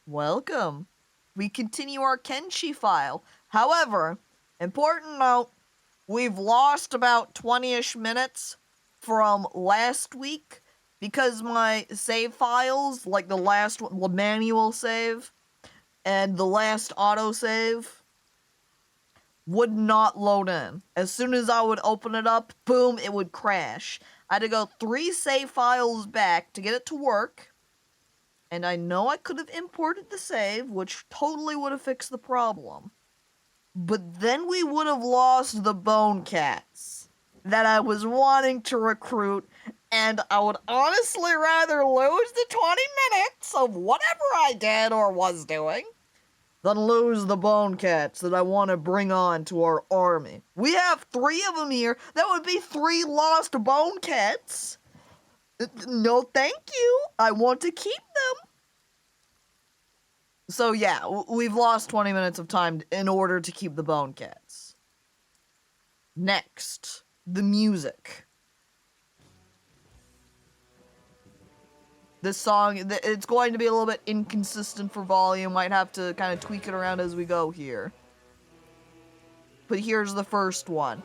Welcome. We continue our Kenshi file. However, important note, we've lost about 20-ish minutes from last week because my save files, like the last one, the manual save and the last autosave, would not load in. As soon as I would open it up, boom, it would crash. I had to go 3 save files back to get it to work. And I know I could have imported the save, which totally would have fixed the problem. But then we would have lost the Bonecats that I was wanting to recruit, and I would honestly rather lose the 20 minutes of whatever I did or was doing than lose the Bonecats that I want to bring on to our army. We have 3 of them here. That would be 3 lost Bonecats. No, thank you. I want to keep them. So yeah, we've lost 20 minutes of time in order to keep the Bonecats. Next, the music. This song, it's going to be a little bit inconsistent for volume. Might have to kind of tweak it around as we go here. But here's the first one.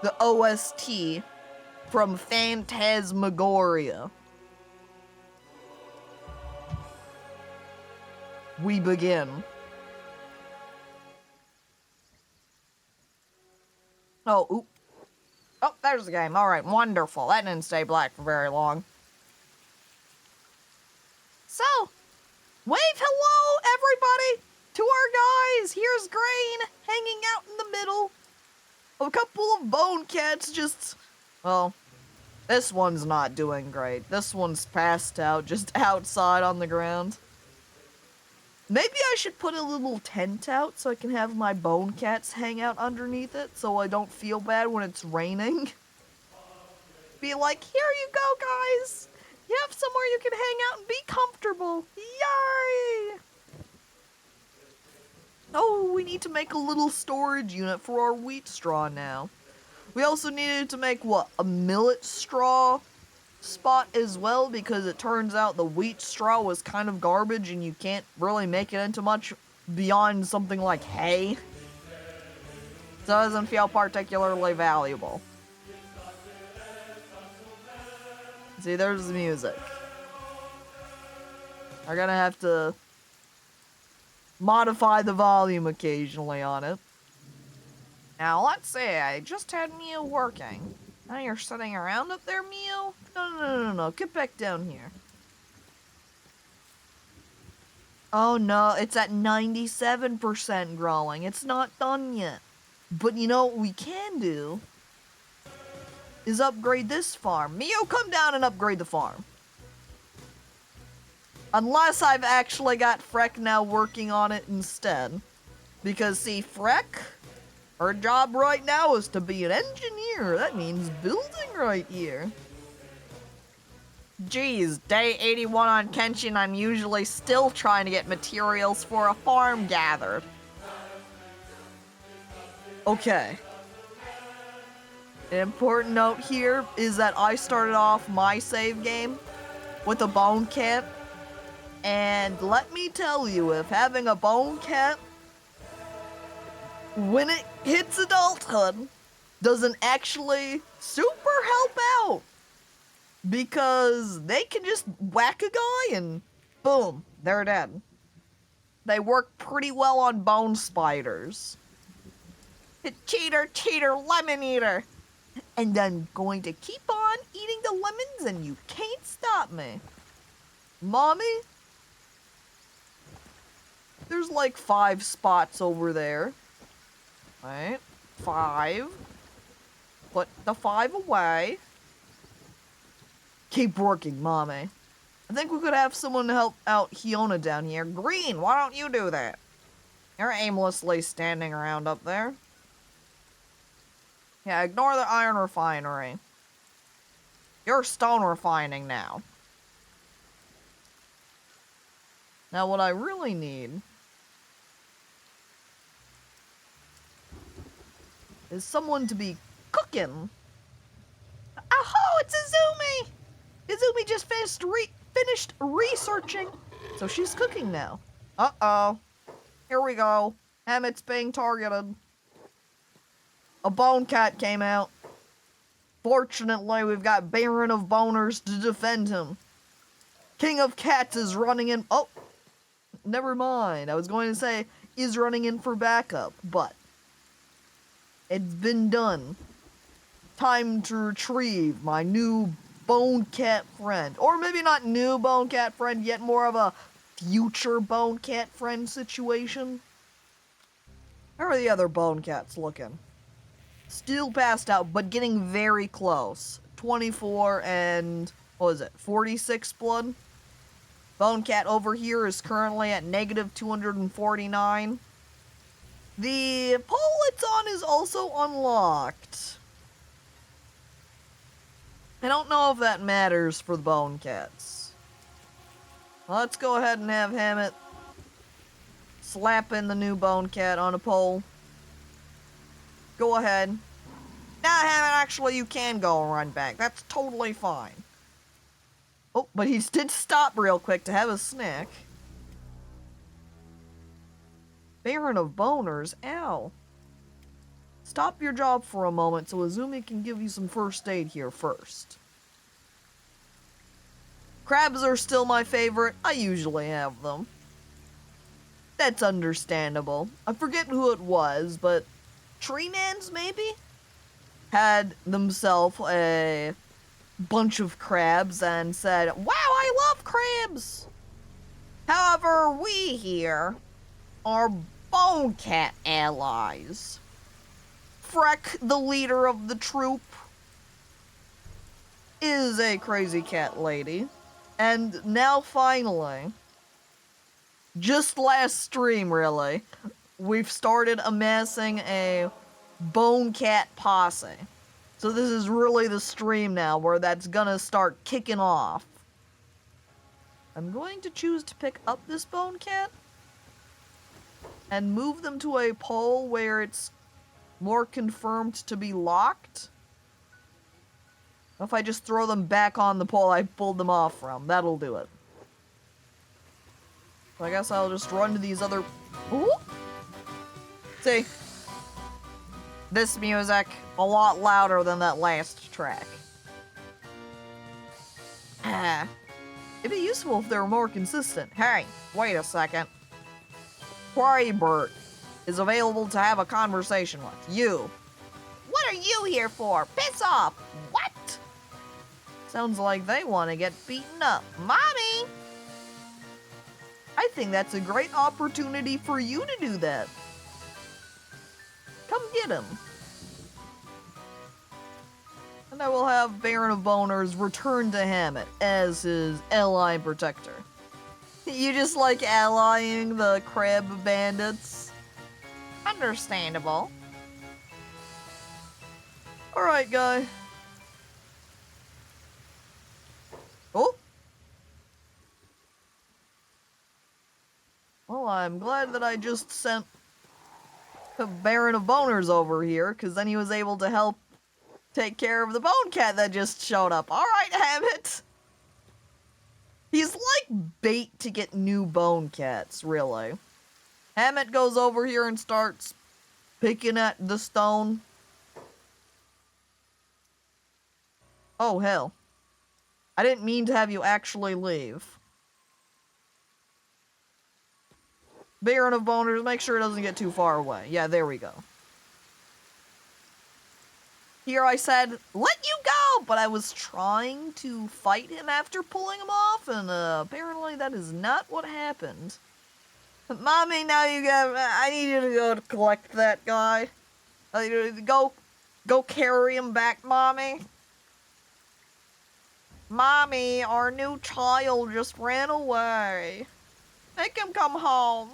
The OST from Phantasmagoria. We begin. Oh, there's the game. Alright, wonderful. That didn't stay black for very long. So, wave hello, everybody, to our guys. Here's Grain, hanging out in the middle. A couple of Bonecats just... Well, this one's not doing great. This one's passed out, just outside on the ground. Maybe I should put a little tent out so I can have my Bonecats hang out underneath it so I don't feel bad when it's raining. Be like, here you go, guys. You have somewhere you can hang out and be comfortable. Yay! Oh, we need to make a little storage unit for our wheat straw now. We also needed to make, what, a millet straw spot as well, because it turns out the wheat straw was kind of garbage and you can't really make it into much beyond something like hay. So it doesn't feel particularly valuable. See, there's the music. I'm gonna have to modify the volume occasionally on it. Now, let's see, I just had Mew working. Now you're sitting around up there, Mew? No, get back down here. Oh no, it's at 97% growing. It's not done yet. But you know what we can do is upgrade this farm. Mew, come down and upgrade the farm. Unless I've actually got Freck now working on it instead. Because, see, Freck, her job right now is to be an engineer. That means building right here. Geez, day 81 on Kenshi and I'm usually still trying to get materials for a farm gathered. Okay. An important note here is that I started off my save game with a Bonecat. And let me tell you, if having a Bonecat, when it hits adulthood, doesn't actually super help out. Because they can just whack a guy and boom, they're dead. They work pretty well on bone spiders. Cheater, lemon eater. And I'm going to keep on eating the lemons and you can't stop me. Mommy? There's like 5 spots over there. Right? 5. Put the 5 away. Keep working, Mommy. I think we could have someone help out Hiona down here. Green, why don't you do that? You're aimlessly standing around up there. Yeah, ignore the iron refinery. You're stone refining now. Now what I really need is someone to be cooking. Oh, it's Izumi! Izumi just finished researching, so she's cooking now. Uh-oh. Here we go. Hammett's being targeted. A Bonecat came out. Fortunately, we've got Baron of Boners to defend him. King of Cats is running in. Oh, never mind. I was going to say is running in for backup, but it's been done. Time to retrieve my new Bonecat friend. Or maybe not new Bonecat friend, yet more of a future Bonecat friend situation. How are the other Bonecats looking? Still passed out, but getting very close. 24 and, what was it, 46 blood? Bonecat over here is currently at negative 249. The pole it's on is also unlocked. I don't know if that matters for the Bonecats. Let's go ahead and have Hammett slap in the new Bonecat on a pole. Go ahead. Now, Hammett, actually, you can go and run back. That's totally fine. Oh, but he did stop real quick to have a snack. Baron of Boners, ow. Stop your job for a moment so Azumi can give you some first aid here first. Crabs are still my favorite. I usually have them. That's understandable. I forget who it was, but Treemans maybe? Had themselves a bunch of crabs and said, wow, I love crabs! However, we here are Bonecat allies. Freck, the leader of the troop, is a crazy cat lady. And now finally, just last stream really, we've started amassing a Bonecat posse. So this is really the stream now where that's gonna start kicking off. I'm going to choose to pick up this Bonecat and move them to a pole where it's more confirmed to be locked. If I just throw them back on the pole I pulled them off from, that'll do it. So I guess I'll just run to these other... Ooh. See? This music, a lot louder than that last track. It'd be useful if they were more consistent. Hey, wait a second. Quirybert is available to have a conversation with you. What are you here for? Piss off! What? Sounds like they want to get beaten up. Mommy! I think that's a great opportunity for you to do that. Come get him. And I will have Baron of Boners return to Hammett as his ally protector. You just like allying the crab bandits? Understandable. Alright, guy. Oh! Well, I'm glad that I just sent the Baron of Boners over here, because then he was able to help take care of the Bonecat that just showed up. Alright, Hammett! He's like bait to get new Bonecats, really. Hammett goes over here and starts picking at the stone. Oh, hell. I didn't mean to have you actually leave. Baron of Boners, make sure it doesn't get too far away. Yeah, there we go. Here I said, let you go! But I was trying to fight him after pulling him off, and apparently that is not what happened. Mommy, now you got... I need you to go to collect that guy. Go carry him back, Mommy. Mommy, our new child just ran away. Make him come home.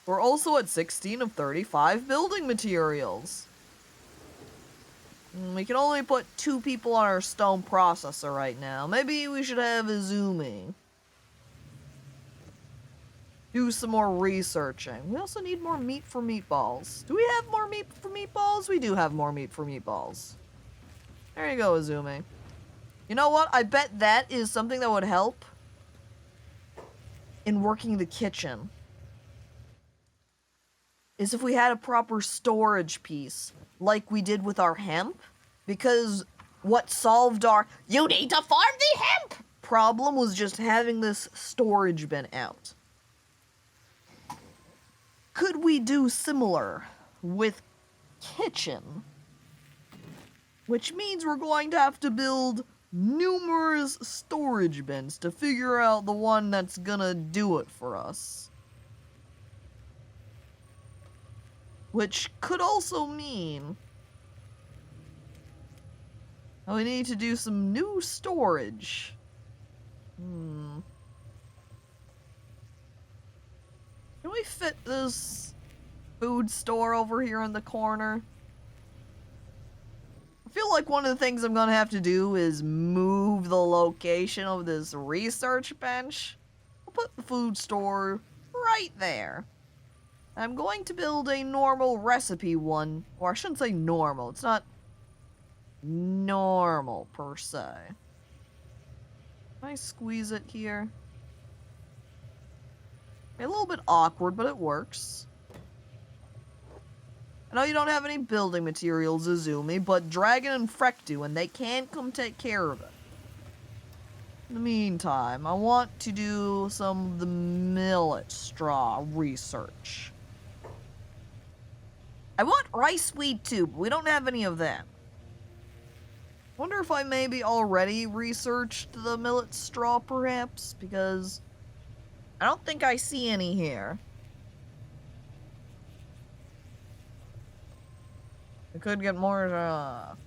We're also at 16 of 35 building materials. We can only put 2 people on our stone processor right now. Maybe we should have Izumi do some more researching. We also need more meat for meatballs. Do we have more meat for meatballs? We do have more meat for meatballs. There you go, Izumi. You know what? I bet that is something that would help in working the kitchen is if we had a proper storage piece, like we did with our hemp, because what solved our "you need to farm the hemp" problem was just having this storage bin out. Could we do similar with kitchen? Which means we're going to have to build numerous storage bins to figure out the one that's gonna do it for us. Which could also mean we need to do some new storage. Can we fit this food store over here in the corner? I feel like one of the things I'm gonna have to do is move the location of this research bench. I'll put the food store right there. I'm going to build a normal recipe one, or I shouldn't say normal, it's not normal per se. Can I squeeze it here? A little bit awkward, but it works. I know you don't have any building materials, Izumi, but Dragon and Freck do, and they can come take care of it. In the meantime, I want to do some of the millet straw research. I want rice weed too, but we don't have any of that. Wonder if I maybe already researched the millet straw, perhaps? Because I don't think I see any here. I could get more, I'm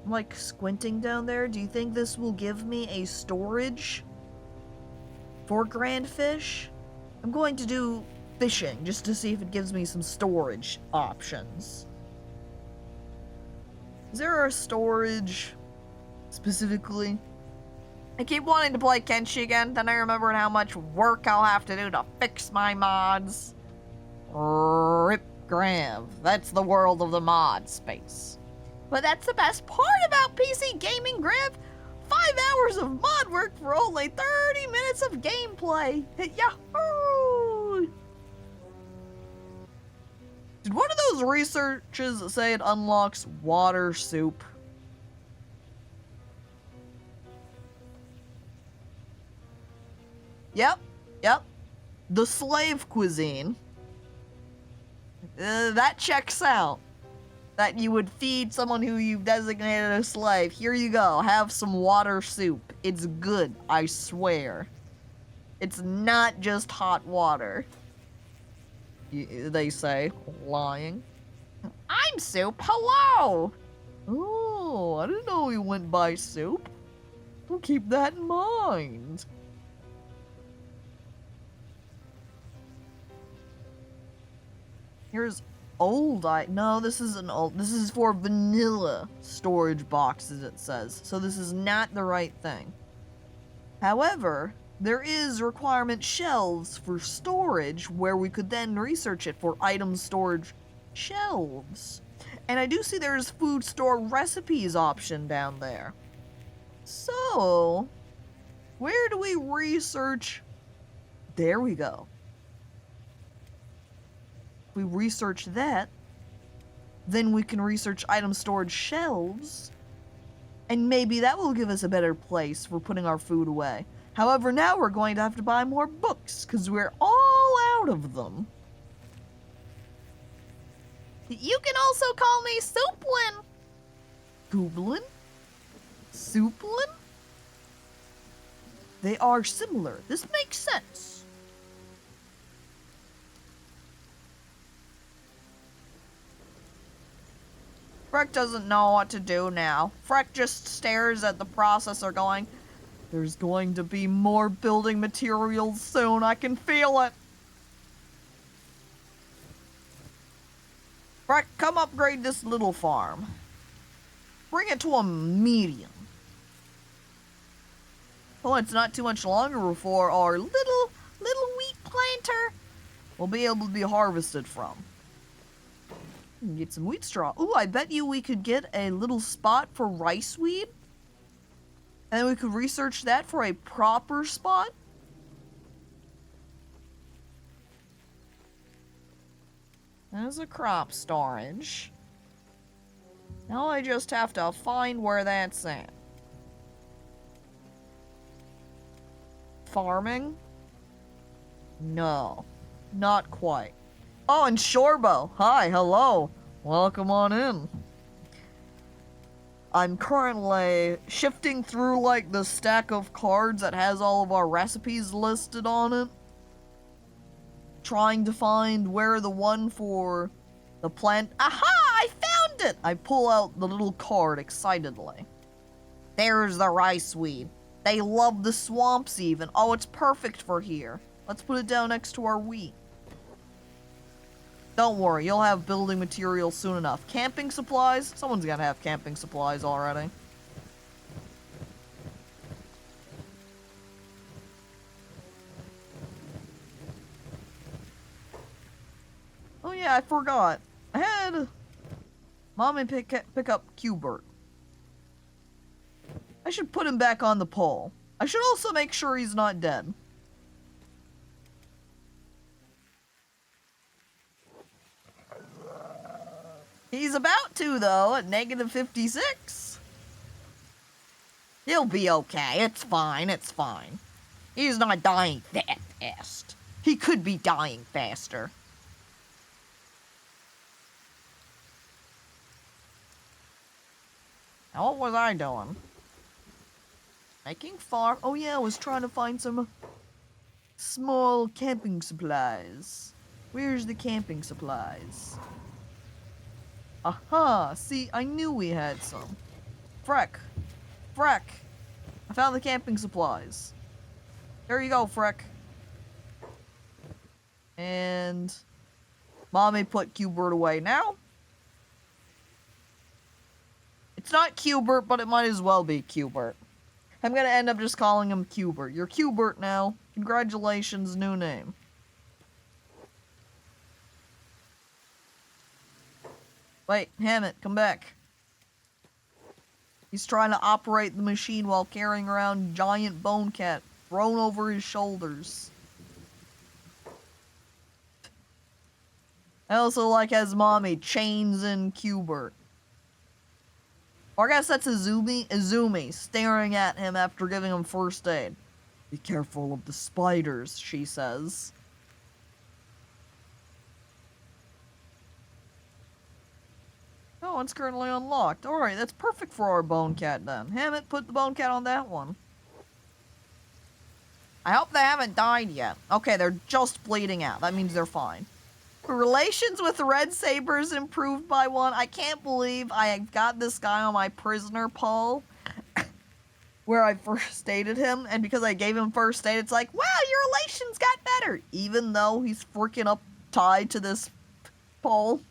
like squinting down there. Do you think this will give me a storage for grand fish? I'm going to do fishing just to see if it gives me some storage options. Is there a storage specifically? I keep wanting to play Kenshi again, then I remembered how much work I'll have to do to fix my mods. Rip Grav. That's the world of the mod space. But that's the best part about PC gaming, Grav. 5 hours of mod work for only 30 minutes of gameplay. Yahoo! Did one of those researches say it unlocks water soup? Yep. The slave cuisine. That checks out. That you would feed someone who you've designated a slave. Here you go, have some water soup. It's good, I swear. It's not just hot water. They say, lying. I'm Soup, hello! Oh, I didn't know he went by Soup. We'll keep that in mind. Here's old no, this isn't old. This is for vanilla storage boxes, it says. So this is not the right thing. However, there is requirement shelves for storage where we could then research it for item storage shelves. And I do see there's food store recipes option down there. So, where do we research? There we go. If we research that, then we can research item storage shelves, and maybe that will give us a better place for putting our food away. However, now we're going to have to buy more books, because we're all out of them. You can also call me Souplin. Gooblin? Souplin? They are similar. This makes sense. Freck doesn't know what to do now. Freck just stares at the processor going, there's going to be more building materials soon, I can feel it. Freck, come upgrade this little farm. Bring it to a medium. Oh, it's not too much longer before our little wheat planter will be able to be harvested from. Get some wheat straw. Ooh, I bet you we could get a little spot for rice weed. And then we could research that for a proper spot. There's a crop storage. Now I just have to find where that's at. Farming? No, not quite. Oh, and Shorbo. Hi, hello. Welcome on in. I'm currently shifting through, like, the stack of cards that has all of our recipes listed on it. Trying to find where the one for the plant... Aha! I found it! I pull out the little card excitedly. There's the rice weed. They love the swamps even. Oh, it's perfect for here. Let's put it down next to our wheat. Don't worry, you'll have building materials soon enough. Camping supplies? Someone's gotta have camping supplies already. Oh yeah, I forgot. I had Mommy pick up Q-Bert. I should put him back on the pole. I should also make sure he's not dead. He's about to, though, at -56. He'll be okay. It's fine. It's fine. He's not dying that fast. He could be dying faster. Now, what was I doing? Making farm. Oh, yeah, I was trying to find some small camping supplies. Where's the camping supplies? Aha! See, I knew we had some. Freck! Freck! I found the camping supplies. There you go, Freck. And Mommy put Q-Bert away now. It's not Q-Bert, but it might as well be Q-Bert. I'm gonna end up just calling him Q-Bert. You're Q-Bert now. Congratulations, new name. Wait, Hammett, come back. He's trying to operate the machine while carrying around giant Bonecat thrown over his shoulders. I also like as Mommy chains in Q-Bert. Or I guess that's Izumi staring at him after giving him first aid. Be careful of the spiders, she says. Oh, it's currently unlocked. Alright, that's perfect for our Bonecat then. Hammett, put the Bonecat on that one. I hope they haven't died yet. Okay, they're just bleeding out. That means they're fine. Relations with Red Sabers improved by 1. I can't believe I got this guy on my prisoner poll where I first aided him, and because I gave him first aid, it's like, wow, your relations got better, even though he's freaking up tied to this pole.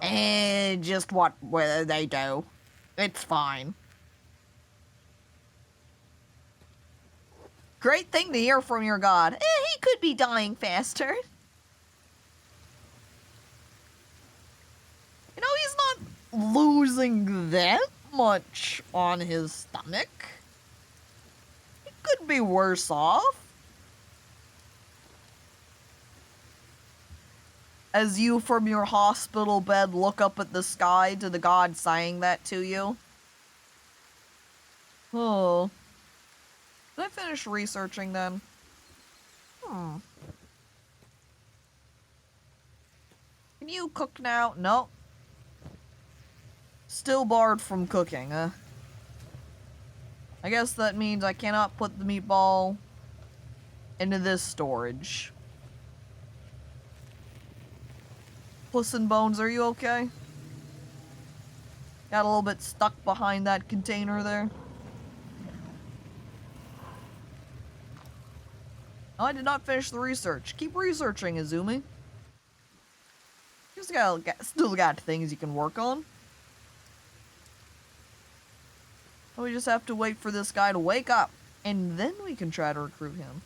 And just whether they do. It's fine. Great thing to hear from your god. He could be dying faster. You know, he's not losing that much on his stomach. He could be worse off. As you from your hospital bed look up at the sky to the god saying that to you. Oh. Did I finish researching then? Can you cook now? No. Still barred from cooking, I guess that means I cannot put the meatball into this storage. Puss and Bones, are you okay? Got a little bit stuck behind that container there. Oh, I did not finish the research. Keep researching, Izumi. You still got things you can work on. We just have to wait for this guy to wake up, and then we can try to recruit him.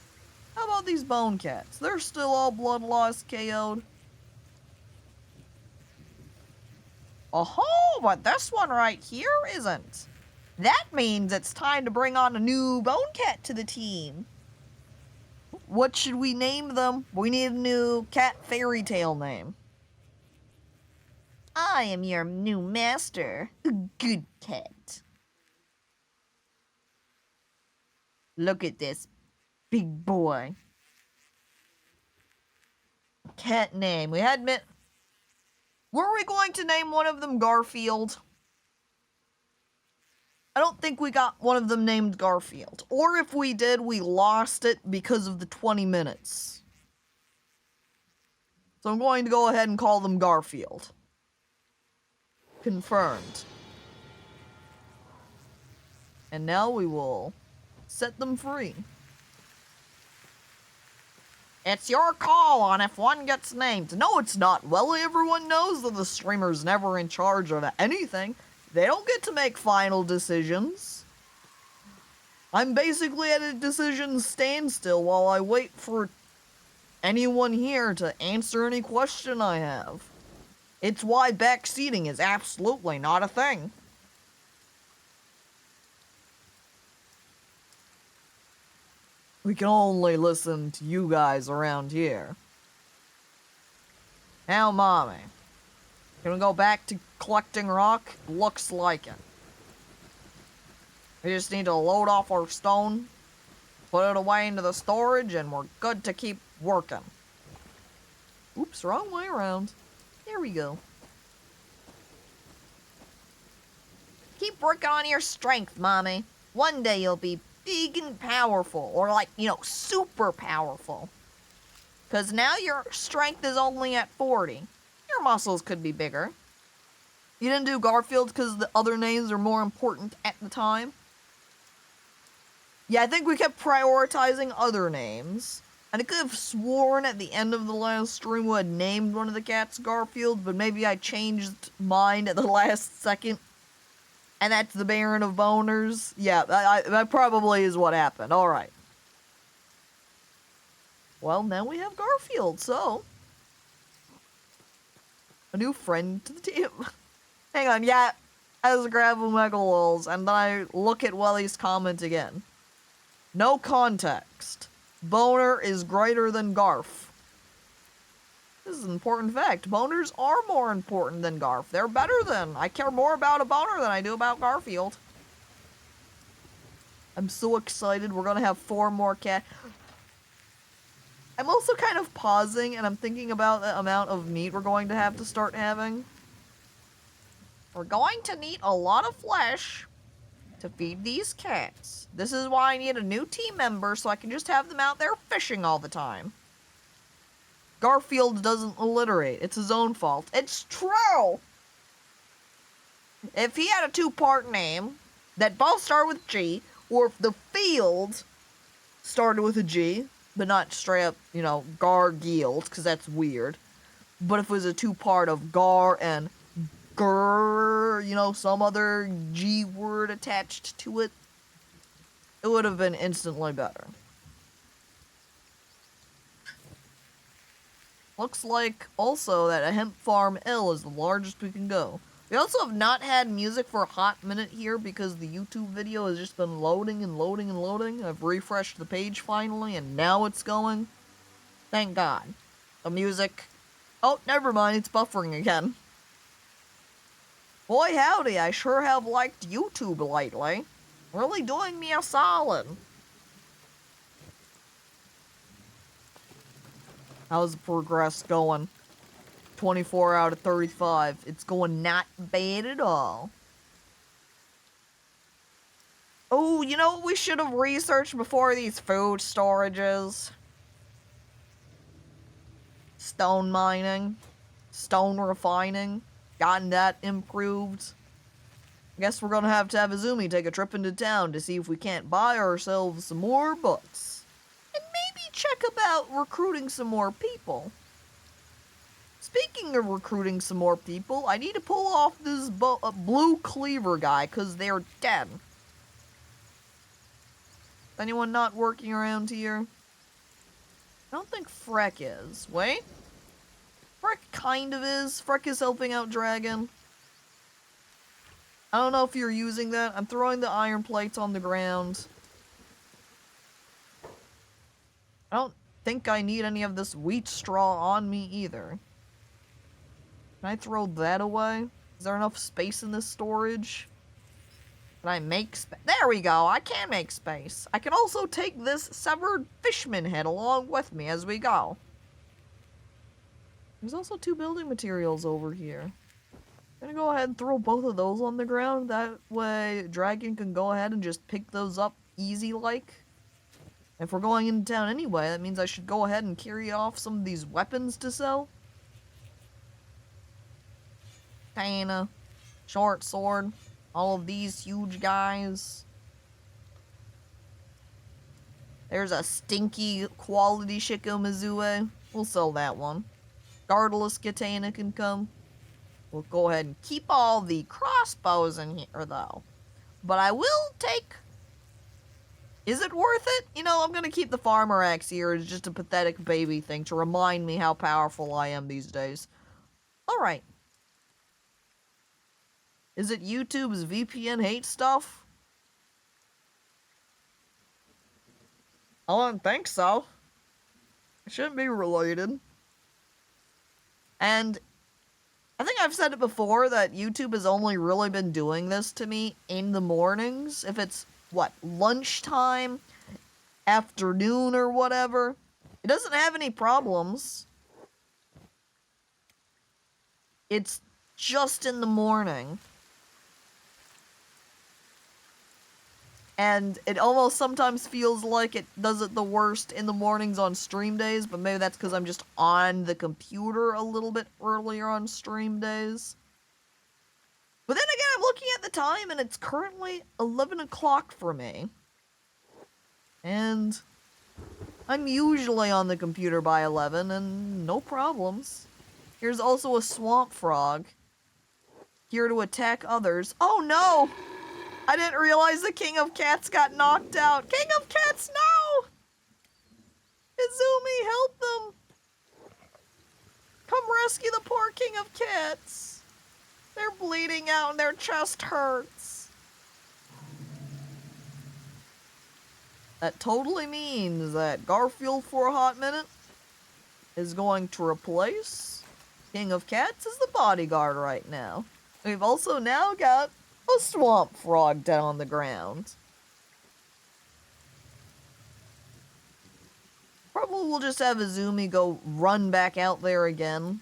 How about these Bonecats? They're still all blood loss KO'd. Oh, but this one right here isn't. That means it's time to bring on a new Bonecat to the team. What should we name them? We need a new cat fairy tale name. I am your new master, Good Cat. Look at this big boy. Cat name. We had were we going to name one of them Garfield? I don't think we got one of them named Garfield. Or if we did, we lost it because of the 20 minutes. So I'm going to go ahead and call them Garfield. Confirmed. And now we will set them free. It's your call on if one gets named. No, it's not. Well, everyone knows that the streamer's never in charge of anything. They don't get to make final decisions. I'm basically at a decision standstill while I wait for anyone here to answer any question I have. It's why backseating is absolutely not a thing. We can only listen to you guys around here. Now, Mommy. Can we go back to collecting rock? Looks like it. We just need to load off our stone, put it away into the storage, and we're good to keep working. Oops, wrong way around. There we go. Keep working on your strength, Mommy. One day you'll be big and powerful, or like, super powerful. Because now your strength is only at 40. Your muscles could be bigger. You didn't do Garfield because the other names are more important at the time? Yeah, I think we kept prioritizing other names. And I could have sworn at the end of the last stream we had named one of the cats Garfield, but maybe I changed mine at the last second. And that's the Baron of Boners. Yeah, that probably is what happened. Alright. Well, now we have Garfield, so a new friend to the team. Hang on, yeah. As grab Megalol's, and then I look at Welly's comment again. No context. Boner is greater than Garf. This is an important fact. Boners are more important than Garf. They're better than. I care more about a boner than I do about Garfield. I'm so excited. We're gonna have 4 more cats. I'm also kind of pausing, and I'm thinking about the amount of meat we're going to have to start having. We're going to need a lot of flesh to feed these cats. This is why I need a new team member, so I can just have them out there fishing all the time. Garfield doesn't alliterate. It's his own fault. It's true! If he had a 2-part name that both start with G, or if the field started with a G, but not straight up, Gargield, because that's weird. But if it was a 2-part of Gar and Grr, some other G word attached to it, it would have been instantly better. Looks like also that a hemp farm L is the largest we can go. We also have not had music for a hot minute here because the YouTube video has just been loading and loading and loading. I've refreshed the page finally and now it's going. Thank God. The music... Oh, never mind, it's buffering again. Boy howdy, I sure have liked YouTube lately. Really doing me a solid. How's the progress going? 24 out of 35. It's going not bad at all. Oh, you know what we should have researched before these food storages? Stone mining. Stone refining. Gotten that improved. I guess we're gonna have to have Izumi take a trip into town to see if we can't buy ourselves some more books. And maybe check about recruiting some more people. Speaking of recruiting some more people, I need to pull off this blue cleaver guy, because they're dead. Anyone not working around here? I don't think Freck is. Wait. Freck kind of is. Freck is helping out Dragon. I don't know if you're using that. I'm throwing the iron plates on the ground. I don't think I need any of this wheat straw on me either. Can I throw that away? Is there enough space in this storage? Can I make space? There we go, I can make space. I can also take this severed fishman head along with me as we go. There's also 2 building materials over here. I'm gonna go ahead and throw both of those on the ground. That way Dragon can go ahead and just pick those up easy like. If we're going into town anyway, that means I should go ahead and carry off some of these weapons to sell. Katana, short sword, all of these huge guys. There's a stinky quality Shikomizue. We'll sell that one. Guardless katana can come. We'll go ahead and keep all the crossbows in here though. But I will take... Is it worth it? You know, I'm gonna keep the farmer axe here as just a pathetic baby thing to remind me how powerful I am these days. Alright. Is it YouTube's VPN hate stuff? I don't think so. It shouldn't be related. And I think I've said it before that YouTube has only really been doing this to me in the mornings. If it's, what, lunchtime, afternoon, or whatever. It doesn't have any problems. It's just in the morning. And it almost sometimes feels like it does it the worst in the mornings on stream days, but maybe that's because I'm just on the computer a little bit earlier on stream days. But then again, I'm looking at the time, and it's currently 11 o'clock for me. And I'm usually on the computer by 11, and no problems. Here's also a swamp frog. Here to attack others. Oh no! I didn't realize the King of Cats got knocked out. King of Cats, no! Izumi, help them! Come rescue the poor King of Cats. They're bleeding out and their chest hurts. That totally means that Garfield for a hot minute is going to replace King of Cats as the bodyguard right now. We've also now got a swamp frog down on the ground. Probably we'll just have Izumi go run back out there again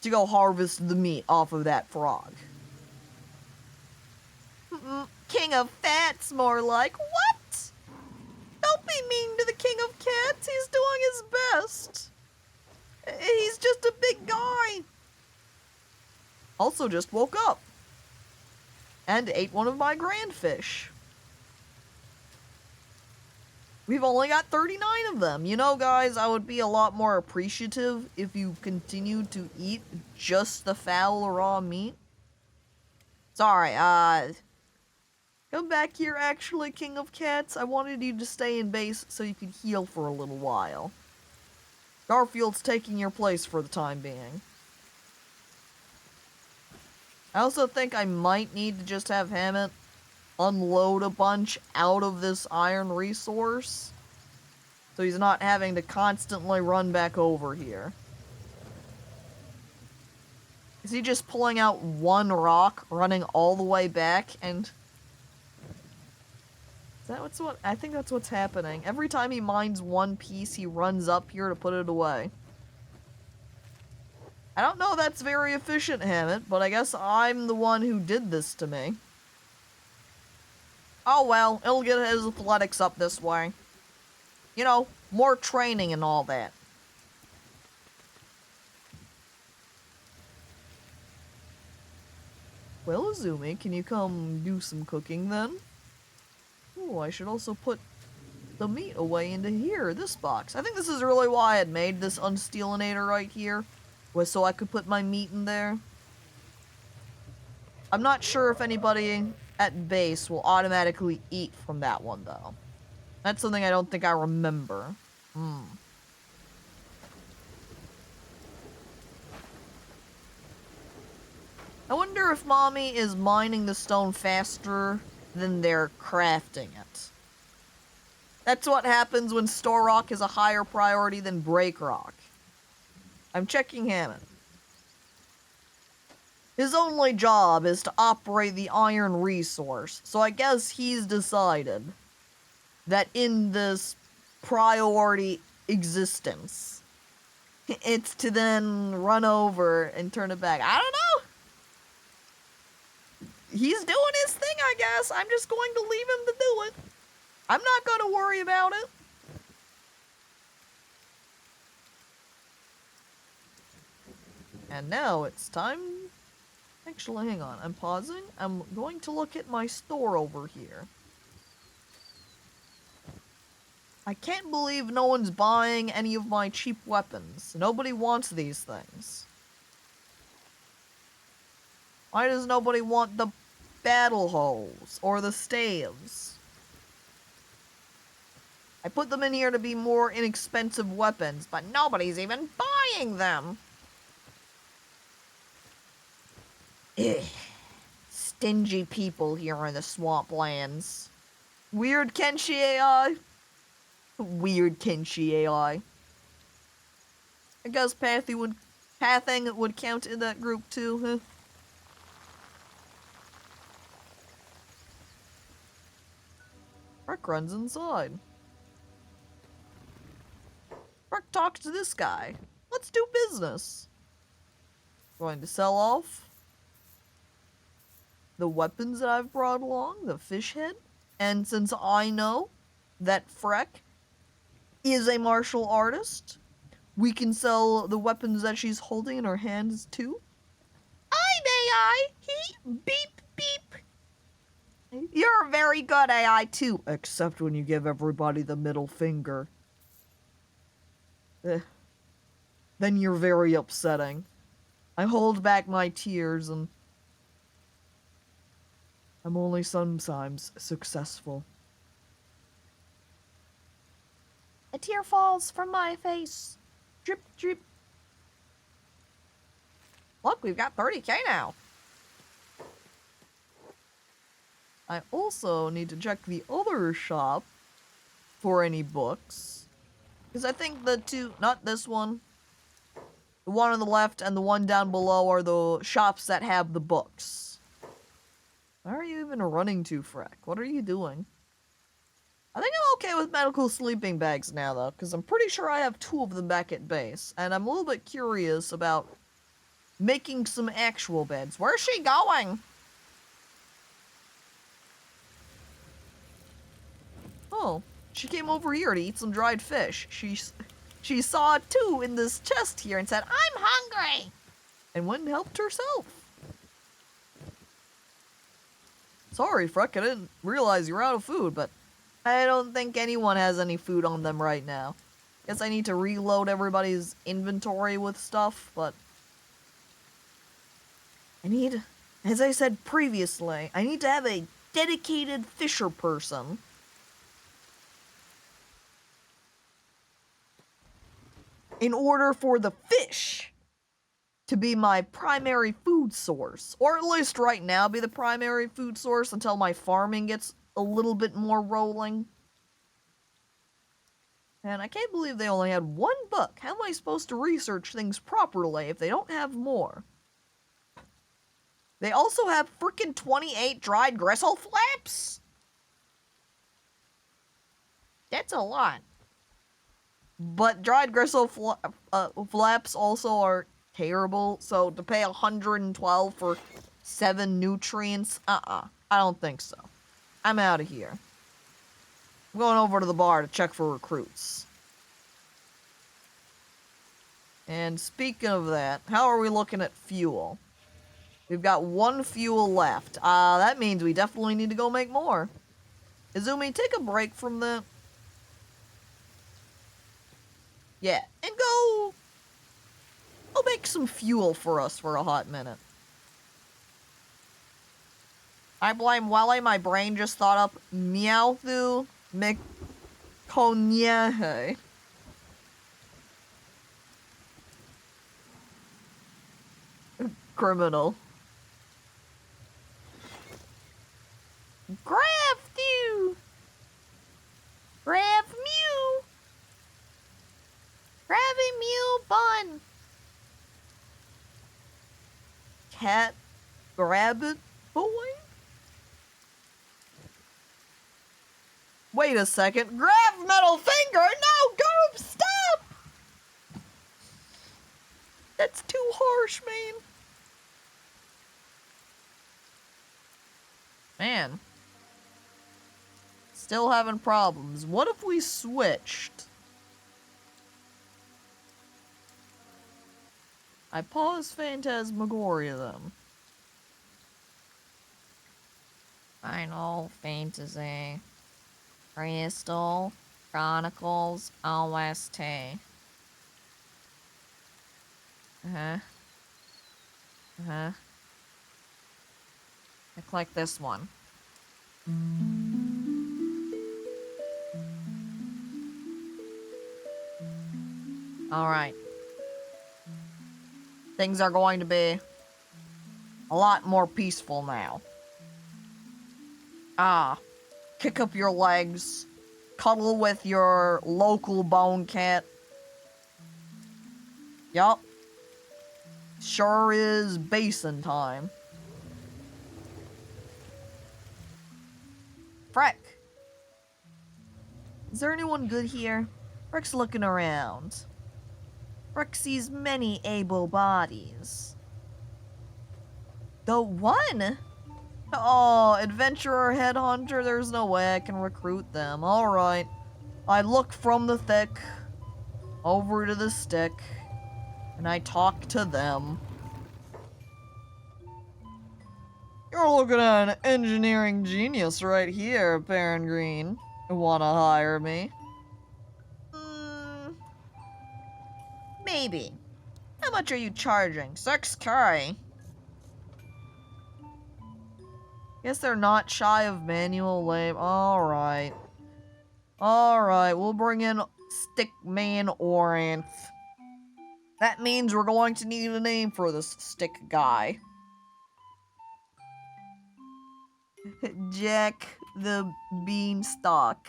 to go harvest the meat off of that frog. King of Fats, more like. What? Don't be mean to the King of Cats. He's doing his best. He's just a big guy. Also just woke up and ate one of my grand fish. We've only got 39 of them. You know, guys, I would be a lot more appreciative if you continued to eat just the foul raw meat. Sorry, come back here, actually, King of Cats. I wanted you to stay in base so you could heal for a little while. Garfield's taking your place for the time being. I also think I might need to just have Hammett unload a bunch out of this iron resource, so he's not having to constantly run back over here. Is he just pulling out one rock, running all the way back, and... Is that what... I think that's what's happening. Every time he mines one piece, he runs up here to put it away. I don't know if that's very efficient, Hammett, but I guess I'm the one who did this to me. Oh well, it'll get his athletics up this way. You know, more training and all that. Well, Izumi, can you come do some cooking then? Oh, I should also put the meat away into here, this box. I think this is really why I had made this unstealinator right here, was so I could put my meat in there. I'm not sure if anybody at base will automatically eat from that one, though. That's something I don't think I remember. I wonder if Mommy is mining the stone faster than they're crafting it. That's what happens when store rock is a higher priority than break rock. I'm checking Hammond. His only job is to operate the iron resource, so I guess he's decided that in this priority existence, it's to then run over and turn it back. I don't know. He's doing his thing, I guess. I'm just going to leave him to do it. I'm not going to worry about it. And now it's time. Actually, hang on. I'm pausing. I'm going to look at my store over here. I can't believe no one's buying any of my cheap weapons. Nobody wants these things. Why does nobody want the battle holes or the staves? I put them in here to be more inexpensive weapons, but nobody's even buying them. Ugh. Stingy people here in the swamplands. Weird Kenshi AI. Weird Kenshi AI. I guess pathing would count in that group too, huh? Rick runs inside. Rick talks to this guy. Let's do business. Going to sell off the weapons that I've brought along, the fish head. And since I know that Freck is a martial artist, we can sell the weapons that she's holding in her hands too. I'm AI. He beep beep. You're very good AI too, except when you give everybody the middle finger. Then you're very upsetting. I hold back my tears and I'm only sometimes successful. A tear falls from my face. Drip, drip. Look, we've got 30k now. I also need to check the other shop for any books. Because I think the two, not this one, the one on the left and the one down below are the shops that have the books. Where are you even running to, Freck? What are you doing? I think I'm okay with medical sleeping bags now, though, because I'm pretty sure I have 2 of them back at base, and I'm a little bit curious about making some actual beds. Where's she going? Oh, she came over here to eat some dried fish. She saw 2 in this chest here and said, "I'm hungry," and went and helped herself. Sorry, Freck, I didn't realize you were out of food, but I don't think anyone has any food on them right now. Guess I need to reload everybody's inventory with stuff, but I need, as I said previously, I need to have a dedicated fisher person. In order for the fish to be my primary food source. Or at least right now be the primary food source until my farming gets a little bit more rolling. And I can't believe they only had 1 book. How am I supposed to research things properly if they don't have more? They also have freaking 28 dried gristle flaps? That's a lot. But dried gristle flaps also are terrible, so to pay 112 for 7 nutrients, I don't think so. I'm out of here. I'm going over to the bar to check for recruits. And speaking of that, how are we looking at fuel? We've got 1 fuel left. That means we definitely need to go make more. Izumi, take a break from that. Yeah, and go make some fuel for us for a hot minute. I blame Welly, my brain just thought up Meowthu Mikonyehe. Criminal. Graft you! Grab mew! Grab a mew bun! Cat grab it, boy? Wait a second. Grab metal finger! No, go! Stop! That's too harsh, man. Man. Still having problems. What if we switched? I pause Phantasmagoria then. Final Fantasy. Crystal Chronicles OST. I click this one. Alright. Things are going to be a lot more peaceful now. Kick up your legs. Cuddle with your local Bonecat. Yup. Sure is basin time. Freck. Is there anyone good here? Freck's looking around. Freck sees many able bodies. The one? Oh, adventurer headhunter, there's no way I can recruit them. Alright. I look from the thick over to the stick, and I talk to them. You're looking at an engineering genius right here, Baron Green. You wanna hire me? Maybe. How much are you charging? 6K. Guess they're not shy of manual labor. Alright. Alright, we'll bring in Stickman Oranth. That means we're going to need a name for this stick guy. Jack the Beanstalk.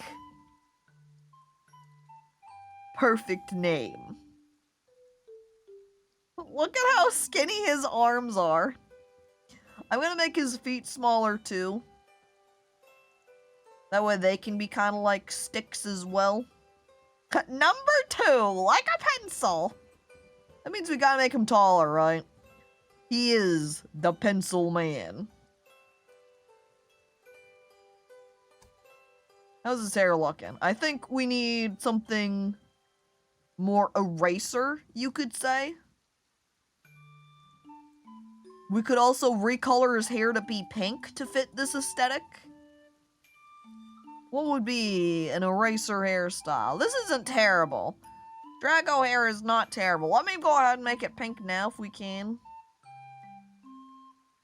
Perfect name. Look at how skinny his arms are. I'm gonna make his feet smaller too. That way they can be kind of like sticks as well. Number 2, like a pencil. That means we gotta make him taller, right? He is the pencil man. How's his hair looking? I think we need something more eraser, you could say. We could also recolor his hair to be pink to fit this aesthetic. What would be an eraser hairstyle? This isn't terrible. Drago hair is not terrible. Let me go ahead and make it pink now if we can.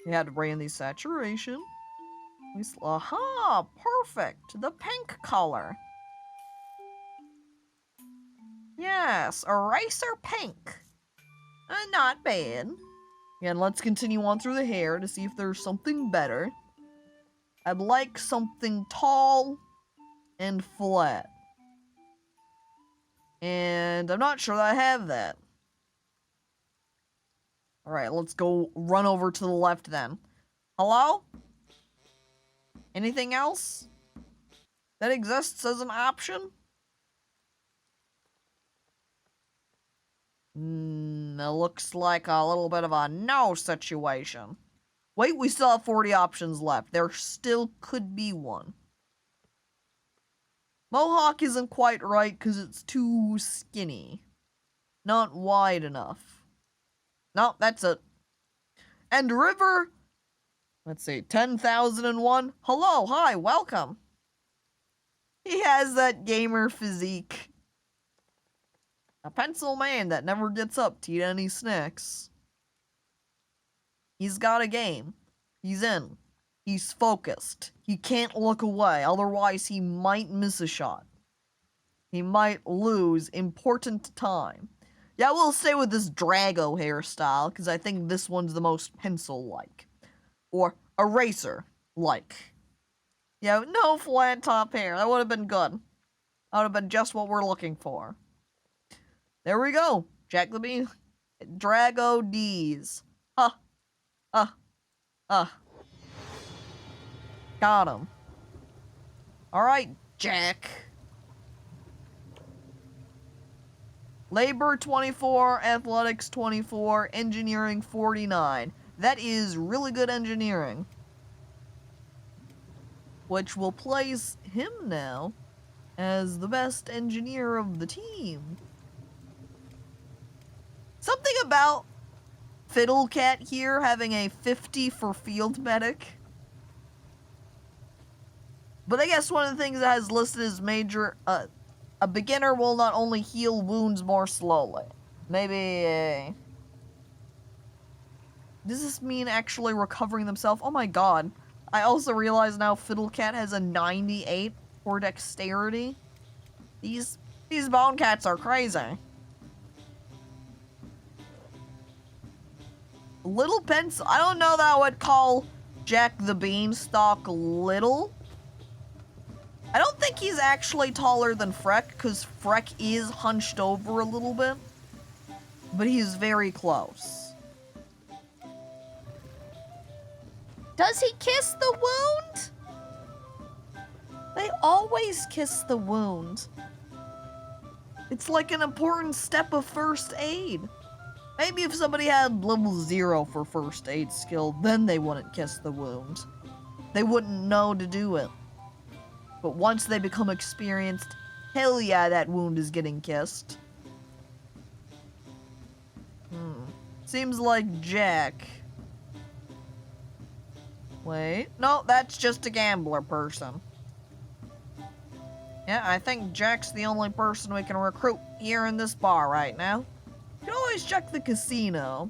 We had to bring in the saturation. Aha! Perfect! The pink color. Yes, eraser pink. Not bad. And let's continue on through the hair to see if there's something better. I'd like something tall and flat. And I'm not sure that I have that. Alright, let's go run over to the left then. Hello? Anything else that exists as an option? It looks like a little bit of a no situation. Wait, we still have 40 options left. There still could be one. Mohawk isn't quite right because it's too skinny. Not wide enough. No, that's it. And River, let's see, 10,001. Hello, hi, welcome. He has that gamer physique. A pencil man that never gets up to eat any snacks. He's got a game. He's in. He's focused. He can't look away, otherwise he might miss a shot. He might lose important time. Yeah, we'll stay with this Drago hairstyle, because I think this one's the most pencil-like. Or eraser-like. Yeah, no flat top hair. That would have been good. That would have been just what we're looking for. There we go. Jack the Bean. Drago D's. Got him. Alright, Jack. Labor 24, athletics 24, engineering 49. That is really good engineering. Which will place him now as the best engineer of the team. Something about Fiddlecat here having a 50 for field medic. But I guess one of the things that has listed as major, a beginner will not only heal wounds more slowly. Maybe, does this mean actually recovering themselves? Oh my god. I also realize now Fiddlecat has a 98 for dexterity. These Bonecats are crazy. Little pencil. I don't know that I would call Jack the Beanstalk little. I don't think he's actually taller than Freck, because Freck is hunched over a little bit. But he's very close. Does he kiss the wound? They always kiss the wound. It's like an important step of first aid. Maybe if somebody had level 0 for first aid skill, then they wouldn't kiss the wound. They wouldn't know to do it. But once they become experienced, hell yeah, that wound is getting kissed. Seems like Jack. Wait, no, that's just a gambler person. Yeah, I think Jack's the only person we can recruit here in this bar right now. You can always check the casino.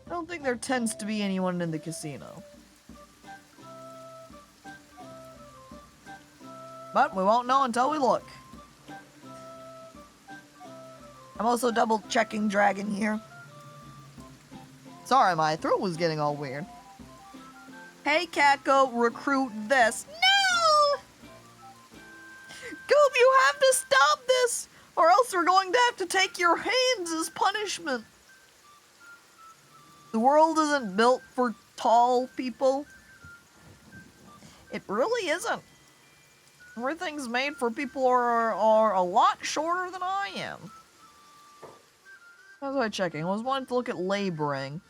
I don't think there tends to be anyone in the casino. But we won't know until we look. I'm also double checking Dragon here. Sorry, my throat was getting all weird. Hey, Caco, recruit this. No! Goob, you have to stop this, or else we're going to have to take your hands as punishment. The world isn't built for tall people. It really isn't. Everything's made for people who are a lot shorter than I am. How was I checking? I was wanting to look at laboring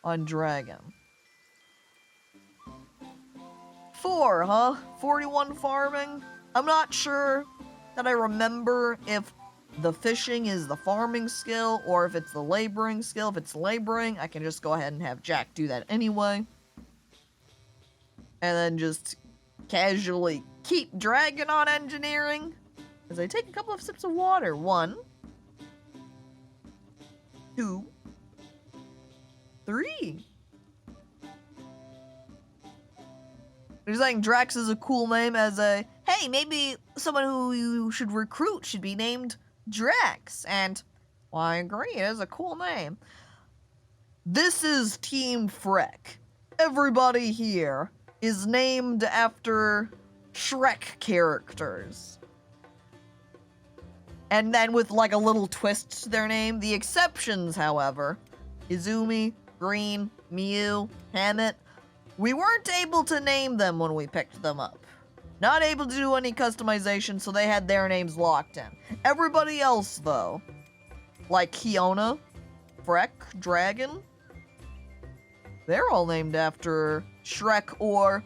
on Dragon. 4, huh? 41 farming? I'm not sure that I remember if the fishing is the farming skill or if it's the laboring skill. If it's laboring, I can just go ahead and have Jack do that anyway. And then just casually keep Dragon on engineering as I take a couple of sips of water. 1, 2, 3. They're saying Drax is a cool name as a, hey, maybe someone who you should recruit should be named Drax. And, well, I agree, it is a cool name. This is Team Freck. Everybody here is named after Shrek characters. And then with like a little twist to their name. The exceptions, however, Izumi, Green, Mew, Hammett, we weren't able to name them when we picked them up. Not able to do any customization, so they had their names locked in. Everybody else, though, like Kiona, Freck, Dragon, they're all named after Shrek, or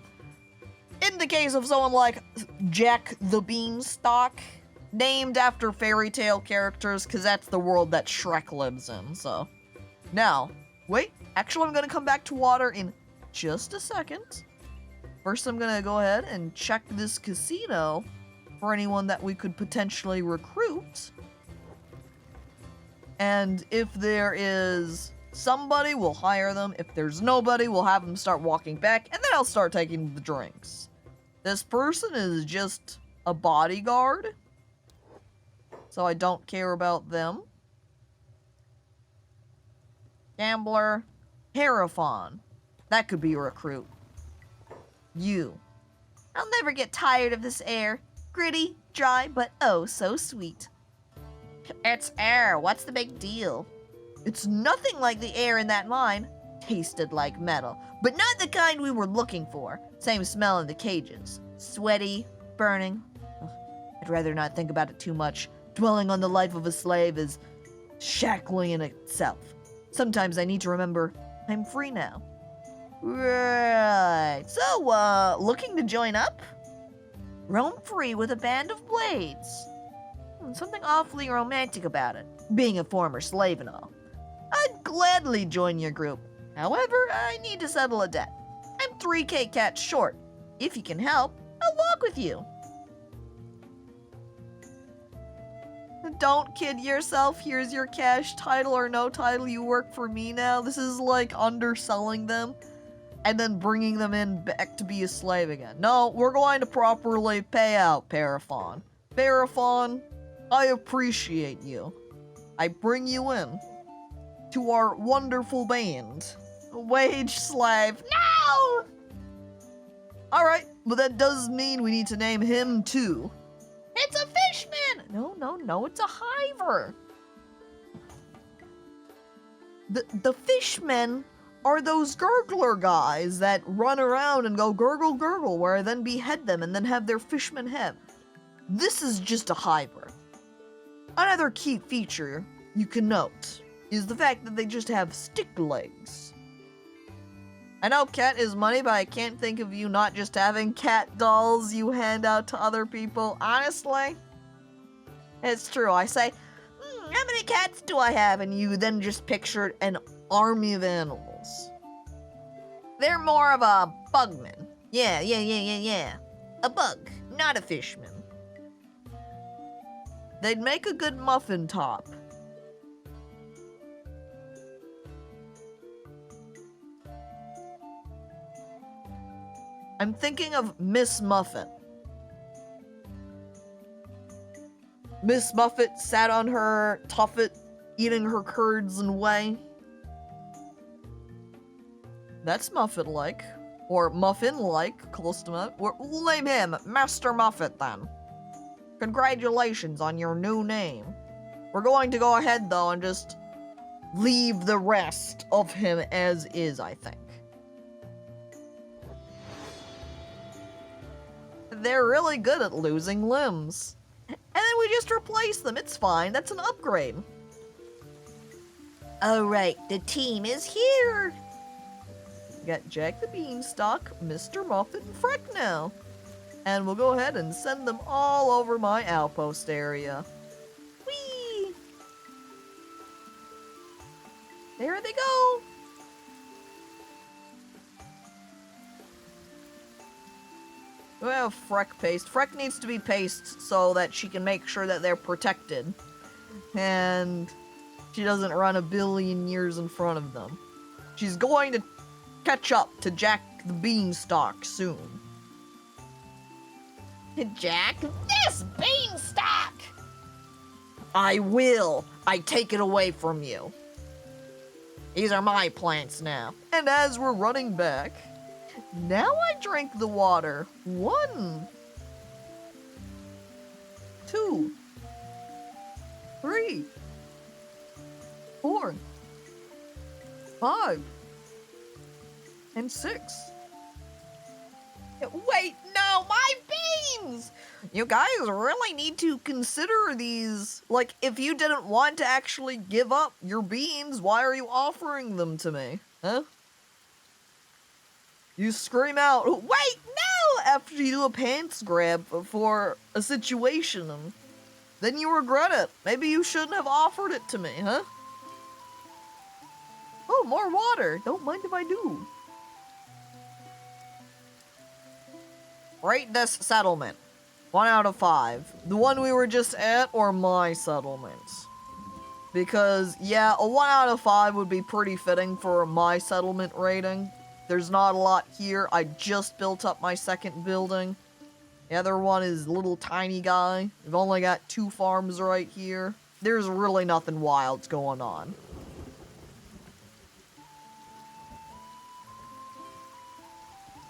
in the case of someone like Jack the Beanstalk, named after fairy tale characters, because that's the world that Shrek lives in, so. Now, wait, actually I'm going to come back to water in just a second. First, I'm going to go ahead and check this casino for anyone that we could potentially recruit. And if there is somebody, we'll hire them. If there's nobody, we'll have them start walking back, and then I'll start taking the drinks. This person is just a bodyguard, so I don't care about them. Gambler, Hierophant. That could be a recruit. You. I'll never get tired of this air. Gritty, dry, but oh so sweet. It's air, what's the big deal? It's nothing like the air in that mine. Tasted like metal, but not the kind we were looking for. Same smell in the cages. Sweaty, burning. Ugh, I'd rather not think about it too much. Dwelling on the life of a slave is shackling in itself. Sometimes I need to remember I'm free now. Right. So, looking to join up? Roam free with a band of blades. Something awfully romantic about it, being a former slave and all. I'd gladly join your group. However, I need to settle a debt. I'm 3K cats short. If you can help, I'll walk with you. Don't kid yourself. Here's your cash, title or no title. You work for me now. This is like underselling them and then bringing them in back to be a slave again. No, we're going to properly pay out, Paraphon. Paraphon, I appreciate you. I bring you in to our wonderful band. Wage slave. No! Alright, but that does mean we need to name him too. It's a fishman! No, it's a hiver. The fishmen are those gurgler guys that run around and go gurgle gurgle, where I then behead them and then have their fishman head. This is just a hiver. Another key feature you can note is the fact that they just have stick legs. I know cat is money, but I can't think of you not just having cat dolls you hand out to other people. Honestly, it's true. I say, how many cats do I have? And you then just pictured an army of animals. They're more of a bugman. Yeah. A bug, not a fishman. They'd make a good muffin top. I'm thinking of Miss Muffet. Miss Muffet sat on her tuffet, eating her curds and whey. That's Muffet-like. Or Muffin-like, close to Muffet. We'll name him Master Muffet then. Congratulations on your new name. We're going to go ahead though and just leave the rest of him as is, I think. They're really good at losing limbs. And then we just replace them. It's fine. That's an upgrade. Alright, the team is here. We got Jack the Beanstalk, Mr. Muffet, and Freck now. And we'll go ahead and send them all over my outpost area. Whee! There they go. We have Freck paste. Freck needs to be paced so that she can make sure that they're protected. And she doesn't run a billion years in front of them. She's going to catch up to Jack the Beanstalk soon. Jack, this beanstalk! I will. I take it away from you. These are my plants now. And as we're running back, now I drink the water. 1, 2, 3, 4, 5, and 6. Wait, no, my beans! You guys really need to consider these. Like, if you didn't want to actually give up your beans, why are you offering them to me? Huh? You scream out, wait, no! After you do a pants grab for a situation, and then you regret it. Maybe you shouldn't have offered it to me, huh? Oh, more water. Don't mind if I do. Rate this settlement. 1 out of 5. The one we were just at, or my settlement? Because, yeah, a 1 out of 5 would be pretty fitting for my settlement rating. There's not a lot here. I just built up my second building. The other one is a little tiny guy. We've only got 2 farms right here. There's really nothing wild going on.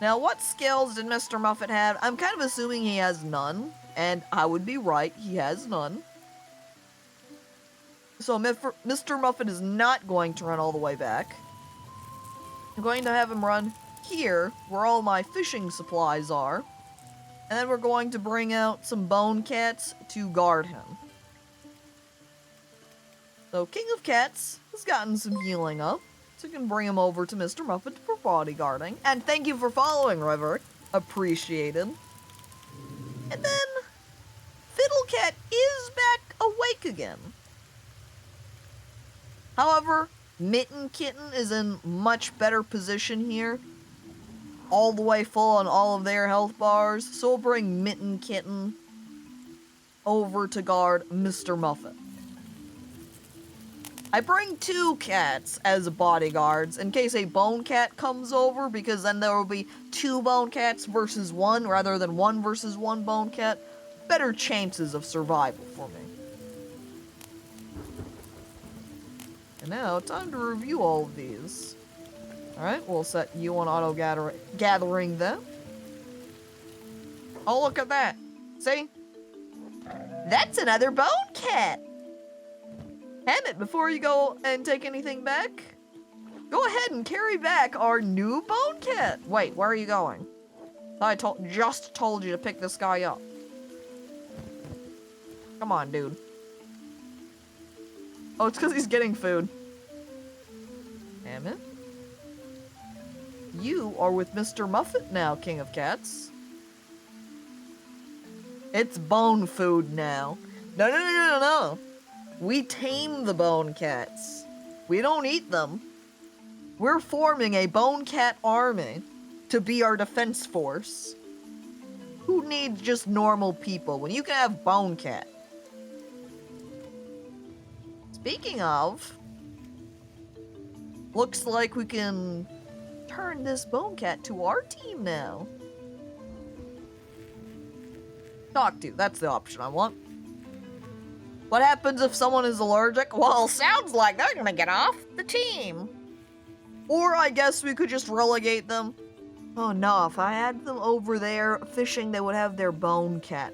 Now, what skills did Mr. Muffet have? I'm kind of assuming he has none, and I would be right, he has none. So Mr. Muffet is not going to run all the way back. I'm going to have him run here, where all my fishing supplies are. And then we're going to bring out some Bonecats to guard him. So King of Cats has gotten some healing up, so you can bring him over to Mr. Muffet for bodyguarding. And thank you for following, River. Appreciated. And then Fiddlecat is back awake again. However, Mitten Kitten is in much better position here. All the way full on all of their health bars, so we'll bring Mitten Kitten over to guard Mr. Muffet. I bring 2 cats as bodyguards in case a Bonecat comes over, because then there will be 2 Bonecats versus 1 rather than 1 versus 1 Bonecat. Better chances of survival for me. And now, time to review all of these. Alright, we'll set you on auto-gathering then. Oh, look at that. See? That's another Bonecat! Hammett, before you go and take anything back, go ahead and carry back our new Bonecat. Wait, where are you going? I just told you to pick this guy up. Come on, dude. Oh, it's because he's getting food. Hammett? You are with Mr. Muffet now, King of Cats. It's bone food now. No. We tame the Bonecats. We don't eat them. We're forming a Bonecat Army to be our defense force. Who needs just normal people when you can have Bonecat? Speaking of, looks like we can turn this Bonecat to our team now. Talk to, that's the option I want. What happens if someone is allergic? Well, sounds like they're gonna get off the team. Or I guess we could just relegate them. Oh no, if I had them over there fishing, they would have their Bonecat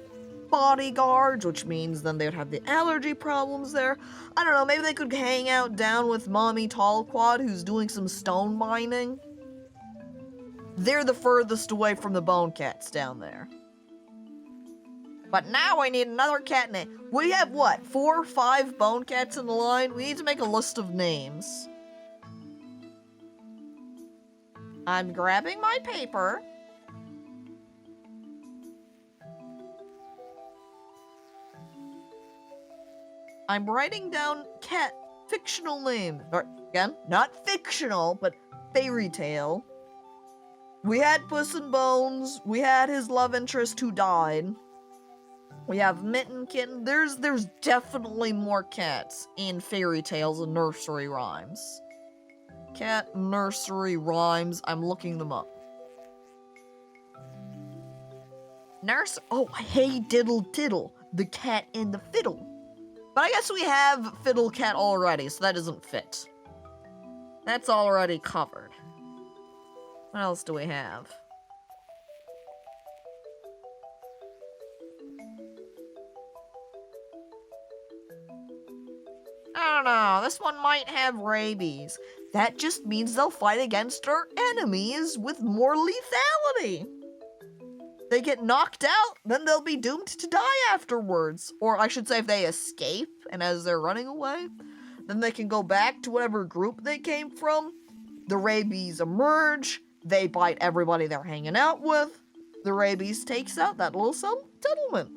bodyguards, which means then they would have the allergy problems there. I don't know, maybe they could hang out down with Mommy Tallquad, who's doing some stone mining. They're the furthest away from the Bonecats down there. But now I need another cat name. We have what, 4 or 5 Bonecats in the line? We need to make a list of names. I'm grabbing my paper. I'm writing down cat fictional name. Or, again, not fictional, but fairy tale. We had Puss in Bones. We had his love interest who died. We have Mitten Kitten. There's definitely more cats in fairy tales and nursery rhymes. Cat nursery rhymes. I'm looking them up. Oh, hey diddle diddle. The cat and the fiddle. But I guess we have Fiddle Cat already, so that doesn't fit. That's already covered. What else do we have? I don't know, this one might have rabies. That just means they'll fight against our enemies with more lethality. They get knocked out, then they'll be doomed to die afterwards. Or I should say if they escape, and as they're running away, then they can go back to whatever group they came from. The rabies emerge, they bite everybody they're hanging out with. The rabies takes out that little settlement.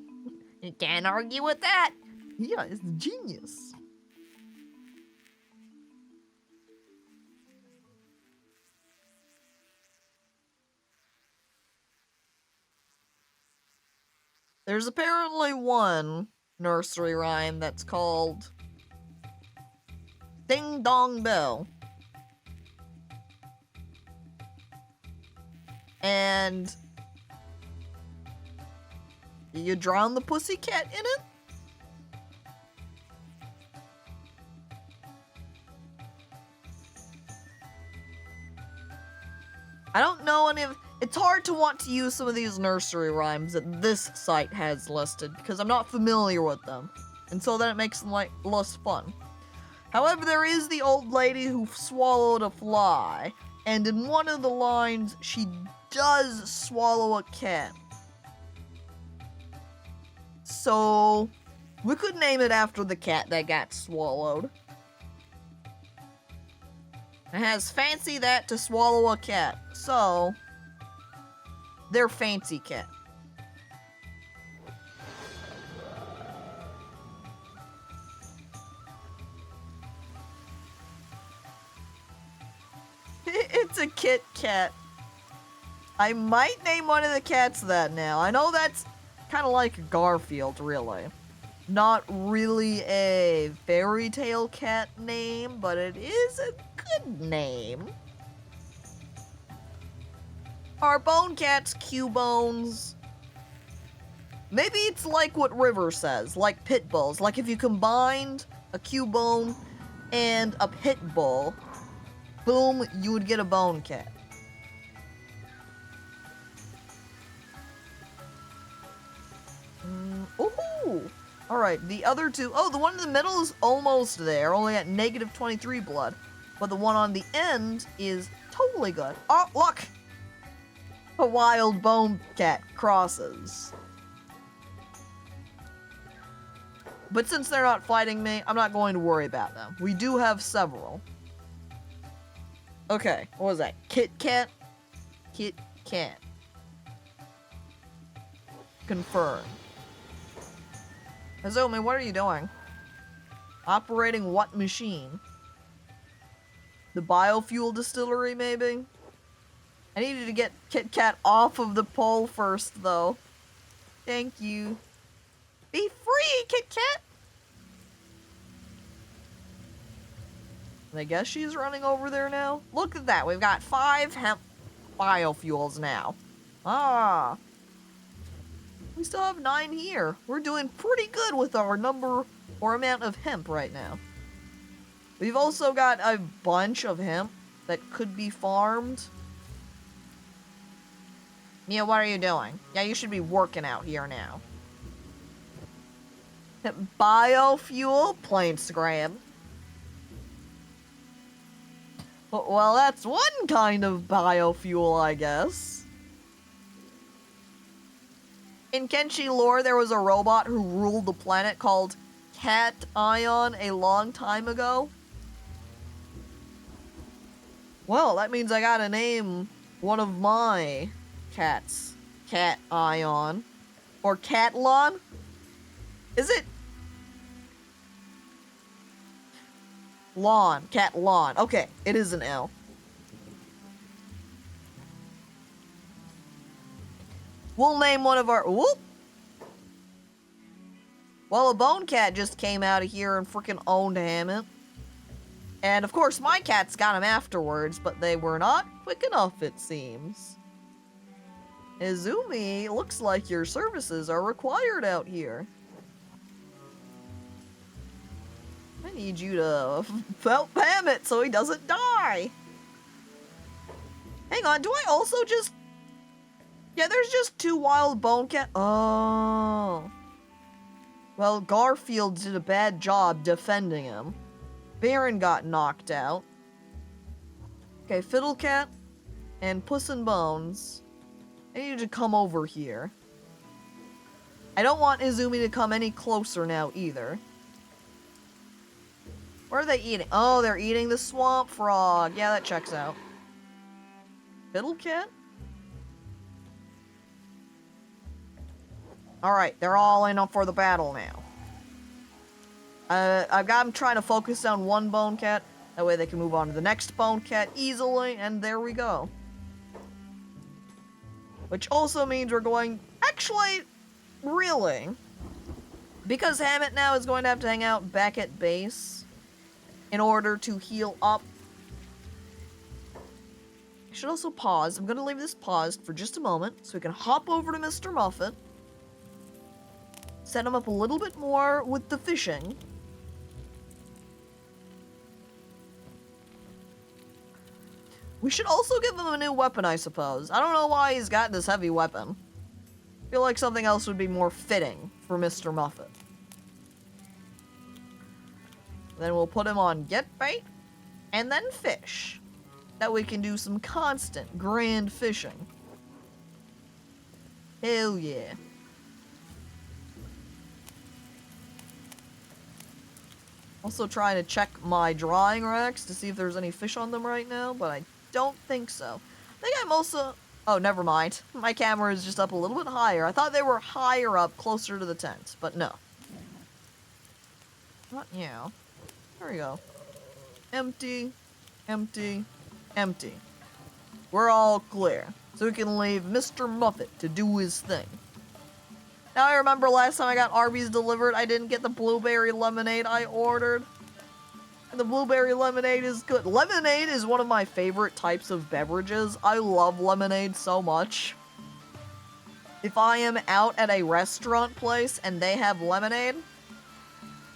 You can't argue with that. Yeah, it's genius. There's apparently one nursery rhyme that's called Ding Dong Bell. And you drown the pussycat in it? I don't know any of... It's hard to want to use some of these nursery rhymes that this site has listed because I'm not familiar with them, and so then it makes them like less fun. However, there is the old lady who swallowed a fly, and in one of the lines, she does swallow a cat. So, we could name it after the cat that got swallowed. It has fancy that to swallow a cat, so they're fancy cat. It's a Kit Kat. I might name one of the cats that now. I know that's kind of like Garfield, really. Not really a fairy tale cat name, but it is a good name. Are bone cats Q-bones? Maybe it's like what River says, like pit bulls. Like if you combined a Q-bone and a pit bull, boom, you would get a bone cat. Ooh! Alright, the other two... Oh, the one in the middle is almost there, only at negative 23 blood. But the one on the end is totally good. Oh, look! A wild bone cat crosses. But since they're not fighting me, I'm not going to worry about them. We do have several. Okay, what was that? Kit Kat? Kit Kat. Confirm. Azumi, what are you doing? Operating what machine? The biofuel distillery, maybe? I needed to get Kit Kat off of the pole first, though. Thank you. Be free, Kit Kat! I guess she's running over there now. Look at that, we've got 5 hemp biofuels now. Ah. We still have 9 here. We're doing pretty good with our number or amount of hemp right now. We've also got a bunch of hemp that could be farmed. Mia, what are you doing? Yeah, you should be working out here now. Biofuel, plain scram. Well, that's one kind of biofuel, I guess. In Kenshi lore, there was a robot who ruled the planet called Cat Ion a long time ago. Well, that means I gotta name one of my cats Cat Ion. Or Catlon? Is it? Lawn. Cat Lawn. Okay, it is an L. We'll name one of our... Whoop! Well, a bone cat just came out of here and freaking owned Hammett. And of course, my cats got him afterwards, but they were not quick enough, it seems. Izumi, looks like your services are required out here. I need you to help Hammett so he doesn't die. Hang on, do I also just... Yeah, there's just 2 wild bone cat... Oh. Well, Garfield did a bad job defending him. Baron got knocked out. Okay, Fiddle Cat and Puss and Bones. I need you to come over here. I don't want Izumi to come any closer now either. What are they eating? Oh, they're eating the swamp frog. Yeah, that checks out. Fiddle Cat? Alright, they're all in for the battle now. I've got them trying to focus on one bone cat. That way they can move on to the next bone cat easily, and there we go. Which also means we're going... Actually, really. Because Hammett now is going to have to hang out back at base in order to heal up. I should also pause. I'm going to leave this paused for just a moment so we can hop over to Mr. Muffet. Set him up a little bit more with the fishing. We should also give him a new weapon, I suppose. I don't know why he's got this heavy weapon. I feel like something else would be more fitting for Mr. Muffet. Then we'll put him on get bait, and then fish. That we can do some constant, grand fishing. Hell yeah. Also trying to check my drying racks to see if there's any fish on them right now, but I don't think so. I think I'm also... Oh, never mind. My camera is just up a little bit higher. I thought they were higher up, closer to the tent, but no. Not now. There we go. Empty, empty, empty. We're all clear, so we can leave Mr. Muffet to do his thing. Now I remember last time I got Arby's delivered, I didn't get the blueberry lemonade I ordered. And the blueberry lemonade is good. Lemonade is one of my favorite types of beverages. I love lemonade so much. If I am out at a restaurant place and they have lemonade,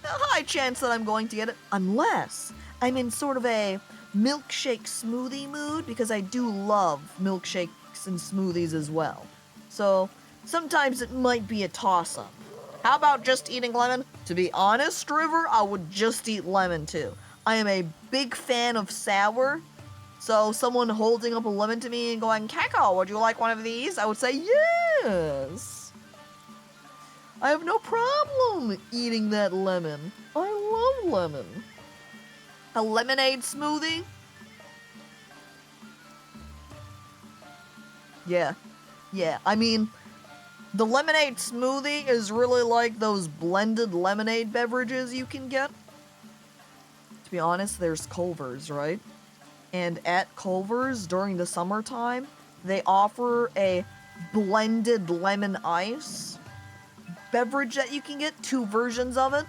a high chance that I'm going to get it, unless I'm in sort of a milkshake smoothie mood, because I do love milkshakes and smoothies as well. So sometimes it might be a toss-up. How about just eating lemon? To be honest, River, I would just eat lemon too. I am a big fan of sour, so someone holding up a lemon to me and going, Caco, would you like one of these? I would say yes. I have no problem eating that lemon. I love lemon. A lemonade smoothie? Yeah. I mean, the lemonade smoothie is really like those blended lemonade beverages you can get. To be honest, there's Culver's, right? And at Culver's, during the summertime, they offer a blended lemon ice beverage that you can get, 2 versions of it.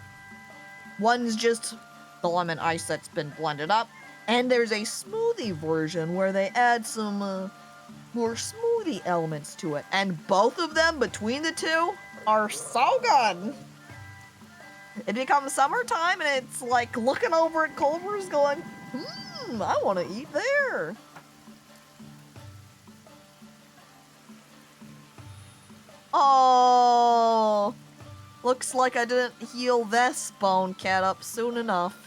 One's just the lemon ice that's been blended up, and there's a smoothie version where they add some more smoothie elements to it, and both of them between the two are so good. It becomes summertime and it's like looking over at Culver's going, I want to eat there. Oh, looks like I didn't heal this Bonecat up soon enough.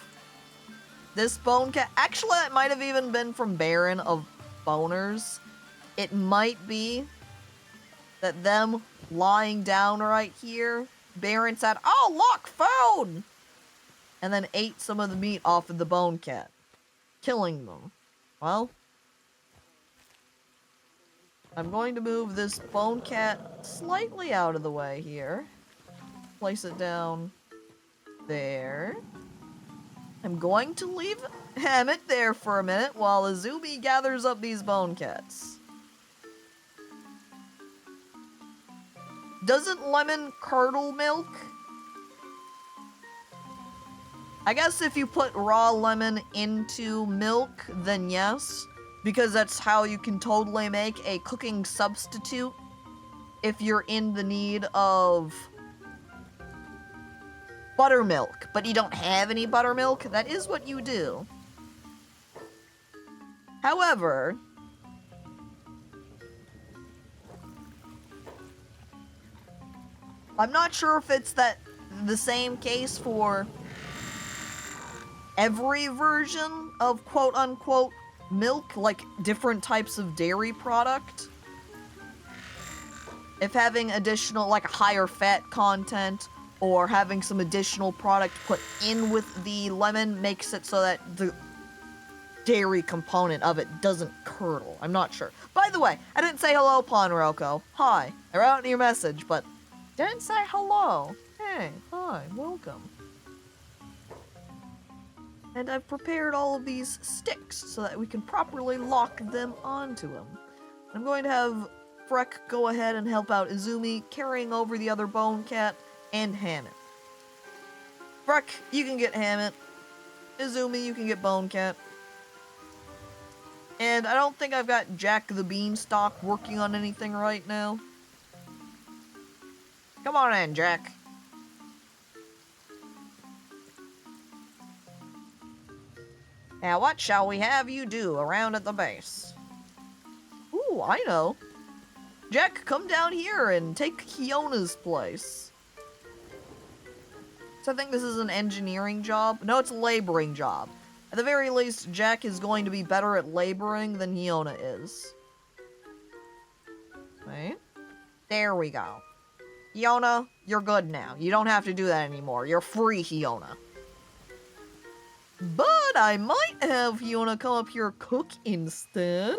This Bonecat, actually it might have even been from Baron of Boners. It might be that them lying down right here, Baron said, oh look, food! And then ate some of the meat off of the Bonecat, killing them. Well, I'm going to move this Bonecat slightly out of the way here. Place it down there. I'm going to leave Hammett there for a minute while Izumi gathers up these Bonecats. Doesn't lemon curdle milk? I guess if you put raw lemon into milk, then yes. Because that's how you can totally make a cooking substitute if you're in the need of buttermilk, but you don't have any buttermilk. That is what you do. However, I'm not sure if it's the same case for every version of quote-unquote milk, like different types of dairy product. If having additional, like a higher fat content, or having some additional product put in with the lemon makes it so that the dairy component of it doesn't curdle. I'm not sure. By the way, I didn't say hello, Ponroko. Hi. I wrote in your message, but didn't say hello. Hey, hi, welcome. And I've prepared all of these sticks so that we can properly lock them onto them. I'm going to have Freck go ahead and help out Izumi, carrying over the other Bonecat and Hammett. Freck, you can get Hammett. Izumi, you can get Bonecat. And I don't think I've got Jack the Beanstalk working on anything right now. Come on in, Jack. Now what shall we have you do around at the base? Ooh, I know. Jack, come down here and take Kiona's place. So I think this is an engineering job. No, it's a laboring job. At the very least, Jack is going to be better at laboring than Kiona is. Right? There we go. Kiona, you're good now. You don't have to do that anymore. You're free, Kiona. But I might have Kiona come up here cook instead.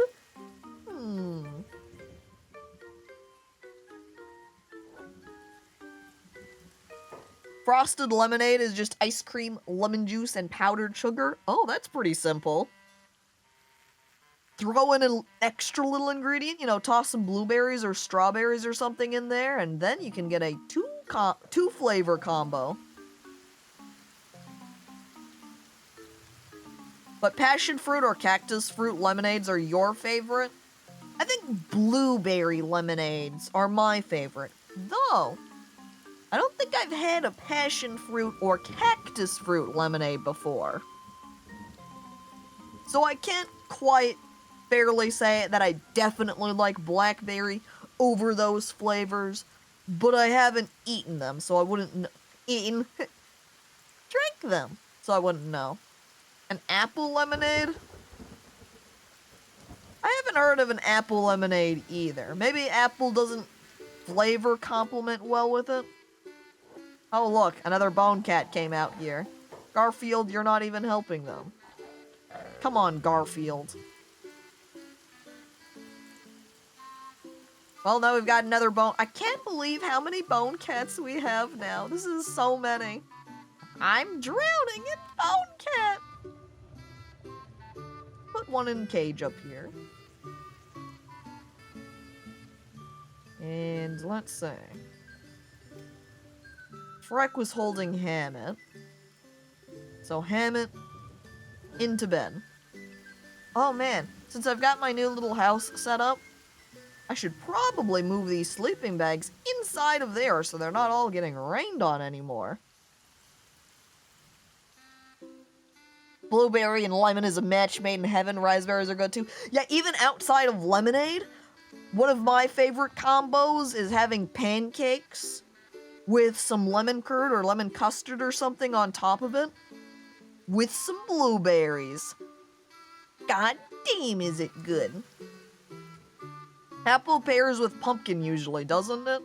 Frosted lemonade is just ice cream, lemon juice, and powdered sugar. Oh, that's pretty simple. Throw in an extra little ingredient, you know, toss some blueberries or strawberries or something in there, and then you can get a two flavor combo. But passion fruit or cactus fruit lemonades are your favorite? I think blueberry lemonades are my favorite, though I don't think I've had a passion fruit or cactus fruit lemonade before. So I can't quite fairly say that I definitely like blackberry over those flavors, but I haven't eaten them, so I wouldn't drank them, so I wouldn't know. An apple lemonade? I haven't heard of an apple lemonade either. Maybe apple doesn't flavor complement well with it. Oh look, another Bonecat came out here. Garfield, you're not even helping them. Come on, Garfield. Well, now we've got another bone. I can't believe how many Bonecats we have now. This is so many. I'm drowning in Bonecat. Put one in cage up here. And let's see. Freck was holding Hammett. So Hammett into bed. Oh man, since I've got my new little house set up, I should probably move these sleeping bags inside of there so they're not all getting rained on anymore. Blueberry and lemon is a match made in heaven. Raspberries are good too. Yeah, even outside of lemonade, one of my favorite combos is having pancakes with some lemon curd or lemon custard or something on top of it, with some blueberries. God damn, is it good. Apple pairs with pumpkin usually, doesn't it?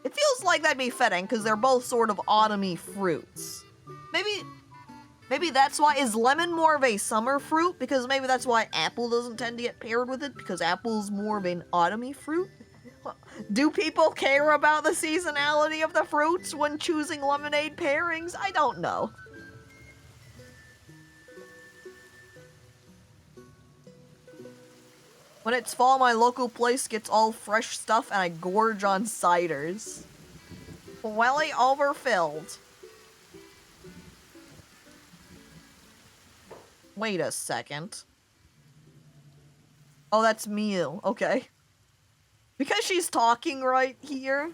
It feels like that'd be fitting, because they're both sort of autumny fruits. Maybe that's why. Is lemon more of a summer fruit? Because maybe that's why apple doesn't tend to get paired with it, because apple's more of an autumny fruit? Do people care about the seasonality of the fruits when choosing lemonade pairings? I don't know. When it's fall, my local place gets all fresh stuff and I gorge on ciders. Welly overfilled. Wait a second. Oh, that's Mew. Okay. Because she's talking right here,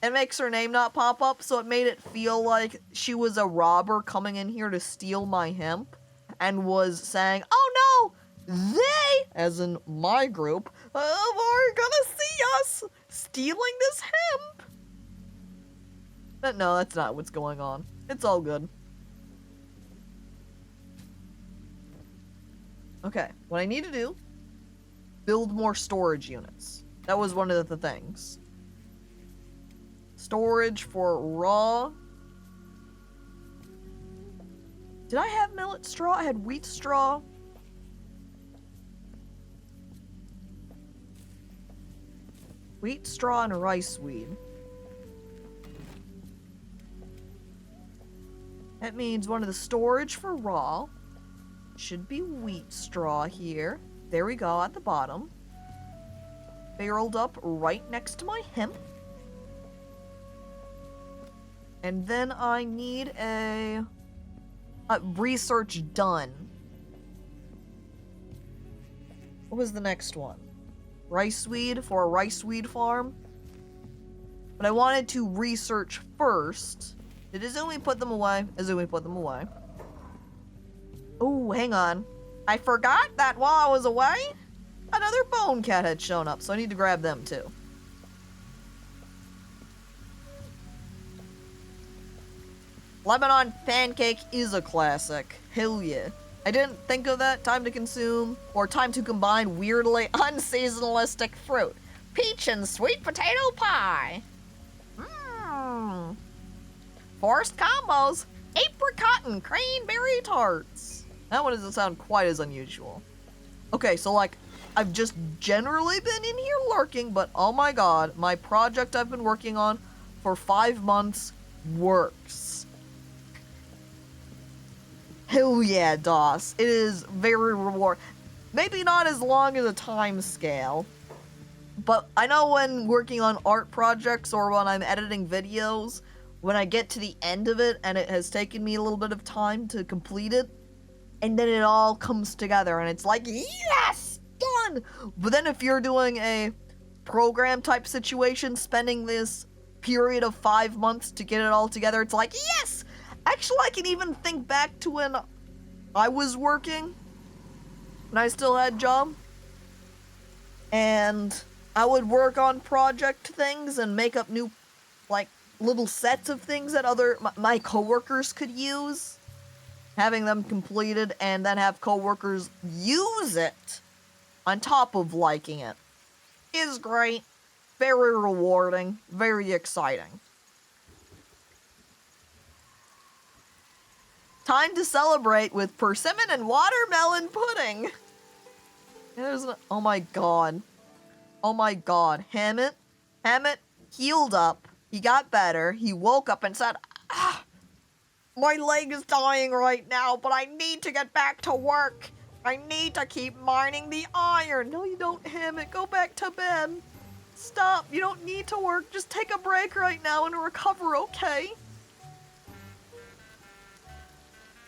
it makes her name not pop up, so it made it feel like she was a robber coming in here to steal my hemp, and was saying, oh no, they, as in my group, are gonna see us stealing this hemp. But no, that's not what's going on. It's all good. Okay, what I need to do, build more storage units. That was one of the things. Storage for raw. Did I have millet straw? I had wheat straw. Wheat straw and rice weed. That means one of the storage for raw should be wheat straw here. There we go, at the bottom. Barreled up right next to my hemp. And then I need a research done. What was the next one? Rice weed for a rice weed farm. But I wanted to research first. Did Izumi put them away? Izumi put them away. Oh, hang on. I forgot that while I was away, another Bonecat had shown up, so I need to grab them too. Lebanon pancake is a classic. Hell yeah. I didn't think of that. Time to consume, or time to combine weirdly unseasonalistic fruit. Peach and sweet potato pie. Mmm. Forced combos. Apricot and cranberry tarts. That one doesn't sound quite as unusual. Okay, so like, I've just generally been in here lurking, but oh my god, my project I've been working on for 5 months works. Hell yeah, DOS. It is very rewarding. Maybe not as long as a time scale, but I know when working on art projects or when I'm editing videos, when I get to the end of it and it has taken me a little bit of time to complete it, and then it all comes together and it's like, yes, done! But then if you're doing a program type situation, spending this period of 5 months to get it all together, it's like, yes! Actually, I can even think back to when I was working, when I still had a job, and I would work on project things and make up new, like, little sets of things that my coworkers could use, having them completed, and then have coworkers use it on top of liking it is great, very rewarding, very exciting. Time to celebrate with persimmon and watermelon pudding. Oh my god. Oh my god. Hammett healed up. He got better. He woke up and said, my leg is dying right now, but I need to get back to work. I need to keep mining the iron. No, you don't, Hammett. Go back to bed. Stop. You don't need to work. Just take a break right now and recover, okay?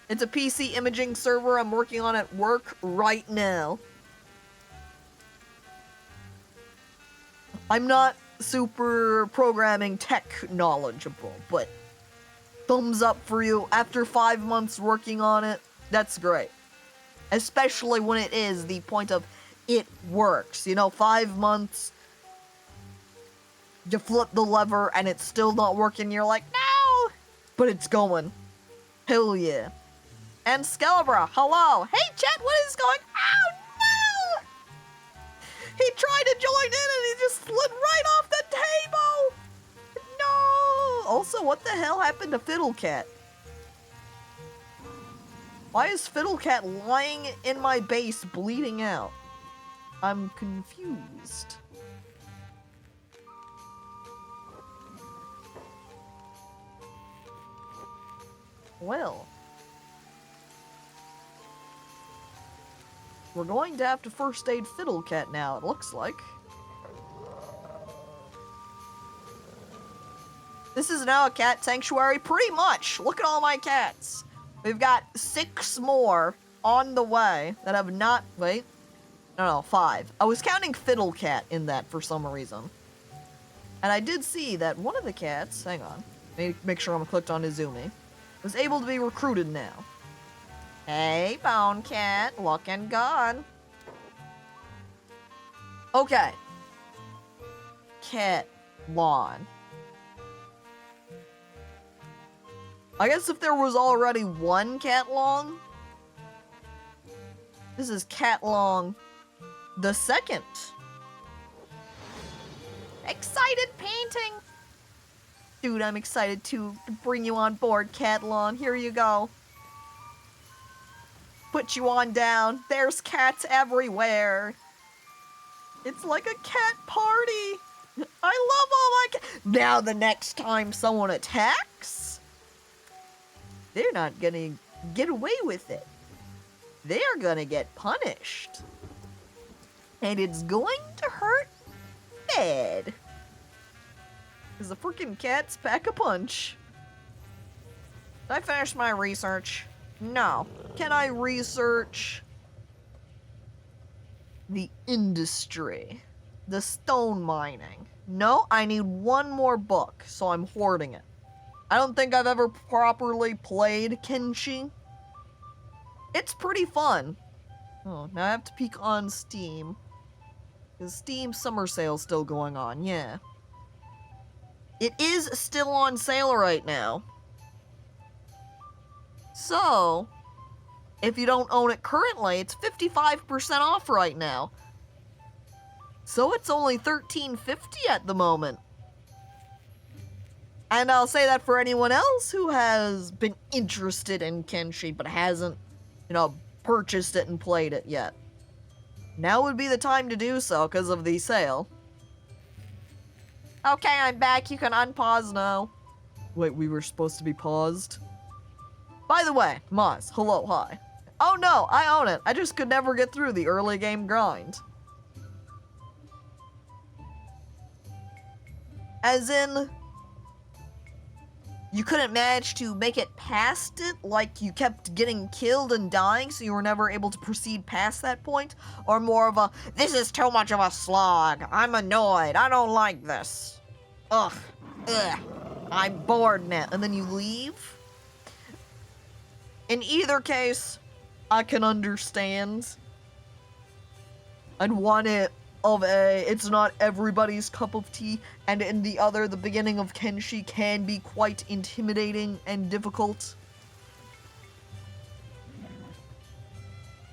It's a PC imaging server I'm working on at work right now. I'm not super programming tech knowledgeable, but thumbs up for you. After 5 months working on it, that's great. Especially when it is the point of it works. You know, 5 months, you flip the lever and it's still not working. You're like, no! But it's going. Hell yeah. And Skelebra, hello. Hey, Chet, what is going? Oh, no! He tried to join in and he just slid right off the table. No! Also, what the hell happened to Fiddlecat? Why is Fiddlecat lying in my base bleeding out? I'm confused. Well. We're going to have to first aid Fiddlecat now, it looks like. This is now a cat sanctuary, pretty much. Look at all my cats. We've got 6 more on the way that have not... Wait. No, 5. I was counting Fiddlecat in that for some reason. And I did see that one of the cats... Hang on. Make sure I'm clicked on Izumi. Was able to be recruited now. Hey, Bonecat, looking good. Okay. Cat lawn. I guess if there was already one cat long, this is cat long the second. Excited painting. Dude, I'm excited to bring you on board, cat lawn. Here you go. Put you on down. There's cats everywhere. It's like a cat party. I love all my cats. Now the next time someone attacks, they're not gonna get away with it. They're gonna get punished. And it's going to hurt bad. Because the freaking cats pack a punch. Did I finish my research? No. Can I research the industry? The stone mining? No, I need one more book, so I'm hoarding it. I don't think I've ever properly played Kenshi. It's pretty fun. Oh, now I have to peek on Steam. Because Steam summer sale's still going on, yeah. It is still on sale right now. So, if you don't own it currently, it's 55% off right now. So it's only $13.50 at the moment. And I'll say that for anyone else who has been interested in Kenshi but hasn't, purchased it and played it yet. Now would be the time to do so because of the sale. Okay, I'm back. You can unpause now. Wait, we were supposed to be paused? By the way, Maz, hello, hi. Oh no, I own it. I just could never get through the early game grind. As in, you couldn't manage to make it past it, like you kept getting killed and dying, so you were never able to proceed past that point? Or more of a, this is too much of a slog, I'm annoyed, I don't like this. Ugh, I'm bored now, and then you leave? In either case, I can understand. And one of a, it's not everybody's cup of tea, and in the other, the beginning of Kenshi can be quite intimidating and difficult.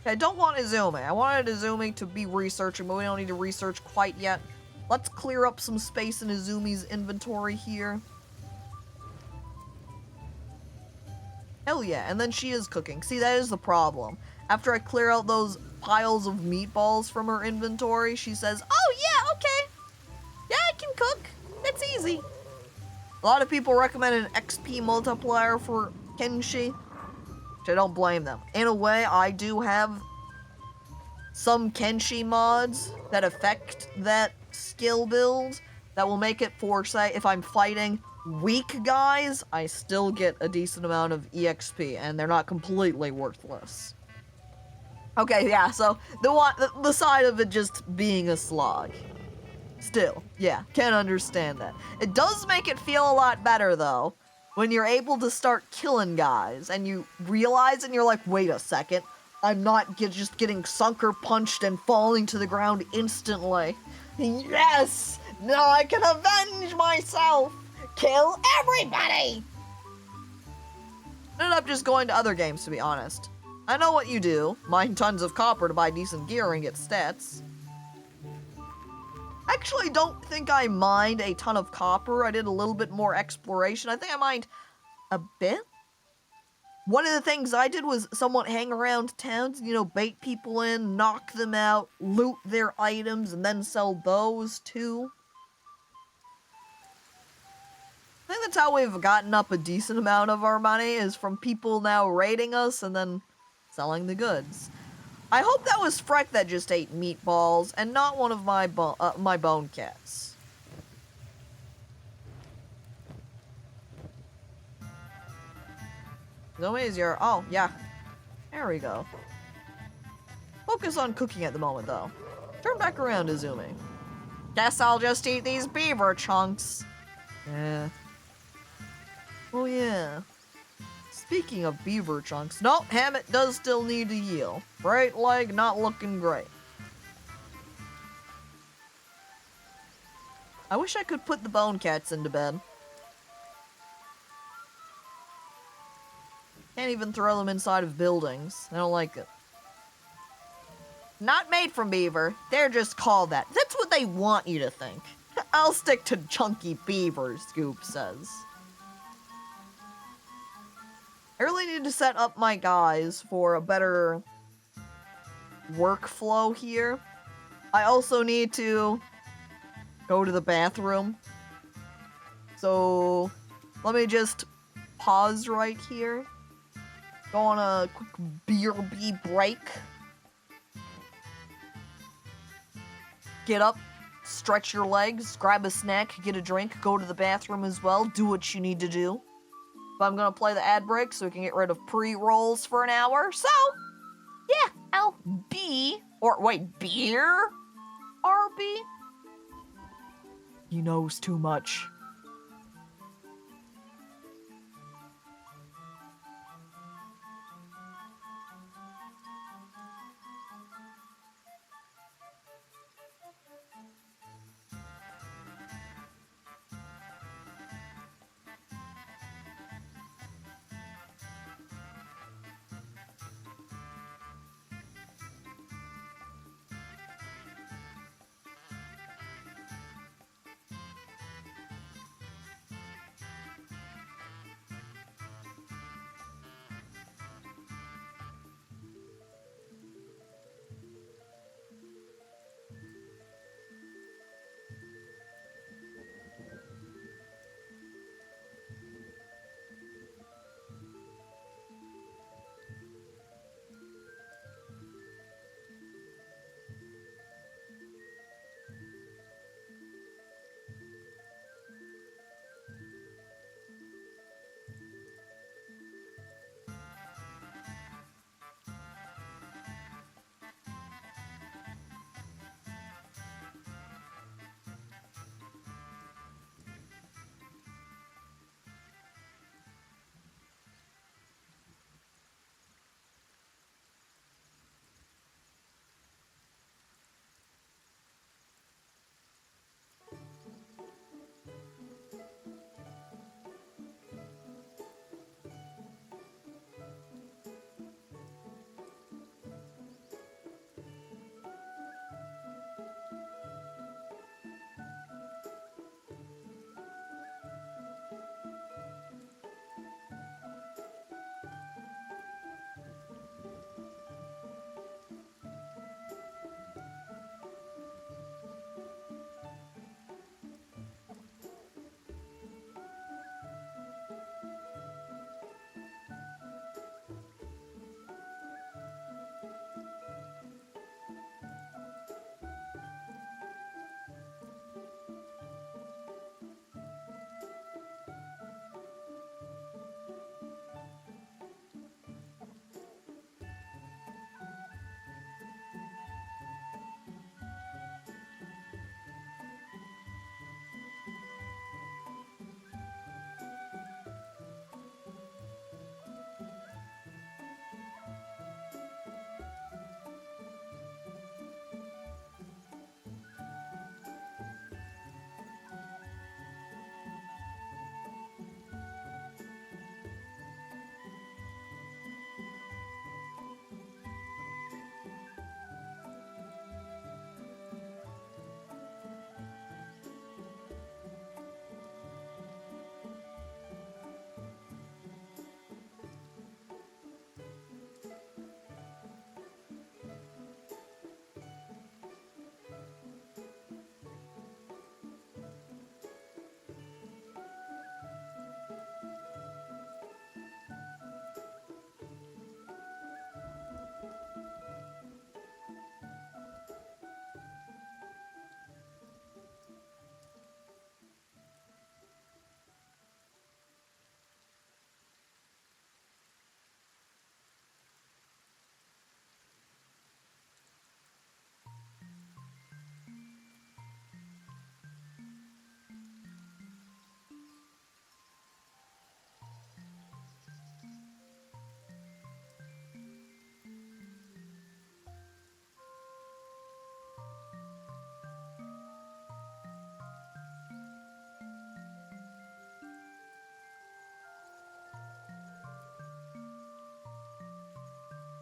I don't want Izumi. I wanted Izumi to be researching, but we don't need to research quite yet. Let's clear up some space in Izumi's inventory here. Hell yeah, and then she is cooking. See, that is the problem. After I clear out those piles of meatballs from her inventory, she says, oh yeah, okay. Yeah, I can cook. It's easy. A lot of people recommend an XP multiplier for Kenshi, which I don't blame them. In a way, I do have some Kenshi mods that affect that skill build that will make it for, say, if I'm fighting weak guys, I still get a decent amount of EXP, and they're not completely worthless. Okay, yeah, so the side of it just being a slog. Still, yeah, can understand that. It does make it feel a lot better, though, when you're able to start killing guys, and you realize, and you're like, wait a second, I'm not just getting sunker punched and falling to the ground instantly. Yes! Now I can avenge myself! Kill everybody! I ended up just going to other games, to be honest. I know what you do. Mine tons of copper to buy decent gear and get stats. I actually don't think I mined a ton of copper. I did a little bit more exploration. I think I mined a bit. One of the things I did was somewhat hang around towns, bait people in, knock them out, loot their items, and then sell those too. I think that's how we've gotten up a decent amount of our money, is from people now raiding us and then selling the goods. I hope that was Freck that just ate meatballs and not one of my bone cats. Zoe's your... Oh, yeah. There we go. Focus on cooking at the moment, though. Turn back around, Izumi. Guess I'll just eat these beaver chunks. Yeah. Oh, yeah. Speaking of beaver chunks, nope, Hammett does still need to heal. Right leg not looking great. I wish I could put the bone cats into bed. Can't even throw them inside of buildings. I don't like it. Not made from beaver. They're just called that. That's what they want you to think. I'll stick to chunky beaver, Scoop says. I really need to set up my guys for a better workflow here. I also need to go to the bathroom. So let me just pause right here. Go on a quick BRB break. Get up, stretch your legs, grab a snack, get a drink, go to the bathroom as well. Do what you need to do. But I'm gonna play the ad break so we can get rid of pre-rolls for an hour. So, yeah, I'll be, or wait, beer? RB? He knows too much.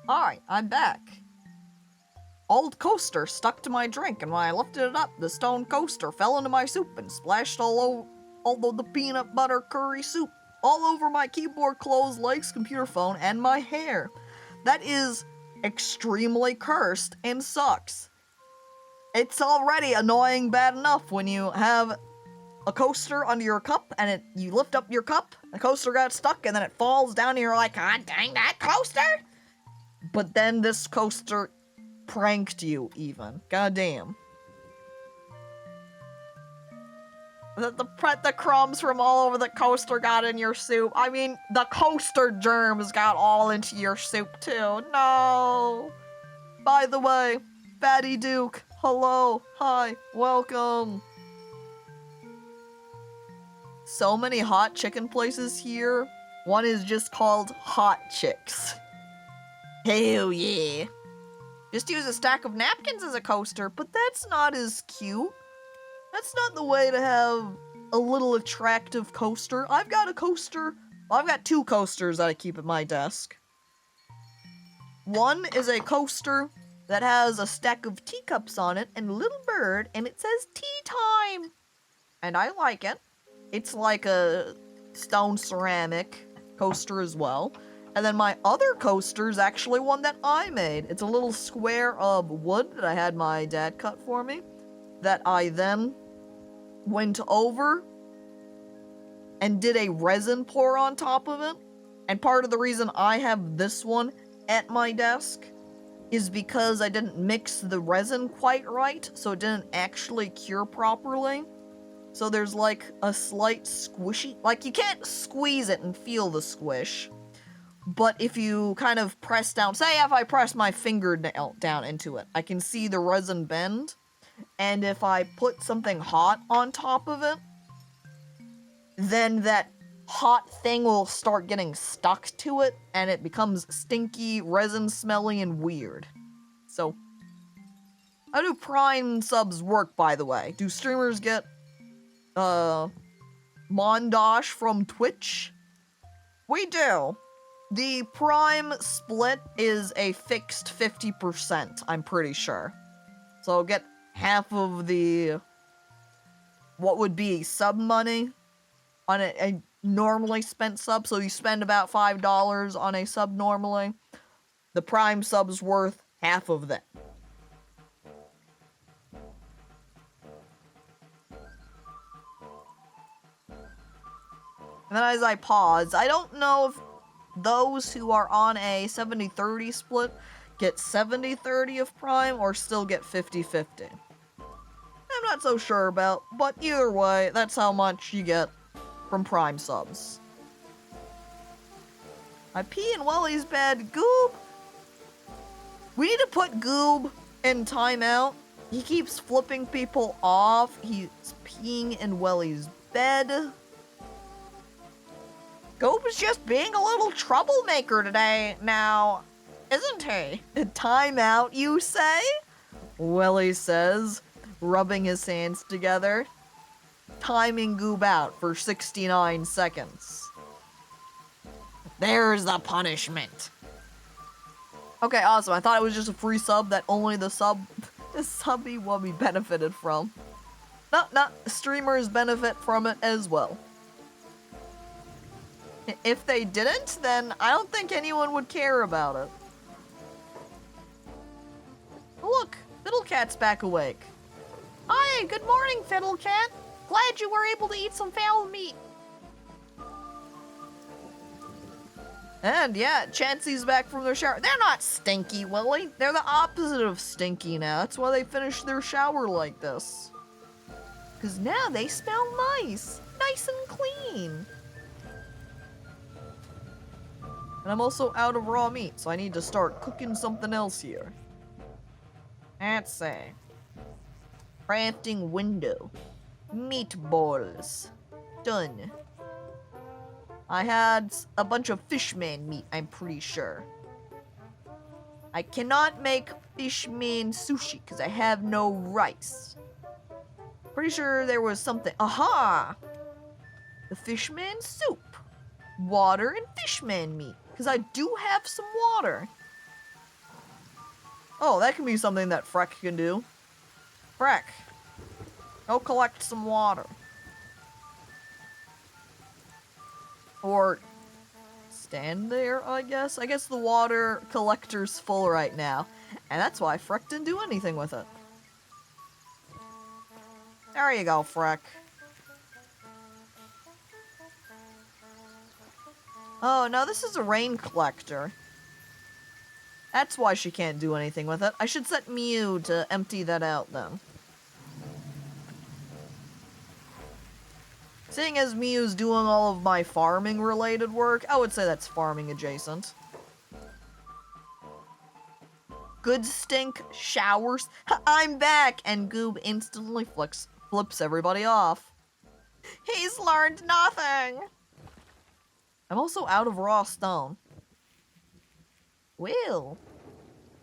Alright, I'm back. Old coaster stuck to my drink, and when I lifted it up, the stone coaster fell into my soup and splashed all of the peanut butter curry soup all over my keyboard, clothes, legs, computer phone, and my hair. That is extremely cursed and sucks. It's already annoying bad enough when you have a coaster under your cup and you lift up your cup, the coaster got stuck, and then it falls down and you're like, God dang that coaster! But then this coaster pranked you even. God damn. The crumbs from all over the coaster got in your soup. I mean, the coaster germs got all into your soup too. No. By the way, Fatty Duke, hello, hi, welcome. So many hot chicken places here. One is just called Hot Chicks. Hell yeah. Just use a stack of napkins as a coaster, but that's not as cute. That's not the way to have a little attractive coaster. I've got a coaster. Well, I've got 2 coasters that I keep at my desk. One is a coaster that has a stack of teacups on it and a little bird, and it says tea time. And I like it. It's like a stone ceramic coaster as well. And then my other coaster is actually one that I made. It's a little square of wood that I had my dad cut for me, that I then went over and did a resin pour on top of it. And part of the reason I have this one at my desk is because I didn't mix the resin quite right, so it didn't actually cure properly. So there's like a slight squishy, like you can't squeeze it and feel the squish. But if you kind of press down, say if I press my finger down into it, I can see the resin bend. And if I put something hot on top of it, then that hot thing will start getting stuck to it, and it becomes stinky, resin smelly, and weird. So, how do Prime subs work, by the way? Do streamers get, Mondosh from Twitch? We do. The Prime split is a fixed 50%, I'm pretty sure. So get half of the, what would be sub money on a normally spent sub. So you spend about $5 on a sub normally. The Prime sub's worth half of that. And then as I pause, I don't know if those who are on a 70-30 split get 70-30 of Prime or still get 50-50. I'm not so sure about, but either way, that's how much you get from Prime subs. I pee in Welly's bed. Goob! We need to put Goob in timeout. He keeps flipping people off. He's peeing in Welly's bed. Goob is just being a little troublemaker today now, isn't he? Timeout, you say? Welly says, rubbing his hands together. Timing Goob out for 69 seconds. There's the punishment. Okay, awesome. I thought it was just a free sub that only the subby wubby benefited from. No, streamers benefit from it as well. If they didn't, then I don't think anyone would care about it. Look, Fiddlecat's back awake. Hi, good morning, Fiddlecat. Glad you were able to eat some fowl meat. And yeah, Chansey's back from their shower. They're not stinky, Willy. They're the opposite of stinky now. That's why they finished their shower like this. Because now they smell nice. Nice and clean. And I'm also out of raw meat, so I need to start cooking something else here. Let's see. Crafting window. Meatballs. Done. I had a bunch of fishman meat, I'm pretty sure. I cannot make fishman sushi because I have no rice. Pretty sure there was something. Aha! The fishman soup. Water and fishman meat. Because I do have some water. Oh, that can be something that Freck can do. Freck, go collect some water. Or stand there, I guess? I guess the water collector's full right now, and that's why Freck didn't do anything with it. There you go, Freck. Oh, no, this is a rain collector. That's why she can't do anything with it. I should set Mew to empty that out, then. Seeing as Mew's doing all of my farming-related work, I would say that's farming adjacent. Good stink, showers. I'm back! And Goob instantly flips everybody off. He's learned nothing! I'm also out of raw stone. Well,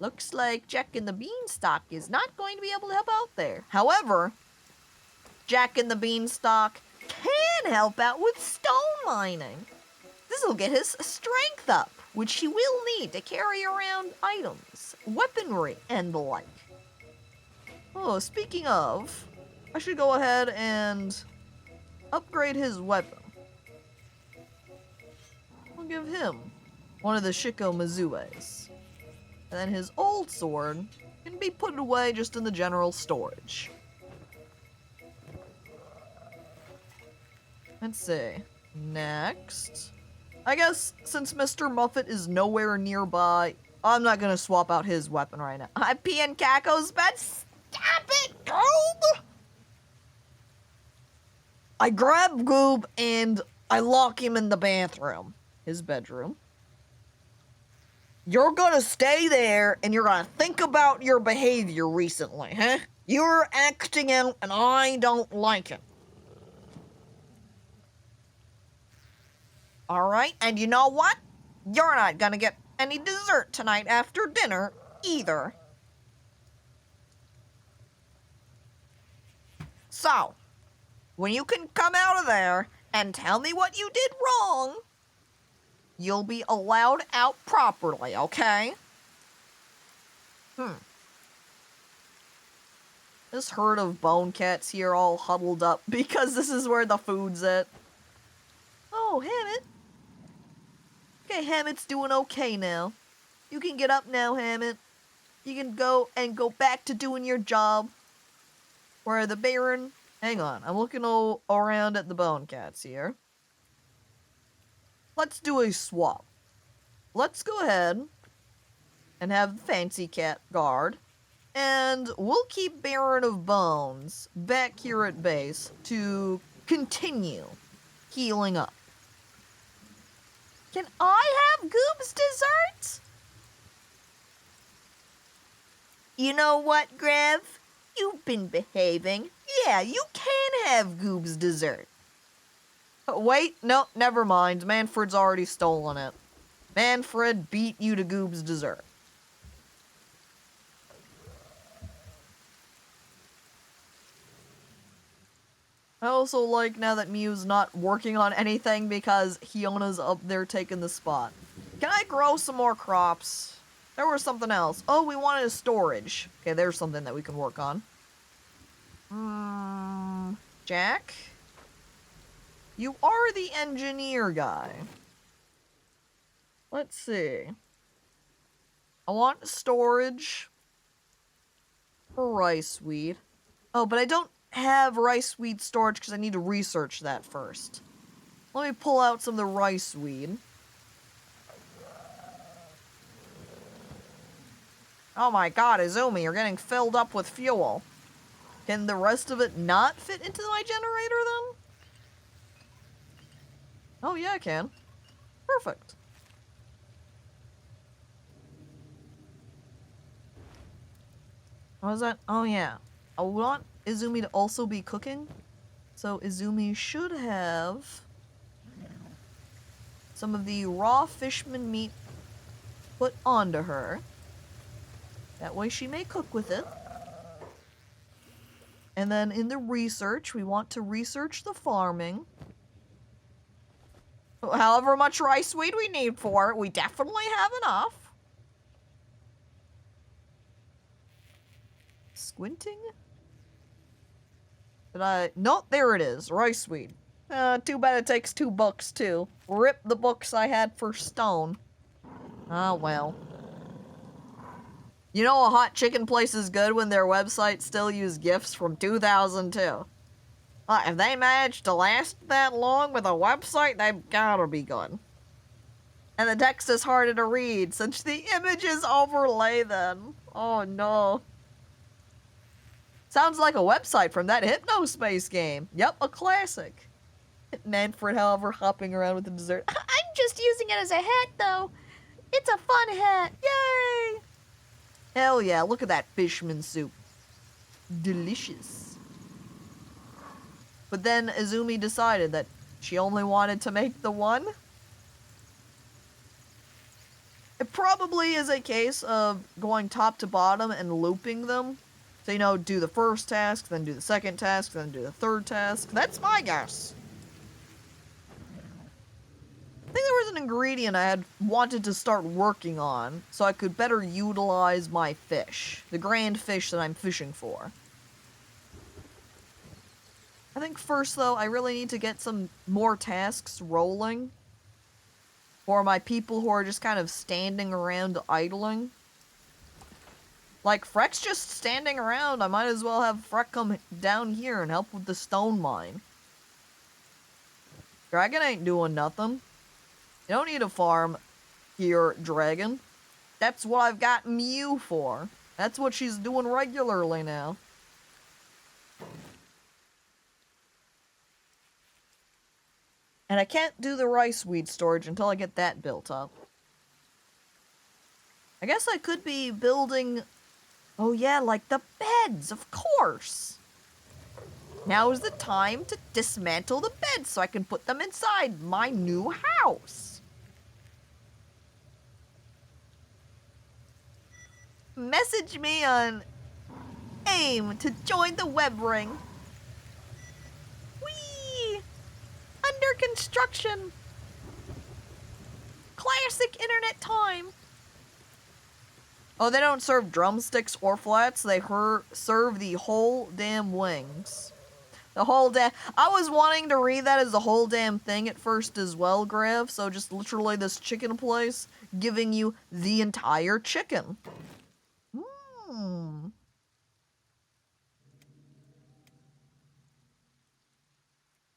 looks like Jack and the Beanstalk is not going to be able to help out there. However, Jack and the Beanstalk can help out with stone mining. This'll get his strength up, which he will need to carry around items, weaponry, and the like. Oh, speaking of, I should go ahead and upgrade his weapon. I'll give him one of the Shiko Mizues. And then his old sword can be put away just in the general storage. Let's see. Next. I guess since Mr. Muffet is nowhere nearby, I'm not gonna swap out his weapon right now. Hi, P and Caco's bed. Stop it, Goob! I grab Goob and I lock him in the bathroom. His bedroom. You're gonna stay there and you're gonna think about your behavior recently, huh? You're acting out and I don't like it. Alright, and you know what? You're not gonna get any dessert tonight after dinner, either. So, when you can come out of there and tell me what you did wrong, you'll be allowed out properly, okay? This herd of Bonecats here all huddled up because this is where the food's at. Oh, Hammett. Okay, Hammett's doing okay now. You can get up now, Hammett. You can go back to doing your job. Where the Baron... Hang on, I'm looking around at the Bonecats here. Let's do a swap. Let's go ahead and have the Fancy Cat guard. And we'll keep Baron of Bones back here at base to continue healing up. Can I have Goob's dessert? You know what, Grev? You've been behaving. Yeah, you can have Goob's dessert. Wait, no, never mind. Manfred's already stolen it. Manfred beat you to Goob's dessert. I also like now that Mew's not working on anything because Hiona's up there taking the spot. Can I grow some more crops? There was something else. Oh, we wanted a storage. Okay, there's something that we can work on. Jack? You are the engineer guy. Let's see. I want storage for rice weed. Oh, but I don't have rice weed storage because I need to research that first. Let me pull out some of the rice weed. Oh my god, Izumi, you're getting filled up with fuel. Can the rest of it not fit into my generator then? Oh yeah, I can. Perfect. What was that? Oh yeah. I want Izumi to also be cooking. So Izumi should have some of the raw fishman meat put onto her. That way she may cook with it. And then in the research, we want to research the farming. However much rice weed we need for it, we definitely have enough. squinting? Did I? No, there it is. Rice weed. Too bad it takes 2 books, too. Rip the books I had for stone. Ah, well. You know a hot chicken place is good when their website still use GIFs from 2002. If they managed to last that long with a website, they've gotta be good. And the text is harder to read since the images overlay them. Oh no. Sounds like a website from that Hypnospace game. Yep, a classic. Manfred, however, hopping around with the dessert. I'm just using it as a hat, though. It's a fun hat. Yay! Hell yeah, look at that fishman soup. Delicious. But then Izumi decided that she only wanted to make the one. It probably is a case of going top to bottom and looping them. So, you know, do the first task, then do the second task, then do the third task. That's my guess. I think there was an ingredient I had wanted to start working on so I could better utilize my fish. The grand fish that I'm fishing for. I think first, though, I really need to get some more tasks rolling. For my people who are just kind of standing around idling. Like, Freck's just standing around. I might as well have Freck come down here and help with the stone mine. Dragon ain't doing nothing. You don't need a farm here, Dragon. That's what I've got Mew for. That's what she's doing regularly now. And I can't do the rice weed storage until I get that built up. I guess I could be building... Oh yeah, like the beds, of course. Now is the time to dismantle the beds so I can put them inside my new house. Message me on AIM to join the web ring. Whee! Under construction. Classic internet time. Oh, they don't serve drumsticks or flats. They serve the whole damn wings. The whole damn... I was wanting to read that as the whole damn thing at first as well, Grav. So just literally this chicken place giving you the entire chicken.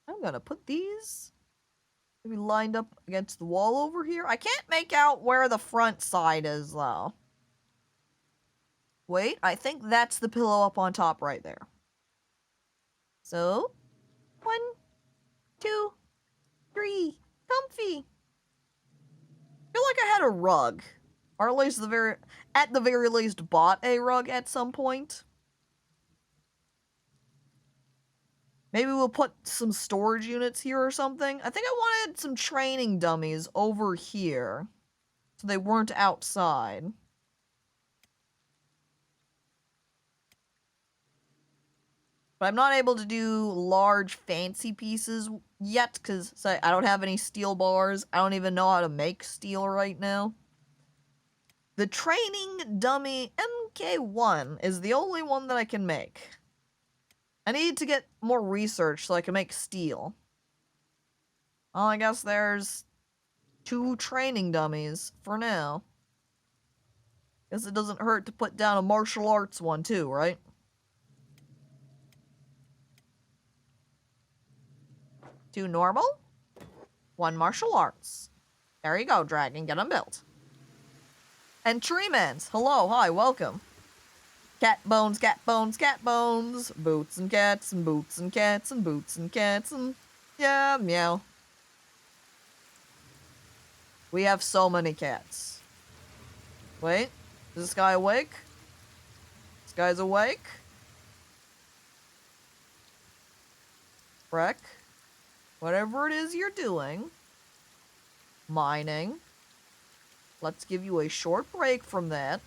I'm gonna put these maybe lined up against the wall over here. I can't make out where the front side is, though. Wait, I think that's the pillow up on top right there. So, 1, 2, 3, comfy. I feel like I had a rug. Or at least at the very least bought a rug at some point. Maybe we'll put some storage units here or something. I think I wanted some training dummies over here. So they weren't outside. But I'm not able to do large fancy pieces yet because I don't have any steel bars. I don't even know how to make steel right now. The training dummy MK1 is the only one that I can make. I need to get more research so I can make steel. Well, I guess there's 2 training dummies for now. Guess it doesn't hurt to put down a martial arts one too, right? 2 normal, 1 martial arts. There you go, Dragon. Get them built. And Treemans. Hello, hi, welcome. Cat bones, cat bones, cat bones. Boots and cats and boots and cats and boots and cats and... Yeah, meow. We have so many cats. Wait, is this guy awake? This guy's awake? Freck? Whatever it is you're doing. Mining. Let's give you a short break from that.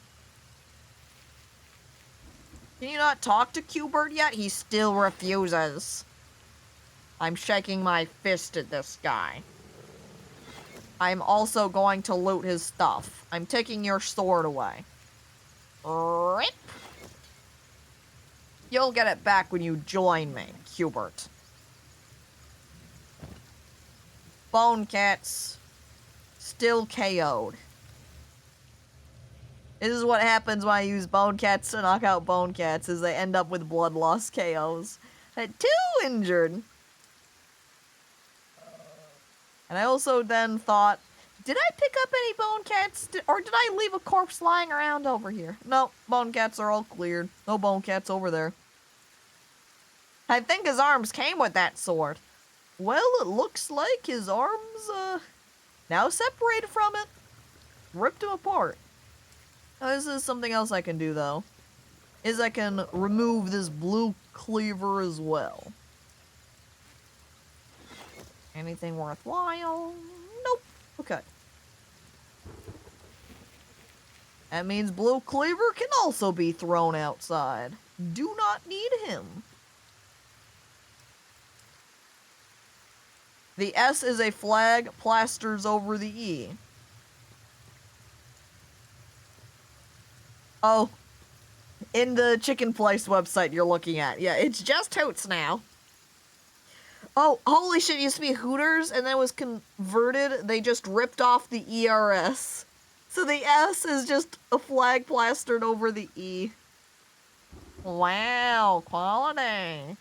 Can you not talk to Q-Bird yet? He still refuses. I'm shaking my fist at this guy. I'm also going to loot his stuff. I'm taking your sword away. Rip. You'll get it back when you join me, Hubert. Bonecats still KO'd. This is what happens when I use Bonecats to knock out Bonecats, is they end up with blood loss KOs. Had 2 injured. And I also then thought, did I pick up any Bonecats? Or did I leave a corpse lying around over here? No, Bonecats are all cleared. No Bonecats over there. I think his arms came with that sword. Well, it looks like his arms, now separated from it. Ripped him apart. Now, this is something else I can do, though. Is I can remove this blue cleaver as well. Anything worthwhile? Nope. Okay. That means blue cleaver can also be thrown outside. Do not need him. The S is a flag, plasters over the E. Oh, in the Chicken Place website you're looking at. Yeah, it's just Hoots now. Oh, holy shit, it used to be Hooters, and then it was converted. They just ripped off the ERS. So the S is just a flag plastered over the E. Wow, quality.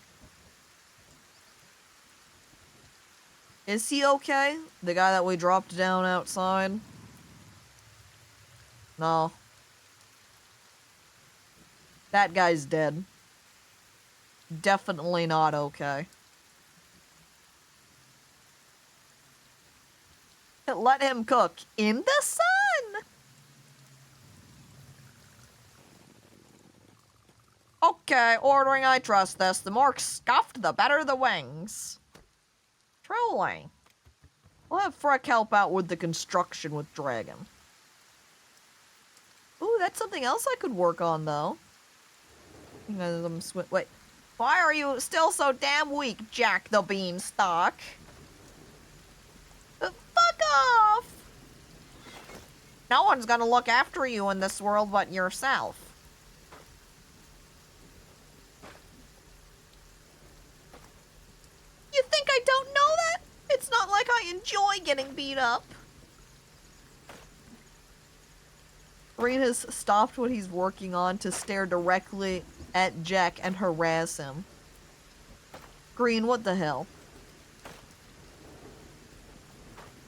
Is he okay? The guy that we dropped down outside? No. That guy's dead. Definitely not okay. Let him cook in the sun! Okay, ordering, I trust this. The more scuffed, the better the wings. Truly. We'll have Freck help out with the construction with Dragon. Ooh, that's something else I could work on, though. Wait. Why are you still so damn weak, Jack the Beanstalk? Fuck off! No one's gonna look after you in this world but yourself. You think I don't know that? It's not like I enjoy getting beat up. Green has stopped what he's working on to stare directly at Jack and harass him. Green, what the hell?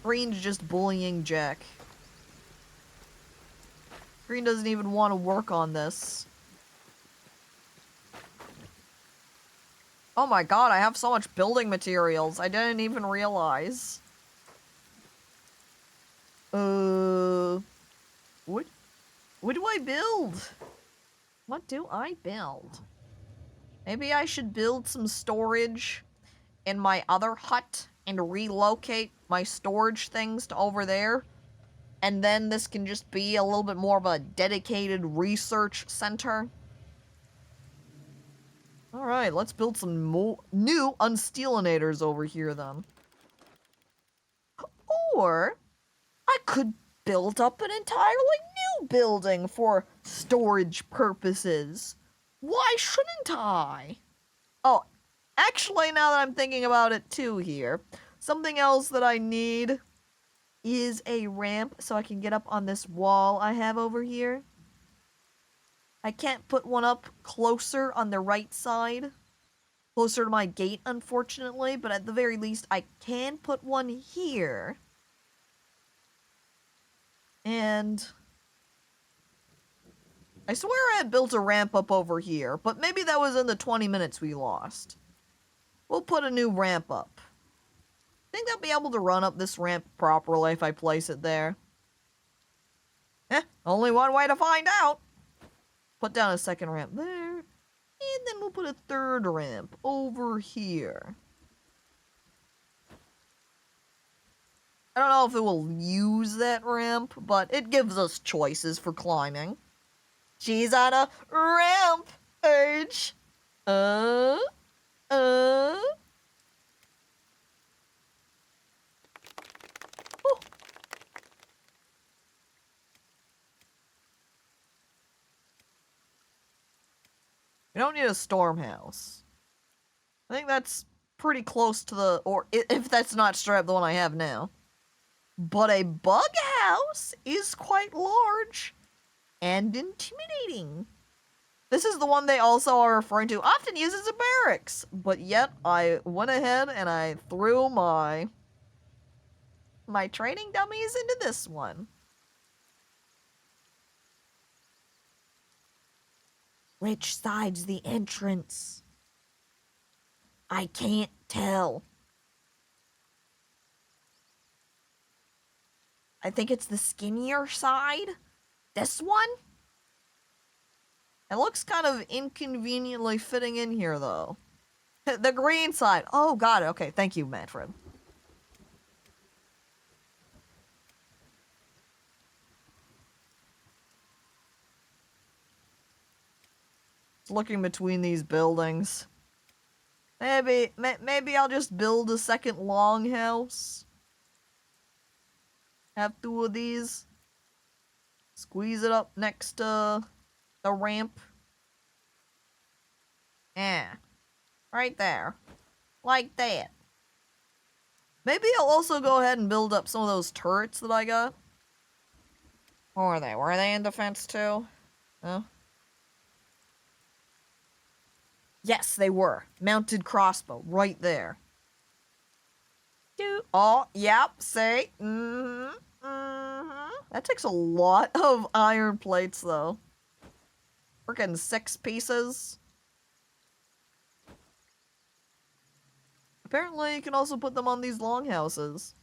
Green's just bullying Jack. Green doesn't even want to work on this. Oh my god, I have so much building materials. I didn't even realize. What do I build? What do I build? Maybe I should build some storage in my other hut and relocate my storage things to over there. And then this can just be a little bit more of a dedicated research center. Alright, let's build some new unstealinators over here then. Or I could build up an entirely new building for storage purposes. Why shouldn't I? Oh, actually, now that I'm thinking about it too here, something else that I need is a ramp so I can get up on this wall I have over here. I can't put one up closer on the right side, closer to my gate, unfortunately, but at the very least, I can put one here. And I swear I had built a ramp up over here, but maybe that was in the 20 minutes we lost. We'll put a new ramp up. Think I'll be able to run up this ramp properly if I place it there? Only one way to find out. Put down a second ramp there. And then we'll put a third ramp over here. I don't know if it will use that ramp, but it gives us choices for climbing. She's on a rampage. Oh. We don't need a storm house. I think that's pretty close to the, or if that's not straight up the one I have now. But a bug house is quite large and intimidating. This is the one they also are referring to, often used as a barracks. But yet, I went ahead and I threw my training dummies into this one. Which side's the entrance? I can't tell. I think it's the skinnier side. This one? It looks kind of inconveniently fitting in here, though. The green side. Oh, got it. Okay, thank you, Manfred. Looking between these buildings. Maybe I'll just build a second longhouse. Have two of these. Squeeze it up next to the ramp. Yeah. Right there. Like that. Maybe I'll also go ahead and build up some of those turrets that I got. What were they? Were they in defense too? No? Yes, they were. Mounted crossbow. Right there. Oh, yep, see? That takes a lot of iron plates, though. Freaking 6 pieces. Apparently, you can also put them on these longhouses.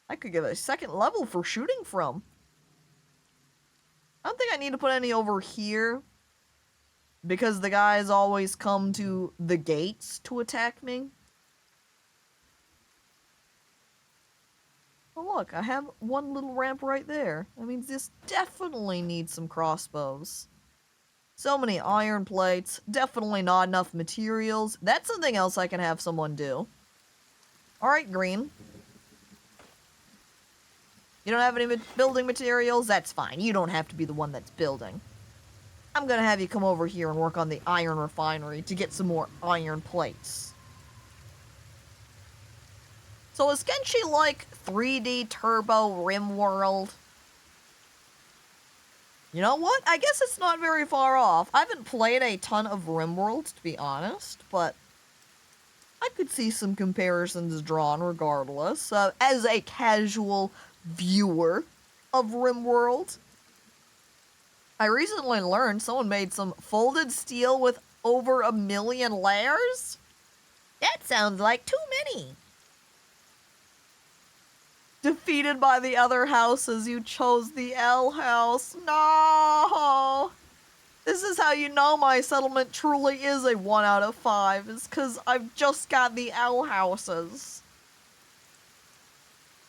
I could get a second level for shooting from. I don't think I need to put any over here, because the guys always come to the gates to attack me. Oh look, I have one little ramp right there. That means this definitely needs some crossbows. So many iron plates, definitely not enough materials. That's something else I can have someone do. Alright, green. You don't have any building materials? That's fine. You don't have to be the one that's building. I'm gonna have you come over here and work on the iron refinery to get some more iron plates. So is Kenshi like 3D Turbo RimWorld? You know what? I guess it's not very far off. I haven't played a ton of RimWorld, to be honest, but I could see some comparisons drawn regardless. As a casual viewer of RimWorld, I recently learned someone made some folded steel with over 1 million layers. That sounds like too many. Defeated by the other houses, you chose the L house. No! This is how you know my settlement truly is a 1 out of 5, is because I've just got the L houses.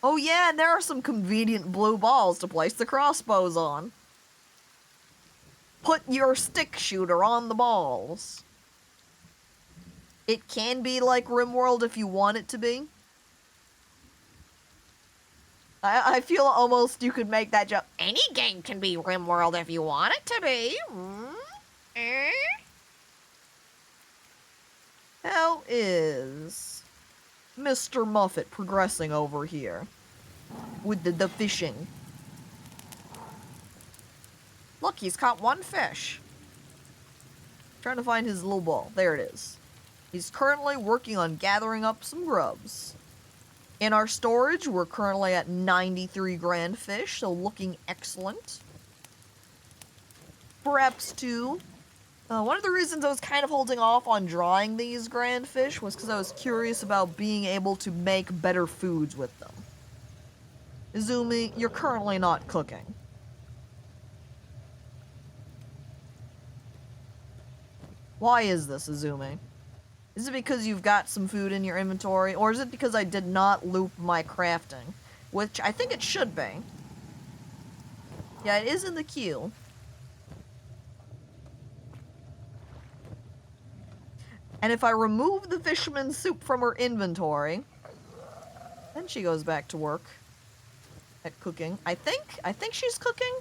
Oh yeah, and there are some convenient blue balls to place the crossbows on. Put your stick shooter on the balls. It can be like RimWorld if you want it to be. I feel almost you could make that joke. Any game can be RimWorld if you want it to be. How is Mr. Muffet progressing over here with the fishing? Look, he's caught 1 fish. Trying to find his little ball. There it is. He's currently working on gathering up some grubs. In our storage, we're currently at 93 grand fish, so looking excellent. Perhaps, too, one of the reasons I was kind of holding off on drawing these grand fish was because I was curious about being able to make better foods with them. Izumi, you're currently not cooking. Why is this, Izumi? Is it because you've got some food in your inventory, or is it because I did not loop my crafting? Which I think it should be. Yeah, it is in the queue. And if I remove the fisherman's soup from her inventory, then she goes back to work at cooking. I think she's cooking.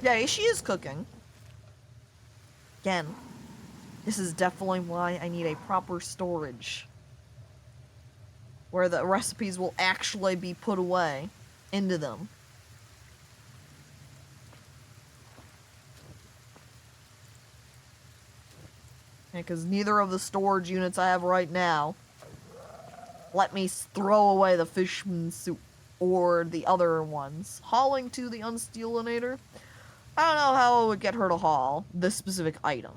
Yeah, she is cooking. Again, This is definitely why I need a proper storage, where the recipes will actually be put away into them. Because neither of the storage units I have right now let me throw away the fishman soup or the other ones. Hauling to the unstealinator? I don't know how I would get her to haul this specific item.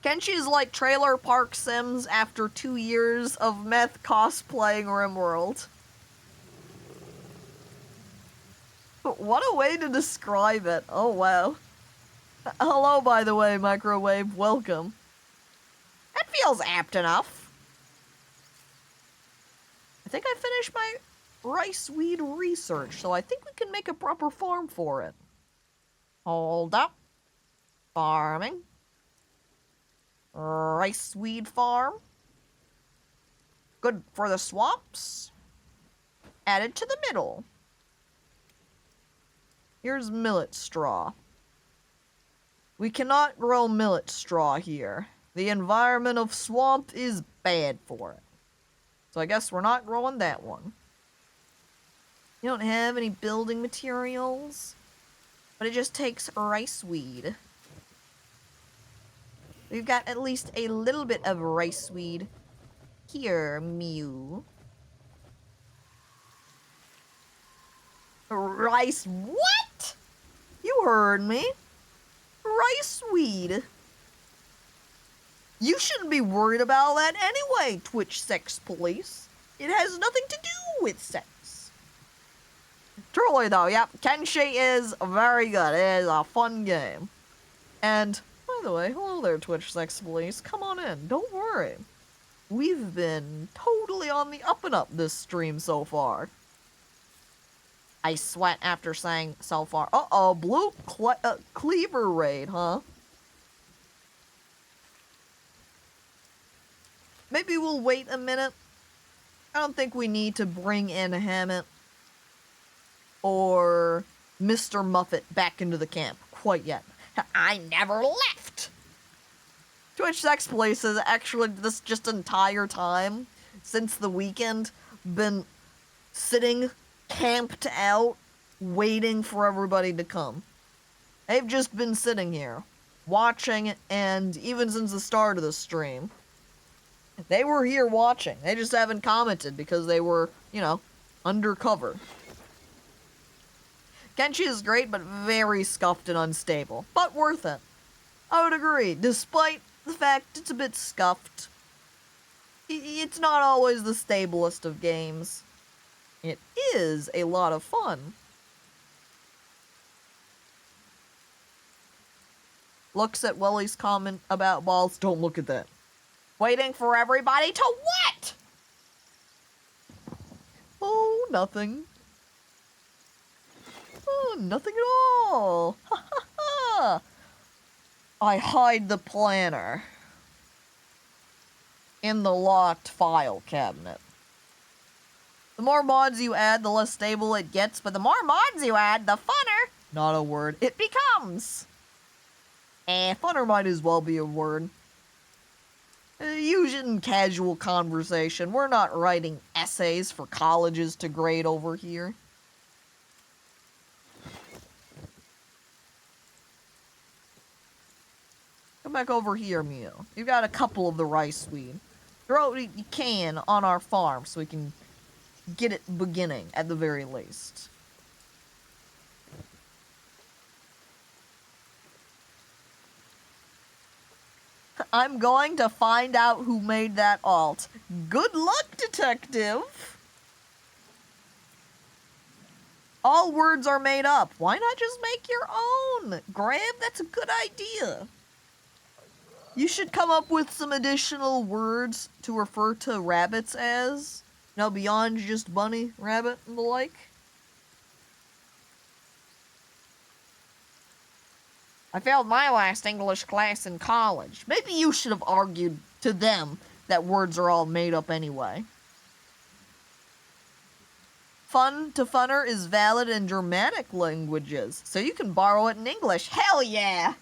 Kenshi is like Trailer Park Sims after 2 years of meth cosplaying RimWorld. What a way to describe it. Oh, wow. Hello, by the way, Microwave. Welcome. That feels apt enough. I think I finished my rice weed research, so I think we can make a proper farm for it. Hold up. Farming. Rice weed farm. Good for the swamps. Added to the middle. Here's millet straw. We cannot grow millet straw here. The environment of swamp is bad for it. So I guess we're not growing that one. You don't have any building materials, but it just takes rice weed. We've got at least a little bit of rice weed. Here, Mew. Rice what? You heard me. Rice weed. You shouldn't be worried about that anyway, Twitch Sex Police. It has nothing to do with sex. Truly though, yep, Kenshi is very good. It is a fun game. And, by the way, hello there, Twitch Sex Police. Come on in, don't worry. We've been totally on the up and up this stream so far. I sweat after saying so far. Uh-oh, blue cleaver raid, huh? Maybe we'll wait a minute. I don't think we need to bring in Hammett or Mr. Muffet back into the camp quite yet. I never left! Twitch Sex Police has actually this just entire time, since the weekend, been sitting camped out, waiting for everybody to come. They've just been sitting here, watching, and even since the start of the stream, they were here watching. They just haven't commented because they were, you know, undercover. Kenshi is great, but very scuffed and unstable, but worth it. I would agree, despite the fact it's a bit scuffed. It's not always the stablest of games. It is a lot of fun. Looks at Welly's comment about balls. Don't look at that. Waiting for everybody to what? Oh, nothing. Oh, nothing at all. Ha ha ha. I hide the planner in the locked file cabinet. The more mods you add, the less stable it gets, but the more mods you add, the funner, not a word, it becomes. Funner might as well be a word. Use it in casual conversation. We're not writing essays for colleges to grade over here. Come back over here, Mio. You got a couple of the rice weed. Throw what you can on our farm so we can get it beginning, at the very least. I'm going to find out who made that alt. Good luck, detective! All words are made up. Why not just make your own? Graham, that's a good idea. You should come up with some additional words to refer to rabbits as. You know, beyond just bunny, rabbit, and the like. I failed my last English class in college. Maybe you should have argued to them that words are all made up anyway. Fun to funner is valid in Germanic languages, so you can borrow it in English. Hell yeah!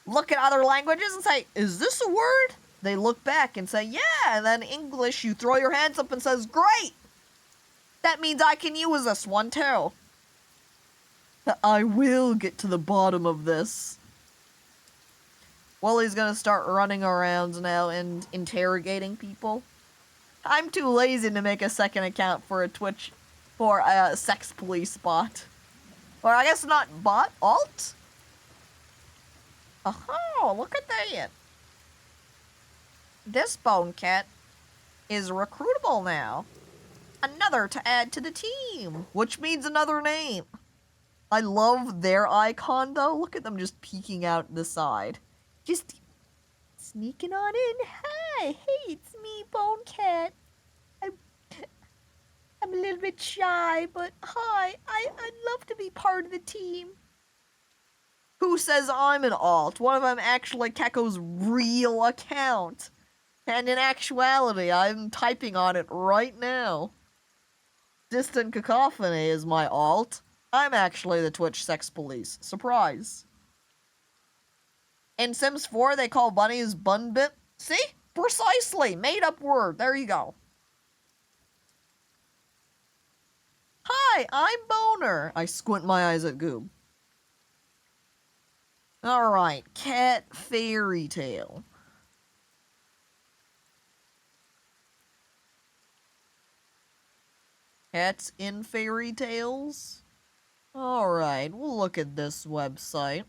look at other languages and say, is this a word? They look back and say, yeah, and then English, you throw your hands up and says, great! That means I can use this one too. I will get to the bottom of this. Wally's gonna start running around now and interrogating people. I'm too lazy to make a second account for a Twitch, for a sex police bot. Or I guess not bot, alt? Oh, look at that. This Bonecat is recruitable now. Another to add to the team, which means another name. I love their icon though. Look at them just peeking out the side. Just sneaking on in. Hi, hey, it's me, Bonecat. I'm a little bit shy, but hi, I'd love to be part of the team. Who says I'm an alt? One of them actually Caco's real account. And in actuality, I'm typing on it right now. DistantCacophony is my alt. I'm actually the Twitch sex police. Surprise. In Sims 4, they call bunnies bunbit. See? Precisely. Made up word. There you go. Hi, I'm Boner. I squint my eyes at Goob. Alright, cat fairy tale. Cats in fairy tales? Alright, we'll look at this website.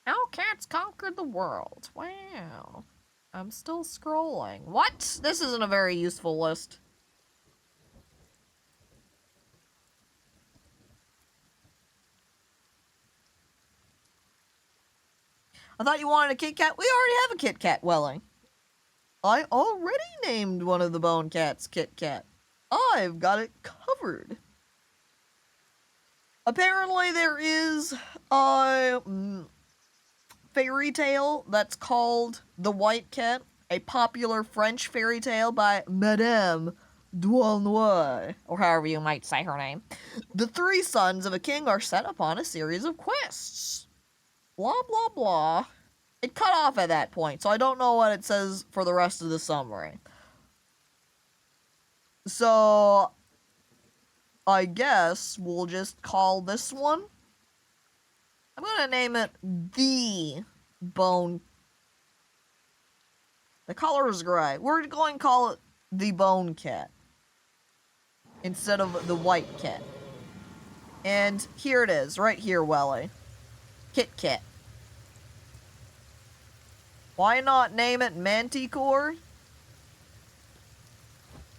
How cats conquered the world. Wow. I'm still scrolling. What? This isn't a very useful list. I thought you wanted a Kit Kat. We already have a Kit Kat, Welling. I already named one of the Bonecats Kit Kat. I've got it covered. Apparently there is a fairy tale that's called The White Cat, a popular French fairy tale by Madame Douanois, or however you might say her name. The three sons of a king are set upon a series of quests. Blah, blah, blah. It cut off at that point, so I don't know what it says for the rest of the summary. So, I guess we'll just call this one. I'm gonna name it The Bone. The color is gray. We're going to call it The Bonecat instead of The White Cat. And here it is, right here, Welly. Kit Kat. Why not name it Manticore?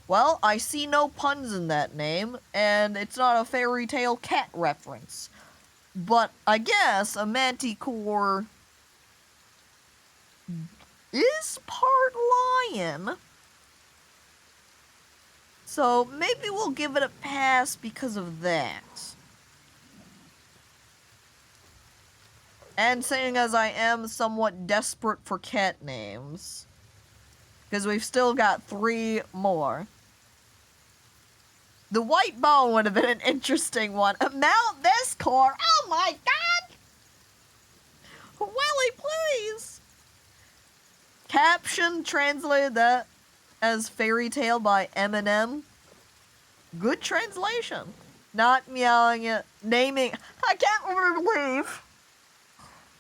Well, I see no puns in that name, and it's not a fairy tale cat reference. But I guess a Manticore is part lion. So maybe we'll give it a pass because of that. And seeing as I am somewhat desperate for cat names, because we've still got 3 more. The White Bone would have been an interesting one. Mount this core. Oh my god! Welly, please! Caption translated that as fairy tale by Eminem. Good translation. Not meowing it. Naming. I can't believe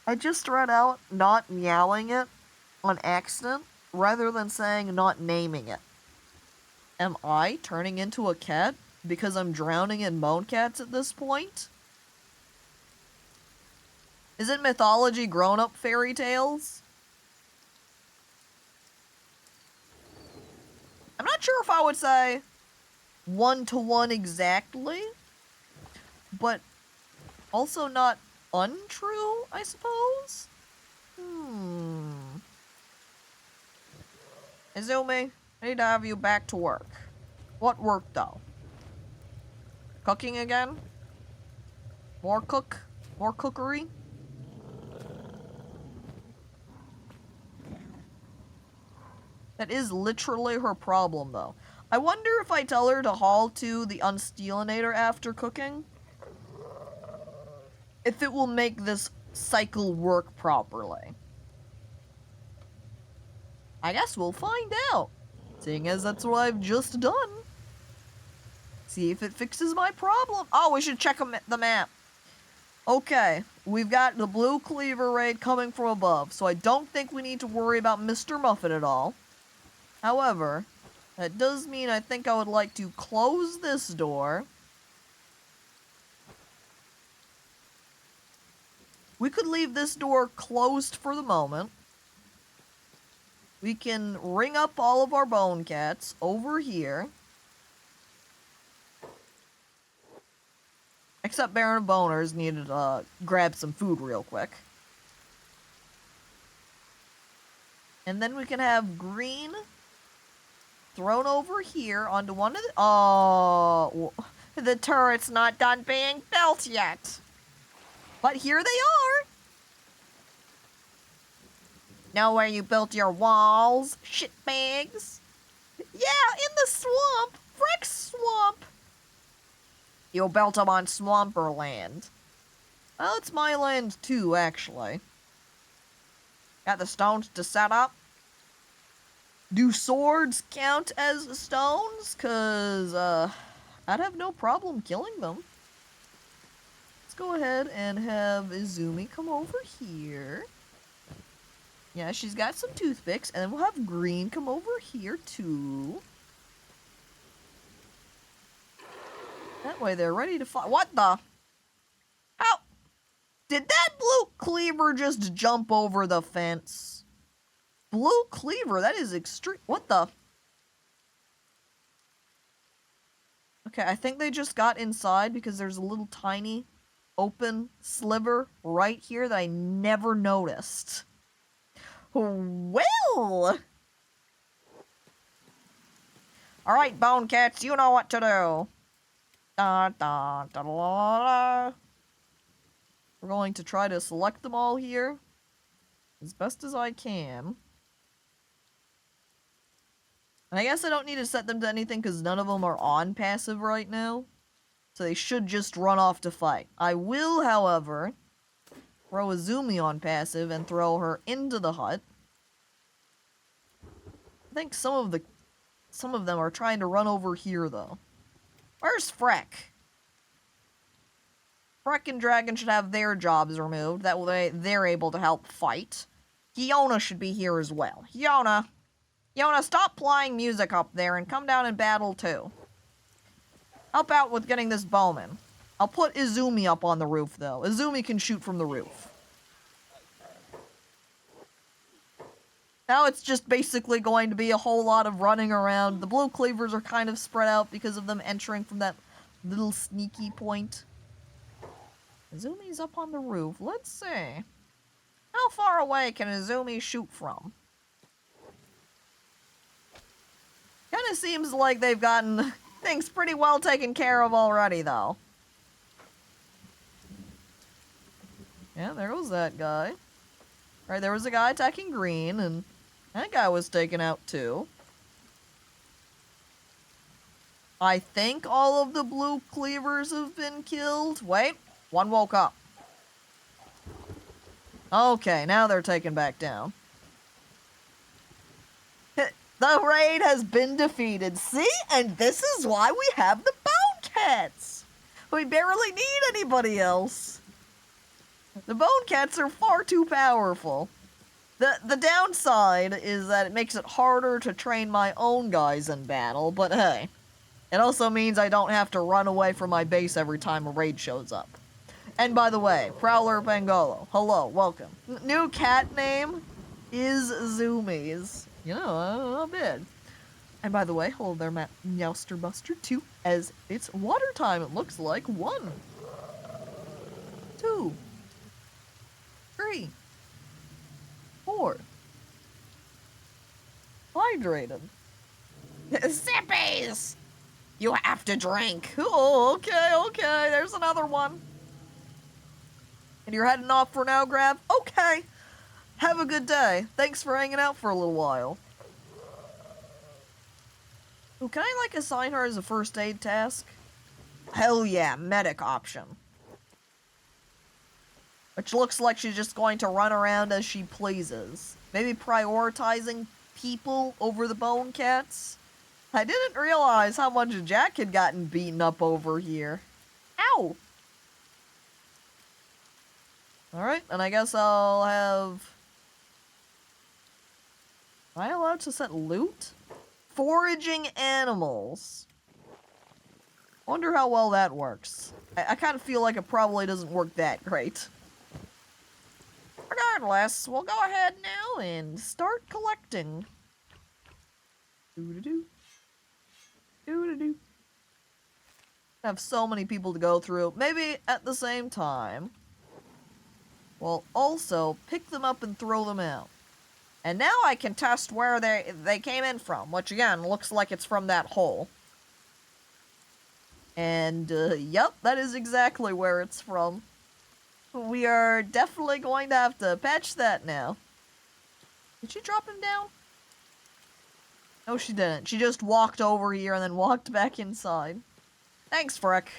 I just read out not meowing it on accident rather than saying not naming it. Am I turning into a cat because I'm drowning in Bonecats at this point? Is it mythology grown-up fairy tales? I'm not sure if I would say 1-to-1 exactly, but also not untrue, I suppose? Izumi, I need to have you back to work. What work, though? Cooking again? More cookery? That is literally her problem, though. I wonder if I tell her to haul to the Unstealinator after cooking, if it will make this cycle work properly? I guess we'll find out, seeing as that's what I've just done. See if it fixes my problem. Oh, we should check the map. Okay, we've got the blue cleaver raid coming from above, so I don't think we need to worry about Mr. Muffin at all. However, that does mean I think I would like to close this door. We could leave this door closed for the moment. We can ring up all of our bone cats over here. Except Baron of Boners needed to grab some food real quick. And then we can have green thrown over here onto one of the... Oh, the turret's not done being built yet. But here they are. Know where you built your walls, shitbags? Yeah, in the swamp. Frick swamp. You built them on Swamper land. Well, it's my land too, actually. Got the stones to set up. Do swords count as stones? Cause, I'd have no problem killing them. Let's go ahead and have Izumi come over here. Yeah, she's got some toothpicks, and then we'll have Green come over here too. That way they're ready to fight. What the? How? Did that blue cleaver just jump over the fence? Blue cleaver, that is extreme. What the? Okay, I think they just got inside because there's a little tiny open sliver right here that I never noticed. Well! Alright, Bone Cats, you know what to do. Da, da, da, da, da. We're going to try to select them all here as best as I can. And I guess I don't need to set them to anything because none of them are on passive right now. So they should just run off to fight. I will, however, throw Izumi on passive and throw her into the hut. I think some of them are trying to run over here though. Where's Freck? Freck and Dragon should have their jobs removed. That way they're able to help fight. Yona should be here as well. Yona, stop playing music up there and come down and battle too. Help out with getting this bowman. I'll put Izumi up on the roof though. Izumi can shoot from the roof. Now it's just basically going to be a whole lot of running around. The blue cleavers are kind of spread out because of them entering from that little sneaky point. Izumi's up on the roof. Let's see. How far away can Izumi shoot from? Kinda seems like they've gotten things pretty well taken care of already, though. Yeah, there was that guy. Right, there was a guy attacking green, and that guy was taken out too. I think all of the blue cleavers have been killed. Wait, one woke up. Okay, now they're taken back down. The raid has been defeated. See? And this is why we have the Bonecats. We barely need anybody else. The Bonecats are far too powerful. The downside is that it makes it harder to train my own guys in battle, but hey. It also means I don't have to run away from my base every time a raid shows up. And by the way, Prowler Pangolo, hello, welcome. New cat name is Zoomies. You know, not bad. And by the way, hello there, Meowster Buster 2, as it's water time, it looks like. 1, 2, 3, 4. Hydrated. Sippies! You have to drink. Oh, okay, there's another one. And you're heading off for now, Grab? Okay. Have a good day. Thanks for hanging out for a little while. Ooh, can I, like, assign her as a first aid task? Hell yeah, medic option. Which looks like she's just going to run around as she pleases. Maybe prioritizing people over the Bonecats? I didn't realize how much Jack had gotten beaten up over here. Ow! Alright, and I guess I'll have... Am I allowed to set loot? Foraging animals. Wonder how well that works. I kind of feel like it probably doesn't work that great. Regardless, we'll go ahead now and start collecting. Doo-doo-doo. Doo-doo-doo. I have so many people to go through. Maybe at the same time, we'll also pick them up and throw them out. And now I can test where they came in from, which again, looks like it's from that hole. And, yep, that is exactly where it's from. We are definitely going to have to patch that now. Did she drop him down? No, she didn't. She just walked over here and then walked back inside. Thanks, Frick.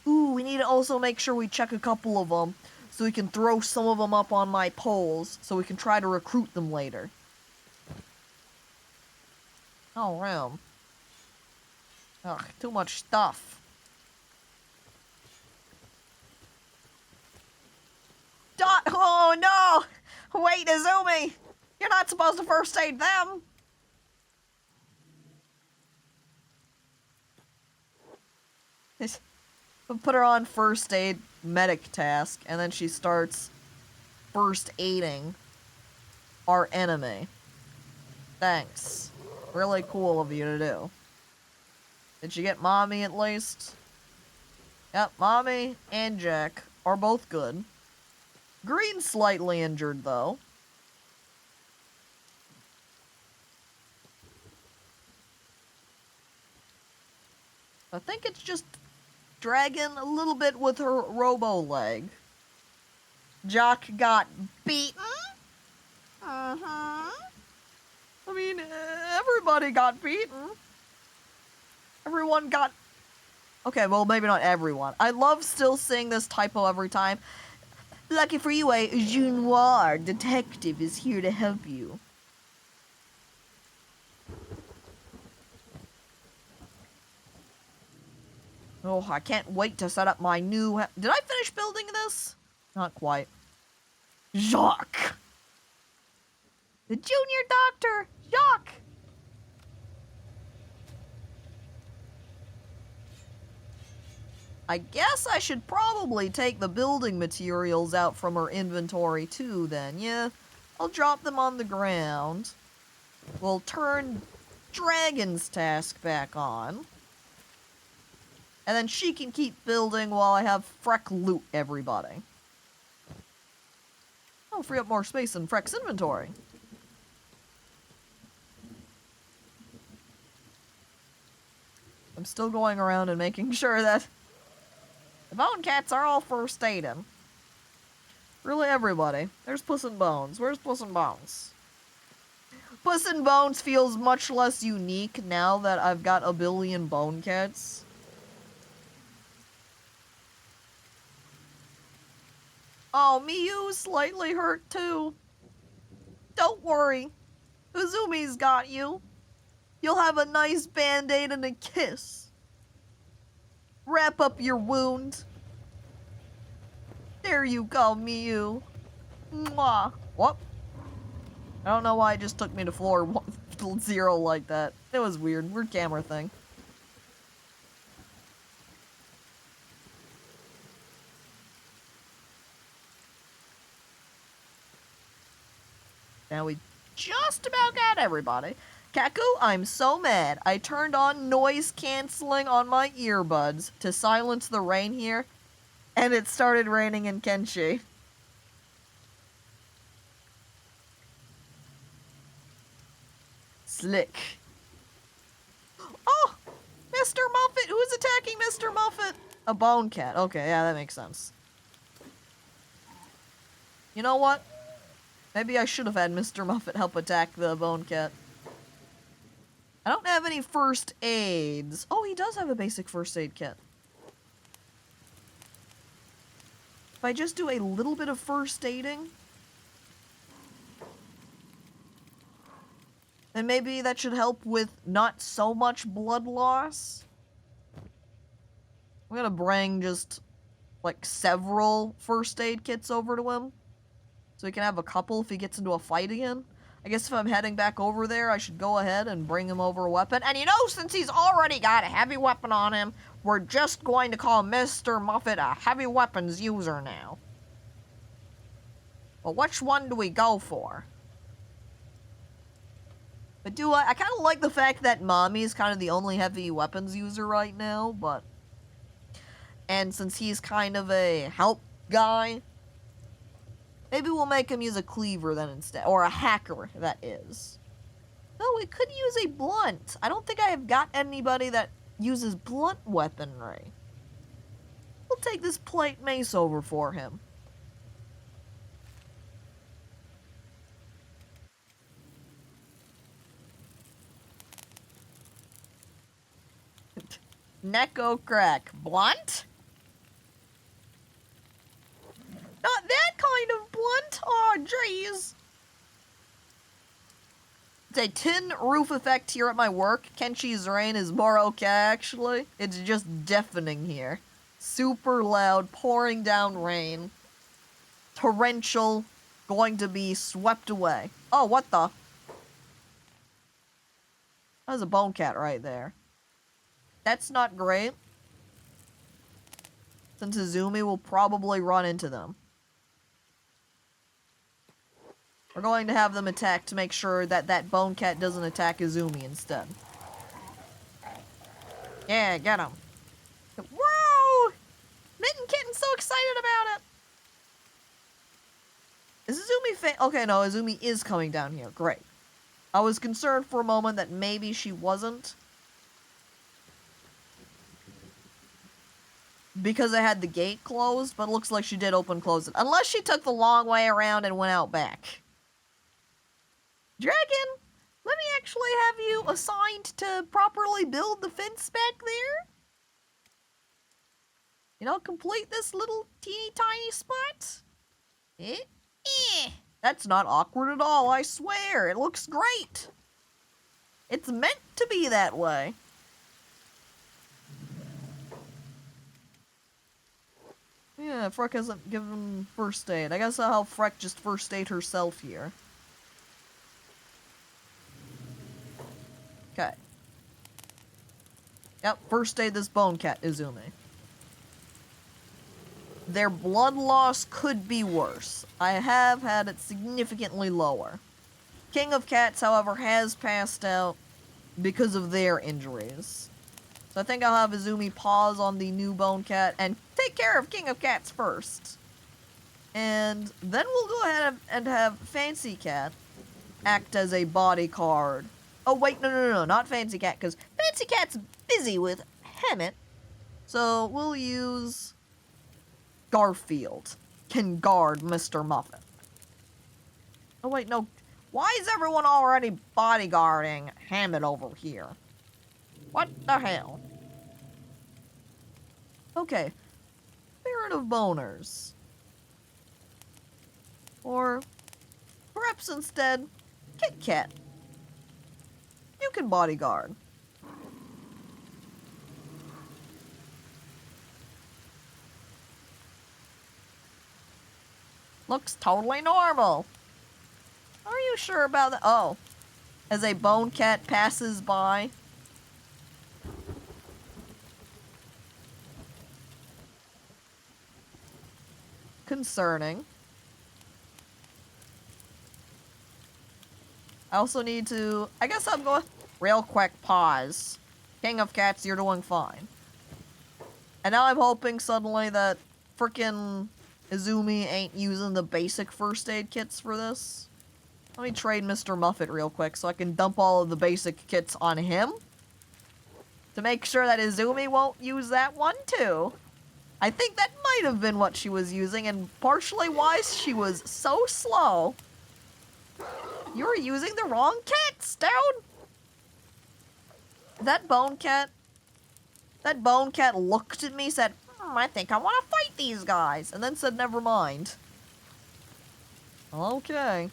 Ooh, we need to also make sure we check a couple of them, so we can throw some of them up on my poles, so we can try to recruit them later. Oh, room. Ugh, too much stuff. Oh no! Wait, Izumi! You're not supposed to first aid them! Put her on first aid medic task, and then she starts first aiding our enemy. Thanks. Really cool of you to do. Did you get Mommy at least? Yep, Mommy and Jack are both good. Green's slightly injured, though. I think it's just dragging a little bit with her robo leg. Jock got beaten? I mean, everybody got beaten. Everyone got... Okay, well, maybe not everyone. I love still seeing this typo every time. Lucky for you, a Junnoir detective is here to help you. Oh, I can't wait to set up my new... Did I finish building this? Not quite. Jacques! The junior doctor! Jacques! I guess I should probably take the building materials out from her inventory too, then. Yeah, I'll drop them on the ground. We'll turn Dragon's task back on. And then she can keep building while I have Freck loot everybody. I'll free up more space in Freck's inventory. I'm still going around and making sure that the Bonecats are all first aiding. Really everybody. There's Puss in Bones. Where's Puss in Bones? Puss in Bones feels much less unique now that I've got a billion Bonecats. Oh, Miyu's slightly hurt too. Don't worry. Uzumi's got you. You'll have a nice band-aid and a kiss. Wrap up your wound. There you go, Miyu. Mwah. What? I don't know why it just took me to floor 0 like that. It was weird. Weird camera thing. Now we just about got everybody. Kaku, I'm so mad. I turned on noise canceling on my earbuds to silence the rain here, and it started raining in Kenshi. Slick. Oh! Mr. Muffet! Who's attacking Mr. Muffet? A Bonecat. Okay, yeah, that makes sense. You know what? Maybe I should have had Mr. Muffet help attack the Bonecat. I don't have any first aids. Oh, he does have a basic first aid kit. If I just do a little bit of first aiding, then maybe that should help with not so much blood loss. I'm gonna bring just, like, several first aid kits over to him, so he can have a couple if he gets into a fight again. I guess if I'm heading back over there, I should go ahead and bring him over a weapon. And you know, since he's already got a heavy weapon on him, we're just going to call Mr. Muffet a heavy weapons user now. Well, which one do we go for? But I kind of like the fact that Mommy's kind of the only heavy weapons user right now, but... And since he's kind of a help guy, maybe we'll make him use a cleaver then instead. Or a hacker, that is. Oh, we could use a blunt. I don't think I have got anybody that uses blunt weaponry. We'll take this plate mace over for him. Necko crack. Blunt? Not that kind of blunt. Oh, jeez. It's a tin roof effect here at my work. Kenshi's rain is more okay, actually. It's just deafening here. Super loud, pouring down rain. Torrential, going to be swept away. Oh, what the? That was a Bonecat right there. That's not great, since Izumi will probably run into them. We're going to have them attack to make sure that that Bonecat doesn't attack Izumi instead. Yeah, get him. Whoa! Mitten Kitten's so excited about it! Is Izumi okay, no, Izumi is coming down here. Great. I was concerned for a moment that maybe she wasn't, because I had the gate closed, but it looks like she did close it. Unless she took the long way around and went out back. Dragon, let me actually have you assigned to properly build the fence back there. You know, complete this little teeny tiny spot. That's not awkward at all, I swear. It looks great. It's meant to be that way. Yeah, Freck hasn't given first aid. I guess I'll have Freck just first aid herself here. Okay. Yep, first aid this Bonecat, Izumi. Their blood loss could be worse. I have had it significantly lower. King of Cats, however, has passed out because of their injuries. So I think I'll have Izumi pause on the new Bonecat and take care of King of Cats first. And then we'll go ahead and have Fancy Cat act as a bodyguard. Oh, wait, no, not Fancy Cat, because Fancy Cat's busy with Hammett. So we'll use Garfield. Can guard Mr. Muffet. Oh, wait, no. Why is everyone already bodyguarding Hammett over here? What the hell? Okay. Spirit of Boners. Or perhaps instead, Kit Kat. You can bodyguard. Looks totally normal. Are you sure about that? Oh. As a Bonecat passes by. Concerning. I also need to... I guess I'm going... Real quick pause. King of Cats, you're doing fine. And now I'm hoping suddenly that frickin' Izumi ain't using the basic first aid kits for this. Let me trade Mr. Muffet real quick so I can dump all of the basic kits on him. To make sure that Izumi won't use that one too. I think that might have been what she was using, and partially why she was so slow. You were using the wrong kits, dude! That Bonecat looked at me, said, I think I want to fight these guys. And then said, never mind. Okay.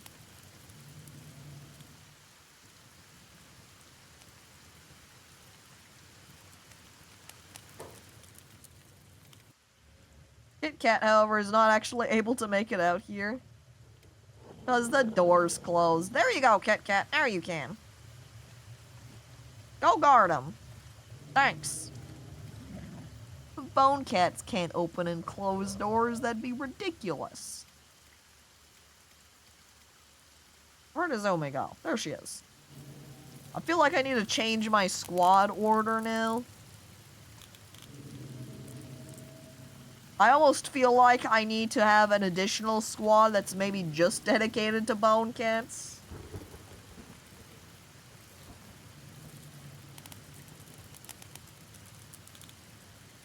Kit Kat, however, is not actually able to make it out here. Because the door's closed. There you go, Kit Kat. There you can. Go guard him. Thanks. Bonecats can't open and close doors. That'd be ridiculous. Where does Omi go? There she is. I feel like I need to change my squad order now. I almost feel like I need to have an additional squad that's maybe just dedicated to Bonecats.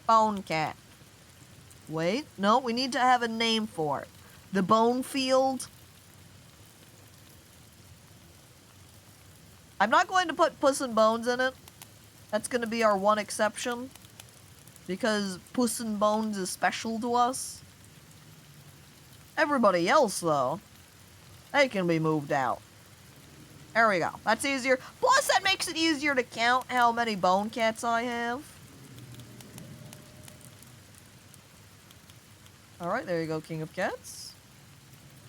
Bonecat. Wait, no, we need to have a name for it. The Bone Field. I'm not going to put Puss and Bones in it. That's going to be our one exception. Because Puss and Bones is special to us. Everybody else, though, they can be moved out. There we go. That's easier. Plus, that makes it easier to count how many Bonecats I have. Alright, there you go, King of Cats.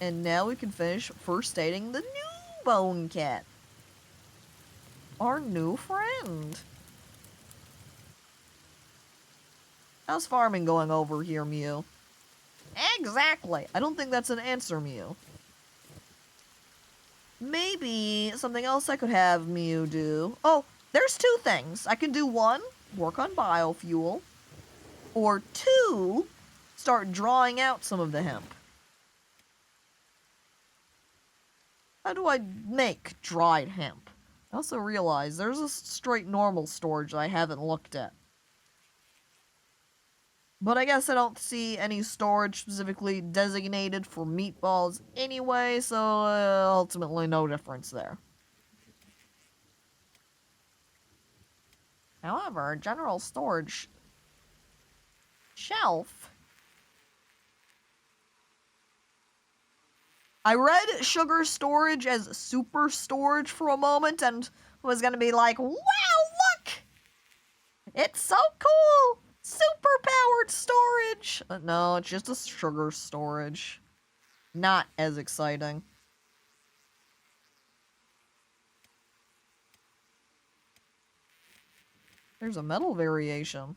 And now we can finish first stating the new Bonecat. Our new friend. How's farming going over here, Mew? Exactly. I don't think that's an answer, Mew. Maybe something else I could have Mew do. Oh, there's two things. I can do one, work on biofuel. Or two, start drawing out some of the hemp. How do I make dried hemp? I also realize there's a straight normal storage I haven't looked at. But I guess I don't see any storage specifically designated for meatballs anyway, so ultimately no difference there. However, general storage shelf. I read sugar storage as super storage for a moment and was gonna be like, wow, look! It's so cool! Super powered storage! No, it's just a sugar storage. Not as exciting. There's a metal variation.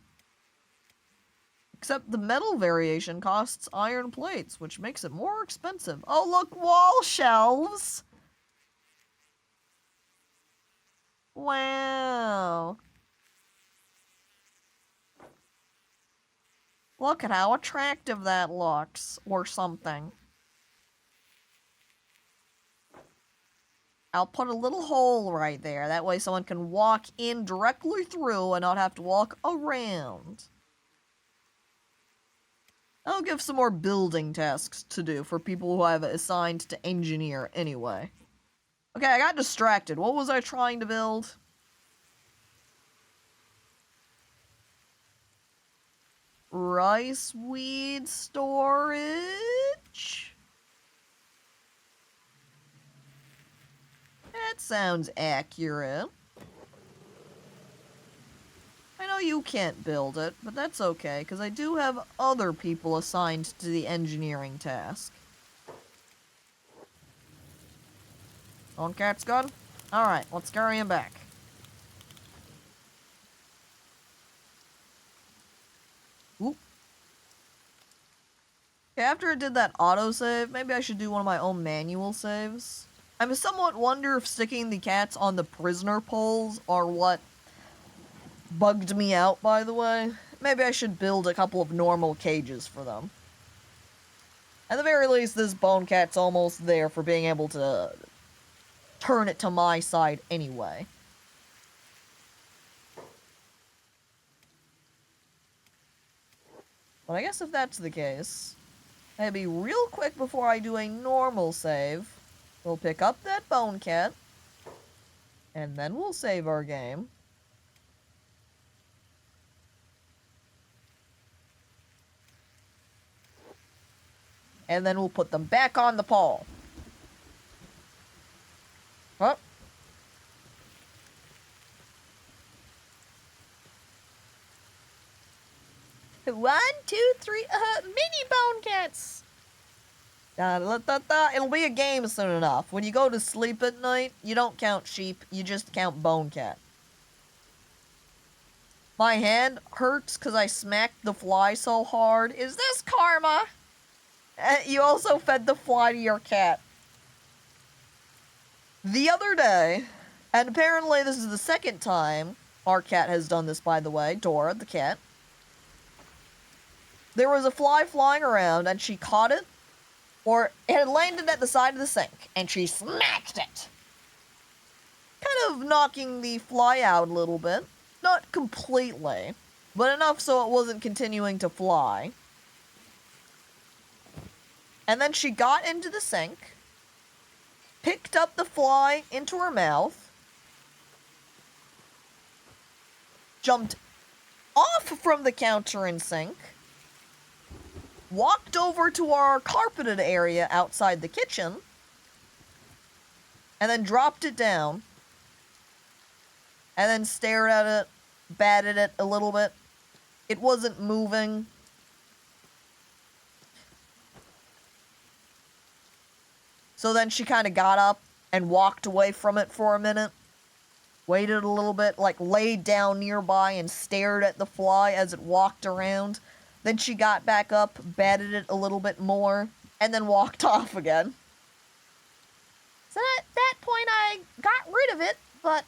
Except the metal variation costs iron plates, which makes it more expensive. Oh, look, wall shelves! Wow. Look at how attractive that looks, or something. I'll put a little hole right there. That way someone can walk in directly through and not have to walk around. I'll give some more building tasks to do for people who I've assigned to engineer anyway. Okay, I got distracted. What was I trying to build? Rice weed storage? That sounds accurate. I know you can't build it, but that's okay, because I do have other people assigned to the engineering task. Bonecat's gone? Alright, let's carry him back. Oop. Okay, after I did that autosave, maybe I should do one of my own manual saves. I somewhat wonder if sticking the cats on the prisoner poles are what bugged me out, by the way. Maybe I should build a couple of normal cages for them. At the very least, this Bonecat's almost there for being able to turn it to my side anyway. But I guess if that's the case, maybe real quick before I do a normal save, we'll pick up that Bonecat, and then we'll save our game. And then we'll put them back on the pole. Oh. 1, 2, 3, mini bone cats. It'll be a game soon enough. When you go to sleep at night, you don't count sheep, you just count bone cat. My hand hurts because I smacked the fly so hard. Is this karma? You also fed the fly to your cat. The other day, and apparently this is the second time our cat has done this, by the way, Dora, the cat. There was a fly flying around, and she caught it, or it had landed at the side of the sink, and she smacked it. Kind of knocking the fly out a little bit. Not completely, but enough so it wasn't continuing to fly. And then she got into the sink, picked up the fly into her mouth, jumped off from the counter and sink, walked over to our carpeted area outside the kitchen, and then dropped it down, and then stared at it, batted it a little bit. It wasn't moving. So then she kind of got up and walked away from it for a minute, waited a little bit, like laid down nearby and stared at the fly as it walked around. Then she got back up, batted it a little bit more, and then walked off again. So at that point I got rid of it, but...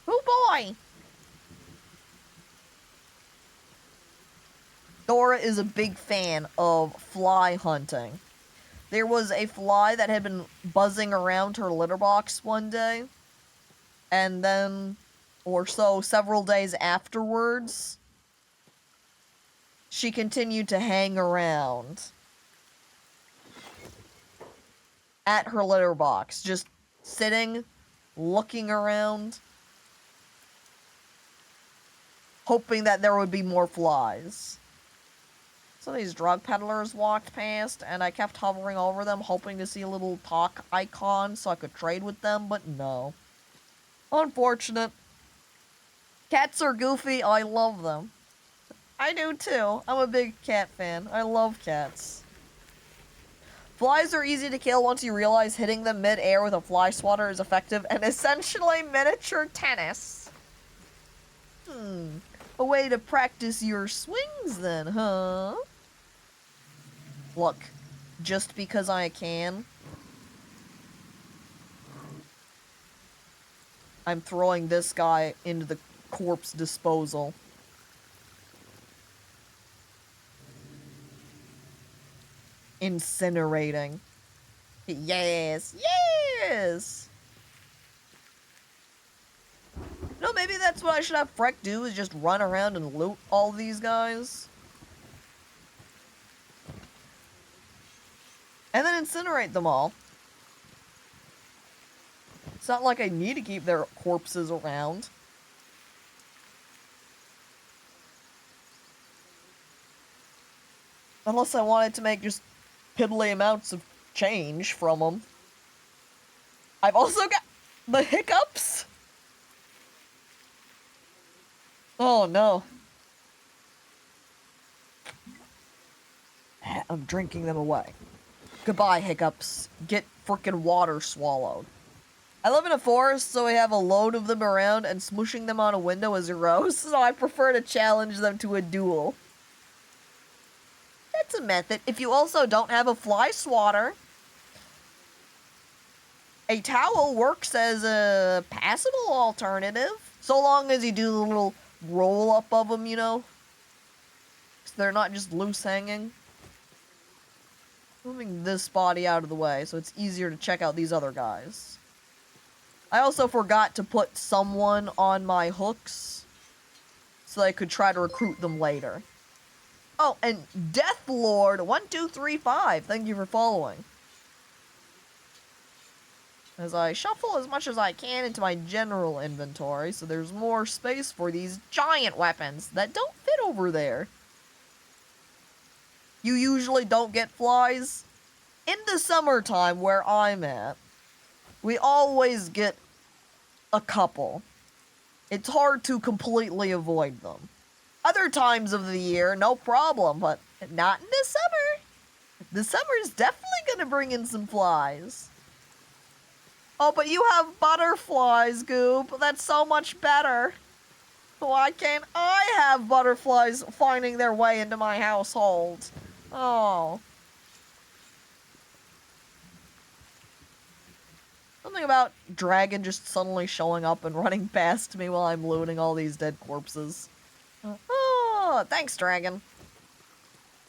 oh boy! Dora is a big fan of fly hunting. There was a fly that had been buzzing around her litter box one day, and then, or so, several days afterwards, she continued to hang around at her litter box, just sitting, looking around, hoping that there would be more flies. So these drug peddlers walked past, and I kept hovering over them, hoping to see a little talk icon so I could trade with them, but no. Unfortunate. Cats are goofy, I love them. I do too. I'm a big cat fan. I love cats. Flies are easy to kill once you realize hitting them mid-air with a fly swatter is effective and essentially miniature tennis. A way to practice your swings then, huh? Look, just because I can, I'm throwing this guy into the corpse disposal. Incinerating. Yes, yes! No, maybe that's what I should have Freck do, is just run around and loot all these guys. And then incinerate them all. It's not like I need to keep their corpses around. Unless I wanted to make just piddly amounts of change from them. I've also got the hiccups. Oh no. I'm drinking them away. Goodbye, hiccups. Get frickin' water swallowed. I live in a forest, so I have a load of them around, and smooshing them on a window is gross, so I prefer to challenge them to a duel. That's a method. If you also don't have a fly swatter, a towel works as a passable alternative, so long as you do the little roll up of them, you know? So they're not just loose hanging. Moving this body out of the way so it's easier to check out these other guys. I also forgot to put someone on my hooks so I could try to recruit them later. Oh, and Deathlord1235, thank you for following. As I shuffle as much as I can into my general inventory so there's more space for these giant weapons that don't fit over there. you usually don't get flies. In the summertime where I'm at, we always get a couple. It's hard to completely avoid them. Other times of the year, no problem, but not in the summer. The summer's definitely gonna bring in some flies. Oh, but you have butterflies, Goop. That's so much better. Why can't I have butterflies finding their way into my household? Oh. Something about Dragon just suddenly showing up and running past me while I'm looting all these dead corpses. Oh, thanks, Dragon.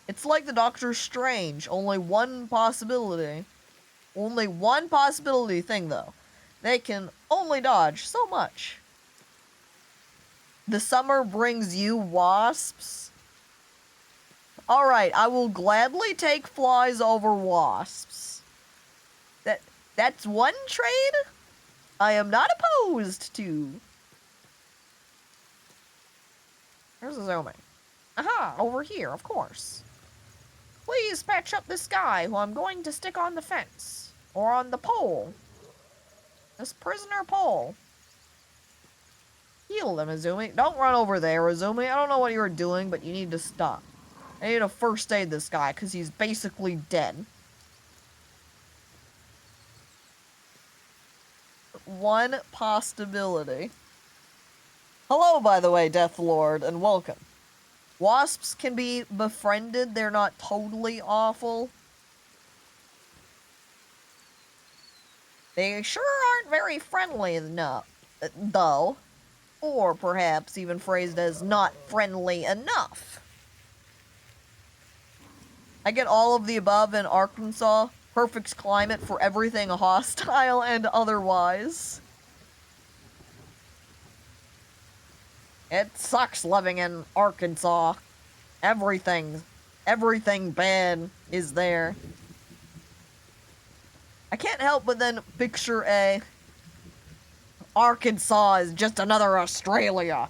It's like the Doctor Strange, only one possibility. Only one possibility thing, though. They can only dodge so much. The summer brings you wasps? Alright, I will gladly take flies over wasps. That's one trade I am not opposed to. Where's the zooming? Aha, over here, of course. Please patch up this guy who I'm going to stick on the fence. Or on the pole. This prisoner pole. Heal them, Izumi. Don't run over there, Izumi. I don't know what you were doing, but you need to stop. I need to first aid this guy, because he's basically dead. One possibility. Hello, by the way, Death Lord, and welcome. Wasps can be befriended. They're not totally awful. They sure aren't very friendly enough, though. Or perhaps even phrased as not friendly enough. I get all of the above in Arkansas. Perfect climate for everything hostile and otherwise. It sucks living in Arkansas. Everything bad is there. I can't help but then picture Arkansas is just another Australia.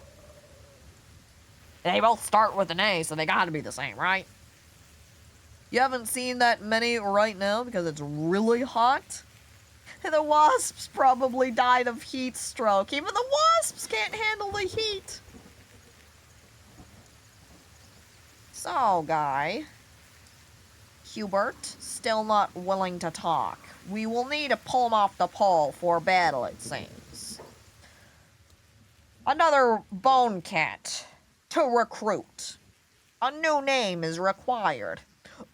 They both start with an A, so they gotta be the same, right? You haven't seen that many right now because it's really hot. The wasps probably died of heat stroke. Even the wasps can't handle the heat. So, guy. Hubert, still not willing to talk. We will need to pull him off the pole for battle, it seems. Another Bonecat to recruit. A new name is required.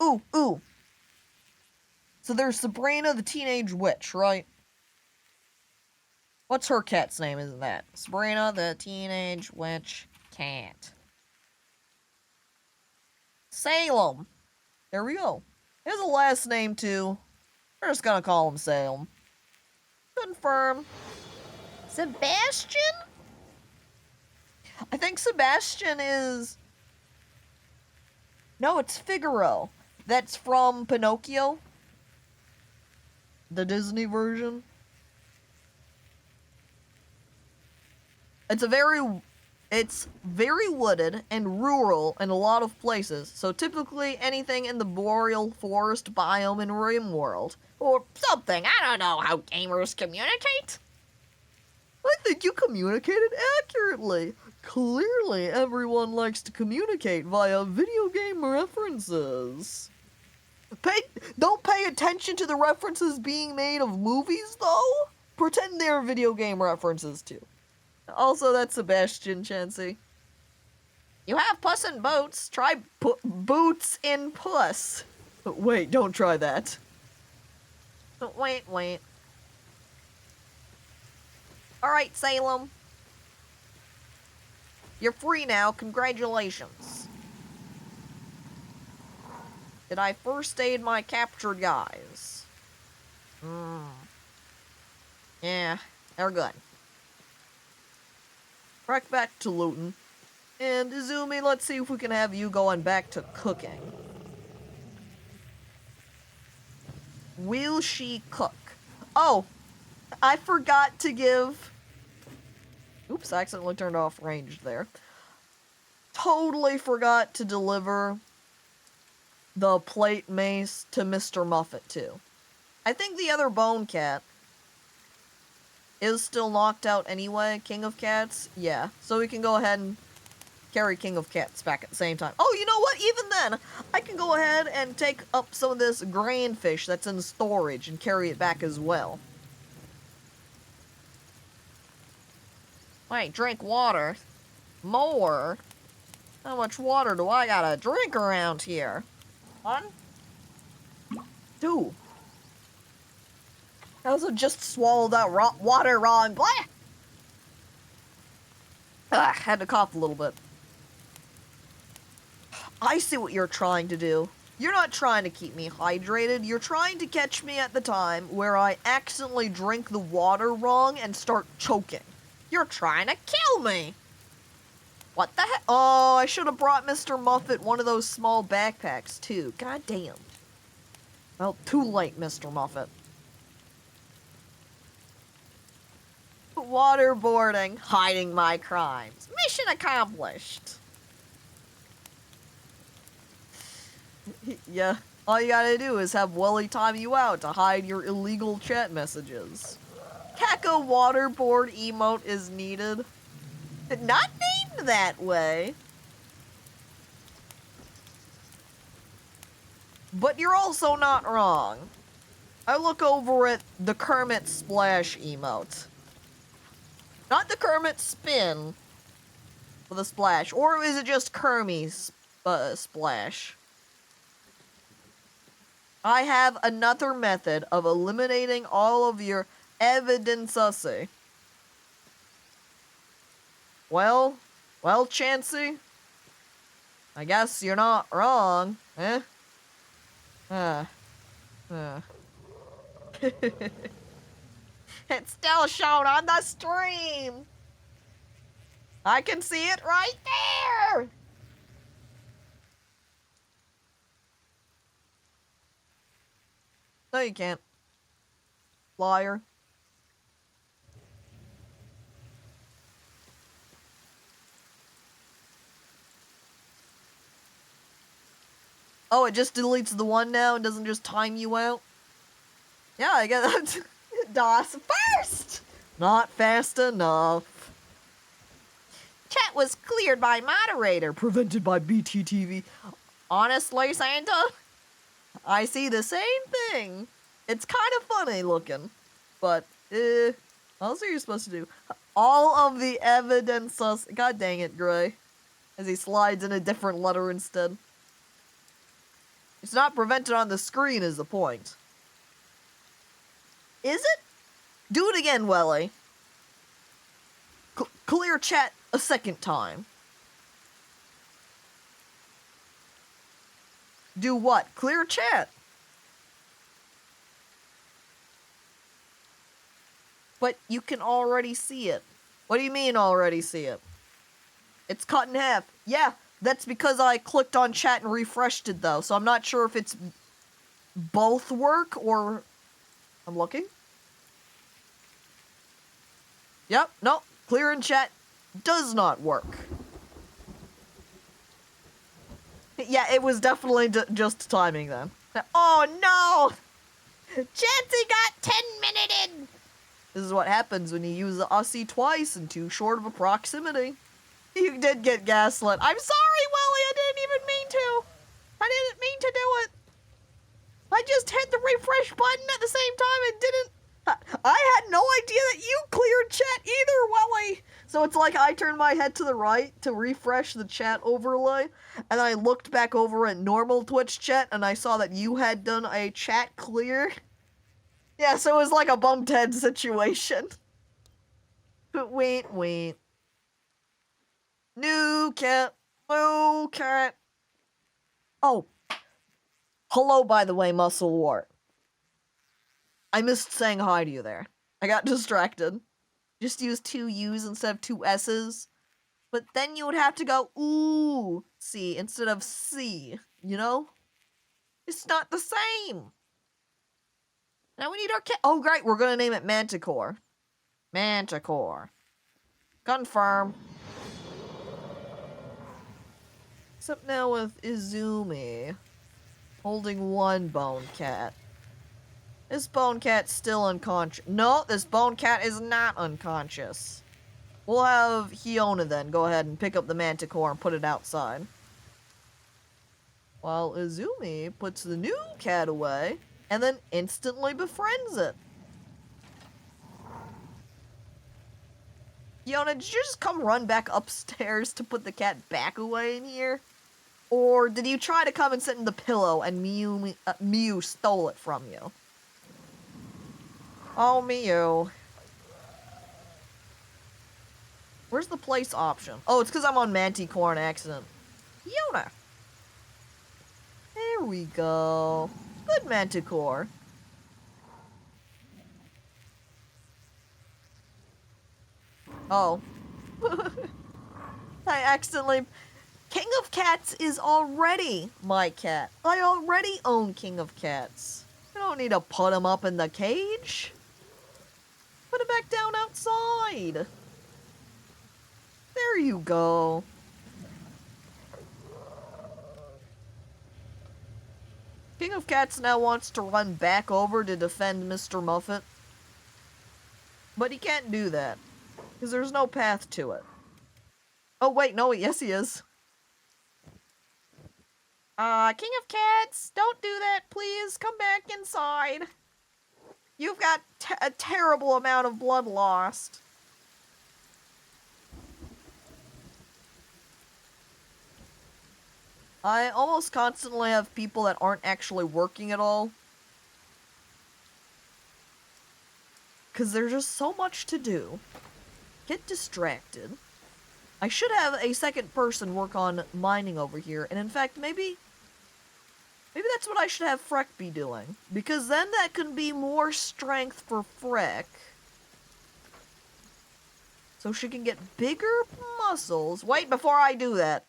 Ooh. So there's Sabrina the Teenage Witch, right? What's her cat's name, isn't that? Sabrina the Teenage Witch Cat. Salem. There we go. There's a last name, too. We're just gonna call him Salem. Confirm. Sebastian? I think Sebastian is... No, it's Figaro. That's from Pinocchio. The Disney version. It's very wooded and rural in a lot of places, so typically anything in the boreal forest biome in RimWorld. Or something, I don't know how gamers communicate. I think you communicated accurately. Clearly, everyone likes to communicate via video game references. Don't pay attention to the references being made of movies, though. Pretend they're video game references, too. Also, that's Sebastian, Chansey. You have Puss in Boots. Try Boots in Puss. Wait, don't try that. Wait. Alright, Salem. You're free now. Congratulations. Did I first aid my captured guys? Yeah, they're good. Right back to looting. And Izumi, let's see if we can have you going back to cooking. Will she cook? Oh, I forgot to give... Oops, I accidentally turned off ranged there. Totally forgot to deliver the plate mace to Mr. Muffet, too. I think the other Bonecat is still knocked out anyway. King of Cats? Yeah. So we can go ahead and carry King of Cats back at the same time. Oh, you know what? Even then, I can go ahead and take up some of this grainfish that's in storage and carry it back as well. Wait, drink water. More? How much water do I gotta drink around here? 1, 2. I also just swallowed that water raw and blah! Ugh, had to cough a little bit. I see what you're trying to do. You're not trying to keep me hydrated. You're trying to catch me at the time where I accidentally drink the water wrong and start choking. You're trying to kill me. What the heck? Oh, I should have brought Mr. Muffet one of those small backpacks, too. God damn. Well, too late, Mr. Muffet. Waterboarding, hiding my crimes. Mission accomplished. Yeah, all you gotta do is have Welly time you out to hide your illegal chat messages. Caco waterboard emote is needed. Not named that way. But you're also not wrong. I look over at the Kermit Splash emote. Not the Kermit Spin with a splash. Or is it just Kermit Splash? I have another method of eliminating all of your evidence-ussy. Well, Chansey, I guess you're not wrong, eh? It's still shown on the stream. I can see it right there. No, you can't. Liar. Oh, it just deletes the one now and doesn't just time you out? Yeah, I get that. DOS first! Not fast enough. Chat was cleared by moderator, prevented by BTTV. Honestly, Santa, I see the same thing. It's kind of funny looking, but, what else are you supposed to do? All of the evidence, god dang it, Gray. As he slides in a different letter instead. It's not prevented on the screen is the point. Is it? Do it again, Welly. Clear chat a second time. Do what? Clear chat. But you can already see it. What do you mean already see it? It's cut in half. Yeah, that's because I clicked on chat and refreshed it though, so I'm not sure if it's both work or... I'm looking. Yep, no, clear in chat does not work. Yeah, it was definitely just timing then. Oh no! Chansey got 10-minuted! This is what happens when you use the Aussie twice in too short of a proximity. You did get gaslit. I'm sorry, Welly, I didn't even mean to. I didn't mean to do it. I just hit the refresh button at the same time and didn't... I had no idea that you cleared chat either, Welly. So it's like I turned my head to the right to refresh the chat overlay, and I looked back over at normal Twitch chat, and I saw that you had done a chat clear. Yeah, so it was like a bumped head situation. But wait. New cat. Oh. Hello, by the way, Muscle Wart. I missed saying hi to you there. I got distracted. Just use 2 U's instead of 2 S's. But then you would have to go, ooh, C instead of C, you know? It's not the same. Now we need our cat. Oh, great, we're gonna name it Manticore. Manticore. Confirm. Except now with Izumi. Holding one Bonecat. This Bonecat's still unconscious. No, this Bonecat is not unconscious. We'll have Hiona then go ahead and pick up the Manticore and put it outside. While Izumi puts the new cat away and then instantly befriends it. Hiona, did you just come run back upstairs to put the cat back away in here? Or did you try to come and sit in the pillow and Miu stole it from you? Oh, Miu. Where's the place option? Oh, it's because I'm on Manticore on accident. Hiona. There we go. Good Manticore. Oh. I accidentally... King of Cats is already my cat. I already own King of Cats. I don't need to put him up in the cage. Put him back down outside. There you go. King of Cats now wants to run back over to defend Mr. Muffet. But he can't do that, because there's no path to it. Oh wait, no, yes he is. King of Cats, don't do that, please. Come back inside. You've got a terrible amount of blood lost. I almost constantly have people that aren't actually working at all. Because there's just so much to do. Get distracted. I should have a second person work on mining over here, and in fact, maybe that's what I should have Freck be doing. Because then that can be more strength for Freck. So she can get bigger muscles. Wait, before I do that.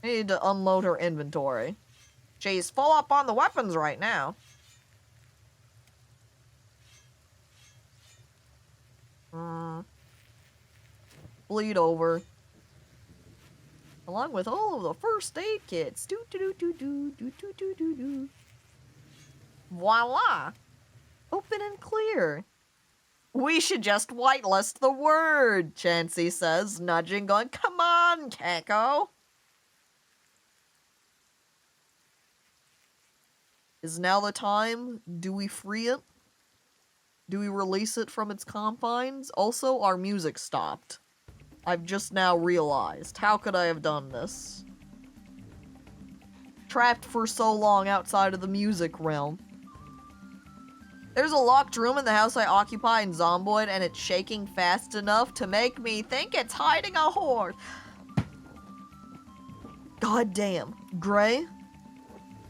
I need to unload her inventory. She's full up on the weapons right now. Bleed over. Along with all of the first aid kits. Voila! Open and clear. We should just whitelist the word, Chansey says, nudging, going, come on, Caco. Is now the time? Do we free it? Do we release it from its confines? Also, our music stopped. I've just now realized. How could I have done this? Trapped for so long outside of the music realm. There's a locked room in the house I occupy in Zomboid, and it's shaking fast enough to make me think it's hiding a horde. God damn. Gray?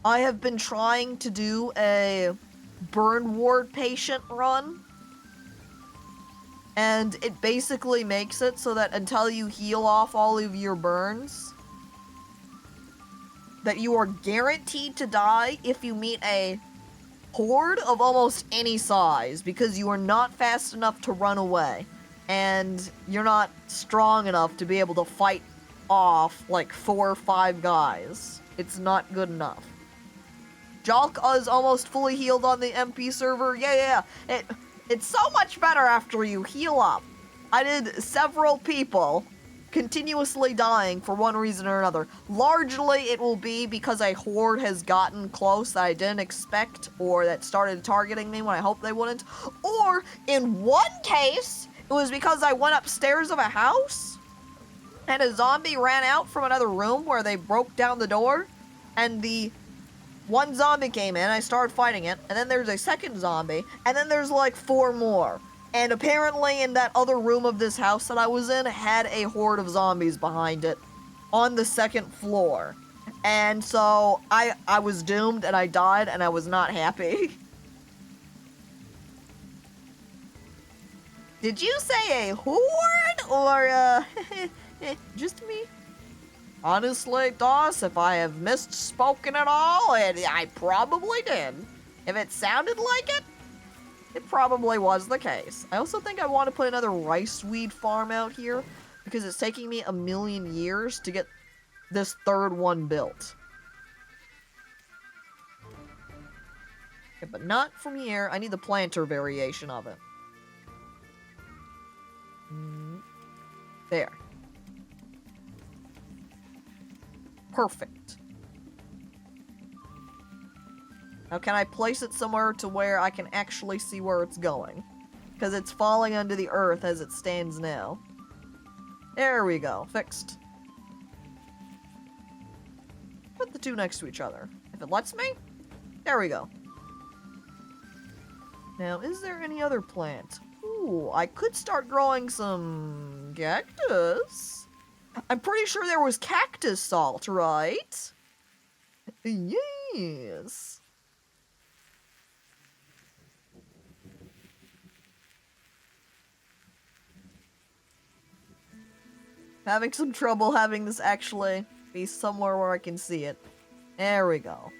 I have been trying to do a burn ward patient run. And it basically makes it so that until you heal off all of your burns, that you are guaranteed to die if you meet a horde of almost any size, because you are not fast enough to run away. And you're not strong enough to be able to fight off like 4 or 5 guys. It's not good enough. Jalk is almost fully healed on the MP server. Yeah. It's so much better after you heal up. I did several people continuously dying for one reason or another. Largely, it will be because a horde has gotten close that I didn't expect, or that started targeting me when I hoped they wouldn't. Or, in one case, it was because I went upstairs of a house, and a zombie ran out from another room where they broke down the door, and the one zombie came in, I started fighting it, and then there's a second zombie, and then there's like 4 more. And apparently in that other room of this house that I was in had a horde of zombies behind it on the 2nd floor. And so I was doomed and I died and I was not happy. Did you say a horde or just me? Honestly, Doss, if I have misspoken at all, and I probably did. If it sounded like it, it probably was the case. I also think I want to put another rice weed farm out here, because it's taking me a million years to get this third one built. Okay, but not from here. I need the planter variation of it. There. Perfect. Now can I place it somewhere to where I can actually see where it's going? Because it's falling under the earth as it stands now. There we go. Fixed. Put the two next to each other. If it lets me. There we go. Now, is there any other plant? Ooh, I could start growing some cactus. I'm pretty sure there was cactus salt, right? Yes. Having some trouble having this actually be somewhere where I can see it. There we go.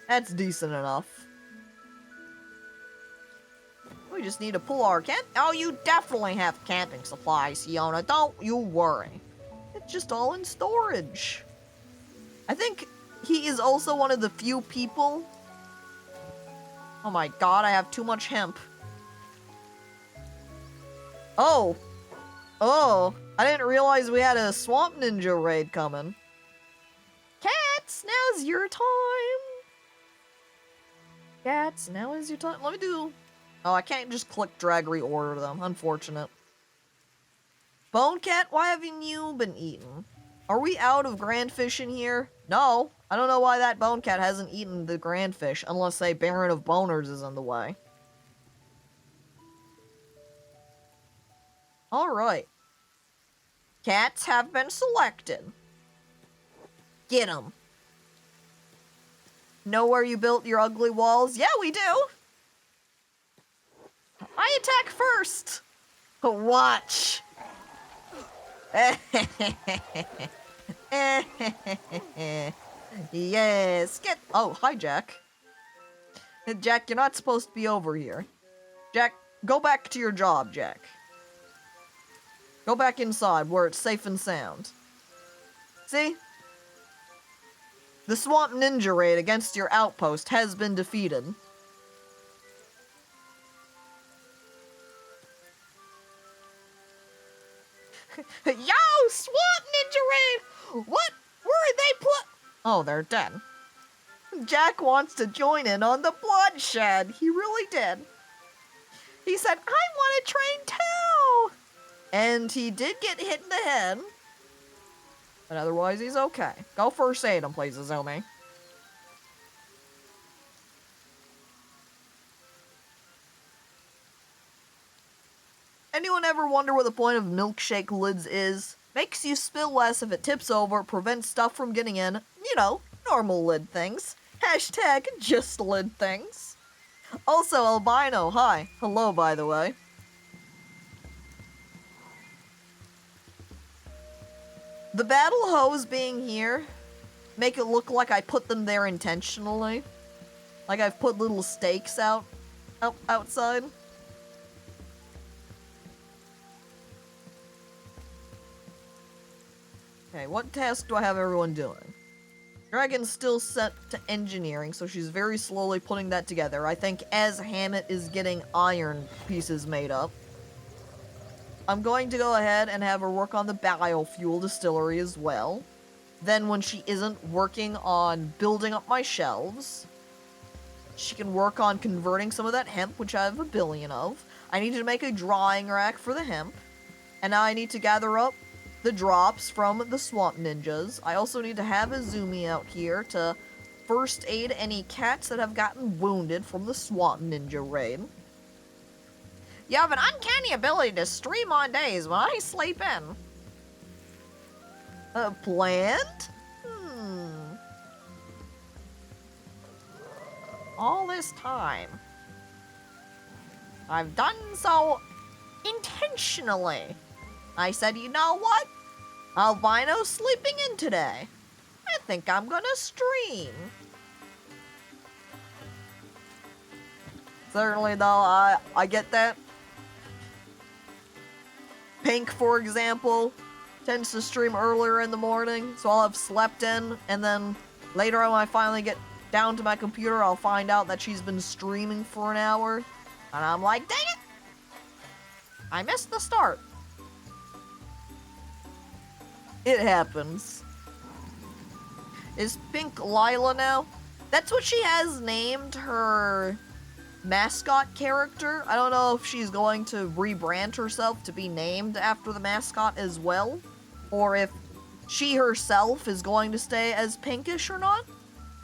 That's decent enough. We just need to pull our Oh, you definitely have camping supplies, Fiona. Don't you worry. It's just all in storage. I think he is also one of the few people... Oh my god, I have too much hemp. Oh. Oh. I didn't realize we had a swamp ninja raid coming. Cats, now's your time. Cats, now is your time. Let me do... Oh, I can't just click drag reorder them. Unfortunate. Bonecat, why haven't you been eaten? Are we out of grandfish in here? No. I don't know why that Bonecat hasn't eaten the grandfish, unless say Baron of Boners is in the way. Alright. Cats have been selected. Get 'em. Know where you built your ugly walls? Yeah, we do. I attack first. Watch. Yes. Get. Oh, hi, Jack. Jack, you're not supposed to be over here. Jack, go back to your job, Jack. Go back inside where it's safe and sound. See? The swamp ninja raid against your outpost has been defeated. Yo, swamp ninja raid! What? Where are they put? Oh, they're dead. Jack wants to join in on the bloodshed. He really did. He said, I want to train too! And he did get hit in the head. But otherwise, he's okay. Go first aid him, please, Azumi. Anyone ever wonder what the point of milkshake lids is? Makes you spill less if it tips over, prevents stuff from getting in. You know, normal lid things. Hashtag just lid things. Also, Albino, hi. Hello, by the way. The battle hose being here make it look like I put them there intentionally. Like I've put little stakes outside. Okay, what task do I have everyone doing? Dragon's still set to engineering, so she's very slowly putting that together. I think as Hammett is getting iron pieces made up. I'm going to go ahead and have her work on the biofuel distillery as well. Then when she isn't working on building up my shelves, she can work on converting some of that hemp, which I have a billion of. I need to make a drying rack for the hemp. And now I need to gather up the drops from the swamp ninjas. I also need to have Azumi out here to first aid any cats that have gotten wounded from the swamp ninja raid. You have an uncanny ability to stream on days when I sleep in. A plant? All this time, I've done so intentionally. I said, you know what? Albino's sleeping in today. I think I'm gonna stream. Certainly, though, I get that. Pink, for example, tends to stream earlier in the morning, so I'll have slept in, and then later on when I finally get down to my computer, I'll find out that she's been streaming for an hour, and I'm like, dang it! I missed the start. It happens. Is Pink Lila now? That's what she has named her mascot character. I don't know if she's going to rebrand herself to be named after the mascot as well, or if she herself is going to stay as Pinkish or not.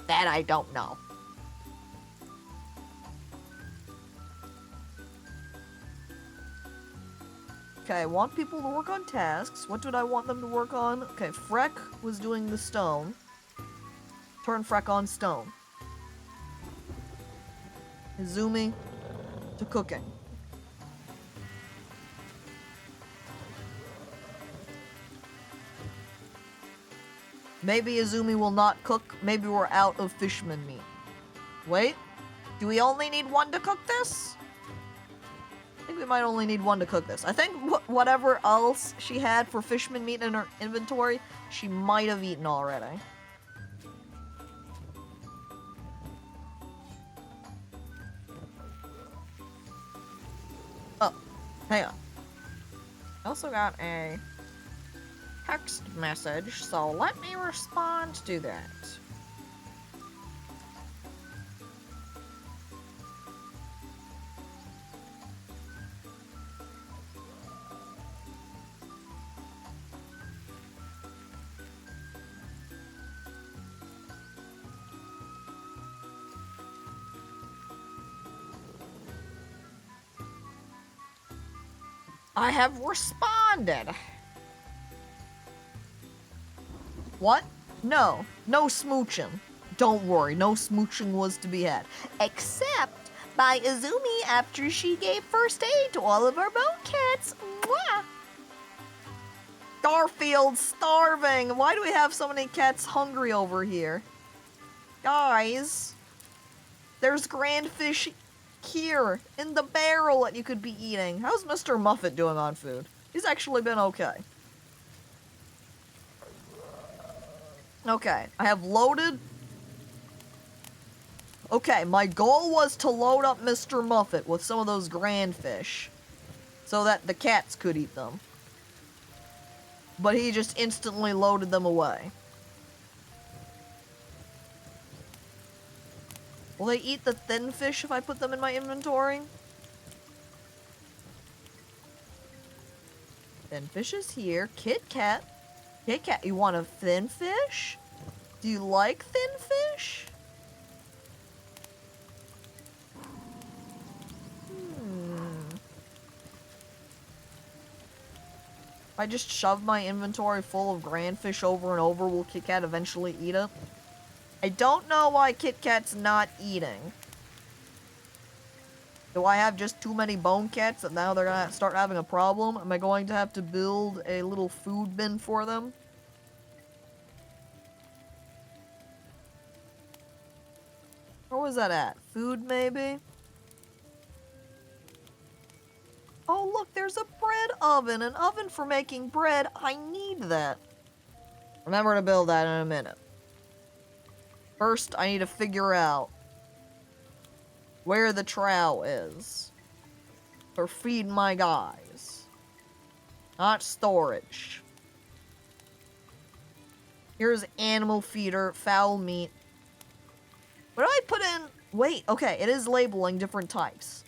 That I don't know. Okay, I want people to work on tasks. What did I want them to work on? Okay, Freck was doing the stone. Turn Freck on stone. Izumi to cooking. Maybe Izumi will not cook. Maybe we're out of fishman meat. Wait, do we only need one to cook this? I think we might only need one to cook this. I think whatever else she had for fishman meat in her inventory, she might have eaten already. Oh, hang on. I also got a text message, so let me respond to that. I have responded. What? No. No smooching. Don't worry, no smooching was to be had. Except by Izumi after she gave first aid to all of our Bonecats. Mwah! Garfield's starving. Why do we have so many cats hungry over here? Guys, there's grand fish here in the barrel that you could be eating. How's Mr. Muffet doing on food? He's actually been okay. Okay, I have loaded. Okay, my goal was to load up Mr. Muffet with some of those grand fish so that the cats could eat them. But he just instantly loaded them away. Will they eat the thin fish if I put them in my inventory? Thin fish is here. Kit Kat. Kit Kat, you want a thin fish? Do you like thin fish? If I just shove my inventory full of grand fish over and over, will Kit Kat eventually eat it? I don't know why Kit Kat's not eating. Do I have just too many Bonecats that now they're gonna start having a problem? Am I going to have to build a little food bin for them? Where was that at? Food, maybe? Oh, look, there's a bread oven. An oven for making bread. I need that. Remember to build that in a minute. First, I need to figure out where the trowel is for feeding my guys. Not storage. Here's animal feeder, fowl meat. What do I put in? Wait, okay, it is labeling different types.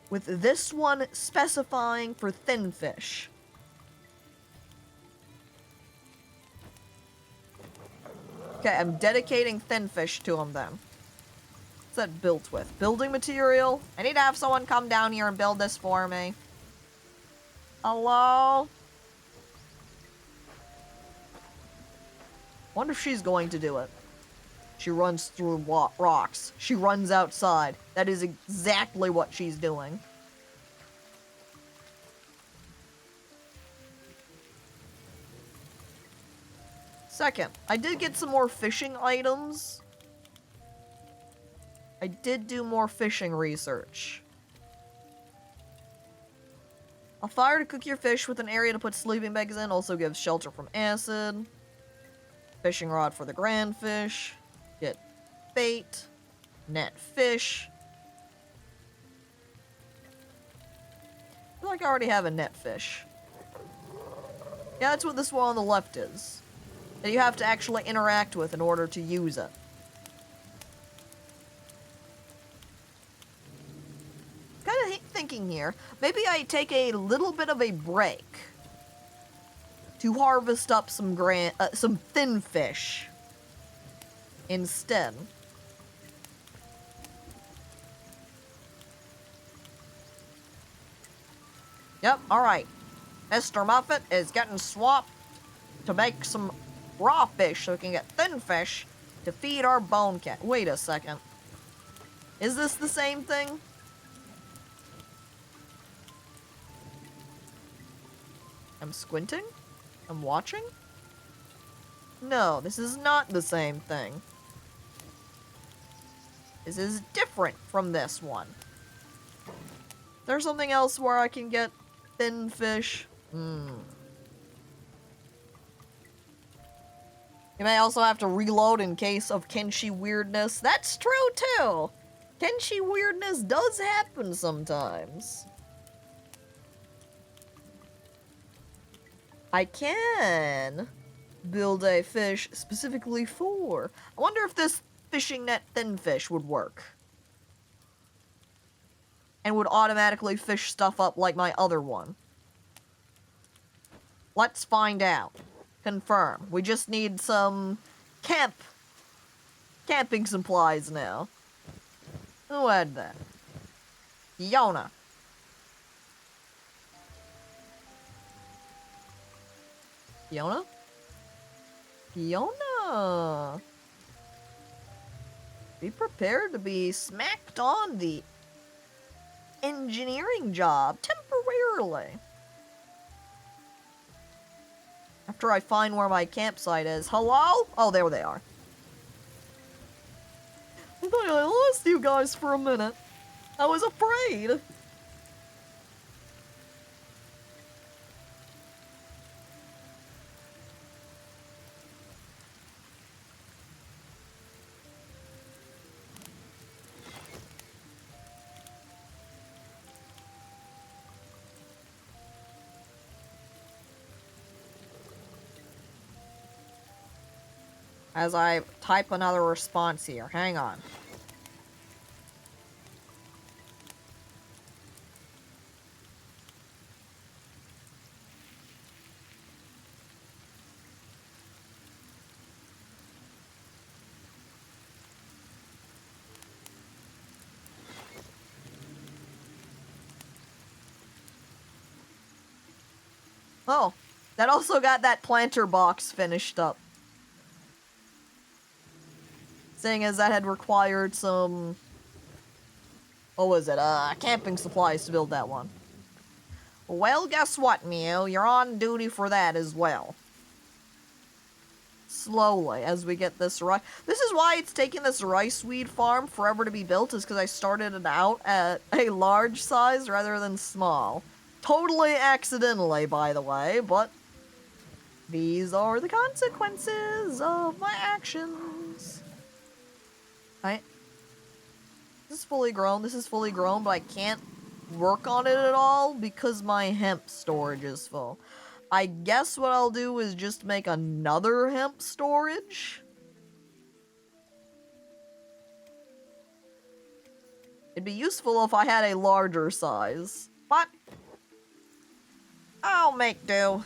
With this one specifying for thin fish. Okay, I'm dedicating thin fish to them then. What's that built with? Building material? I need to have someone come down here and build this for me. Hello? Wonder if she's going to do it. She runs through rocks. She runs outside. That is exactly what she's doing. Second, I did get some more fishing items. I did do more fishing research. A fire to cook your fish with an area to put sleeping bags in also gives shelter from acid. Fishing rod for the grand fish. Get bait. Net fish. I feel like I already have a net fish. Yeah, that's what this one on the left is. That you have to actually interact with in order to use it. Kind of thinking here, maybe I take a little bit of a break to harvest up some thin fish instead. Yep, alright. Mr. Muffet is getting swapped to make some raw fish so we can get thin fish to feed our Bonecat. Wait a second. Is this the same thing? I'm squinting? I'm watching? No, this is not the same thing. This is different from this one. There's something else where I can get thin fish. You may also have to reload in case of Kenshi weirdness. That's true too! Kenshi weirdness does happen sometimes. I can build a fish specifically for... I wonder if this fishing net thin fish would work. And would automatically fish stuff up like my other one. Let's find out. Confirm. We just need some camping supplies now. Who had that? Fiona. Fiona? Fiona! Be prepared to be smacked on the engineering job temporarily. After I find where my campsite is. Hello? Oh, there they are. I thought I lost you guys for a minute. I was afraid. As I type another response here. Hang on. Oh, that also got that planter box finished up. Seeing as that had required some... What was it? Camping supplies to build that one. Well, guess what, Mew? You're on duty for that as well. Slowly, as we get this rice... This is why it's taking this rice weed farm forever to be built, is because I started it out at a large size rather than small. Totally accidentally, by the way, but... These are the consequences of my actions. Right? This is fully grown, but I can't work on it at all because my hemp storage is full. I guess what I'll do is just make another hemp storage. It'd be useful if I had a larger size, but I'll make do.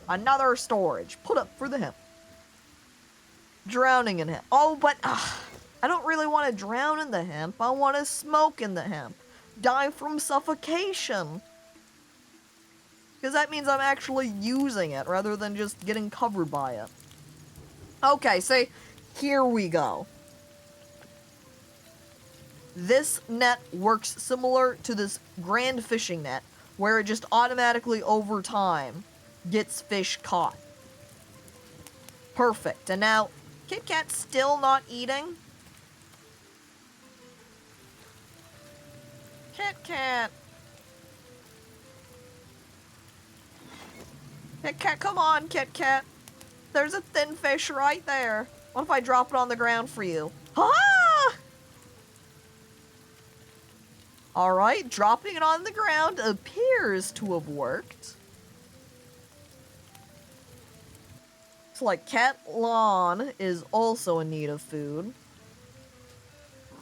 Another storage. Put up for the hemp. Drowning in hemp. Oh, but I don't really want to drown in the hemp. I want to smoke in the hemp. Die from suffocation. Because that means I'm actually using it rather than just getting covered by it. Okay, so here we go. This net works similar to this grand fishing net, where it just automatically over time gets fish caught. Perfect. And now, Kit Kat's still not eating. Kit Kat. Kit Kat, come on, Kit Kat. There's a thin fish right there. What if I drop it on the ground for you? Ah! Alright, dropping it on the ground appears to have worked. It's like Cat Lawn is also in need of food.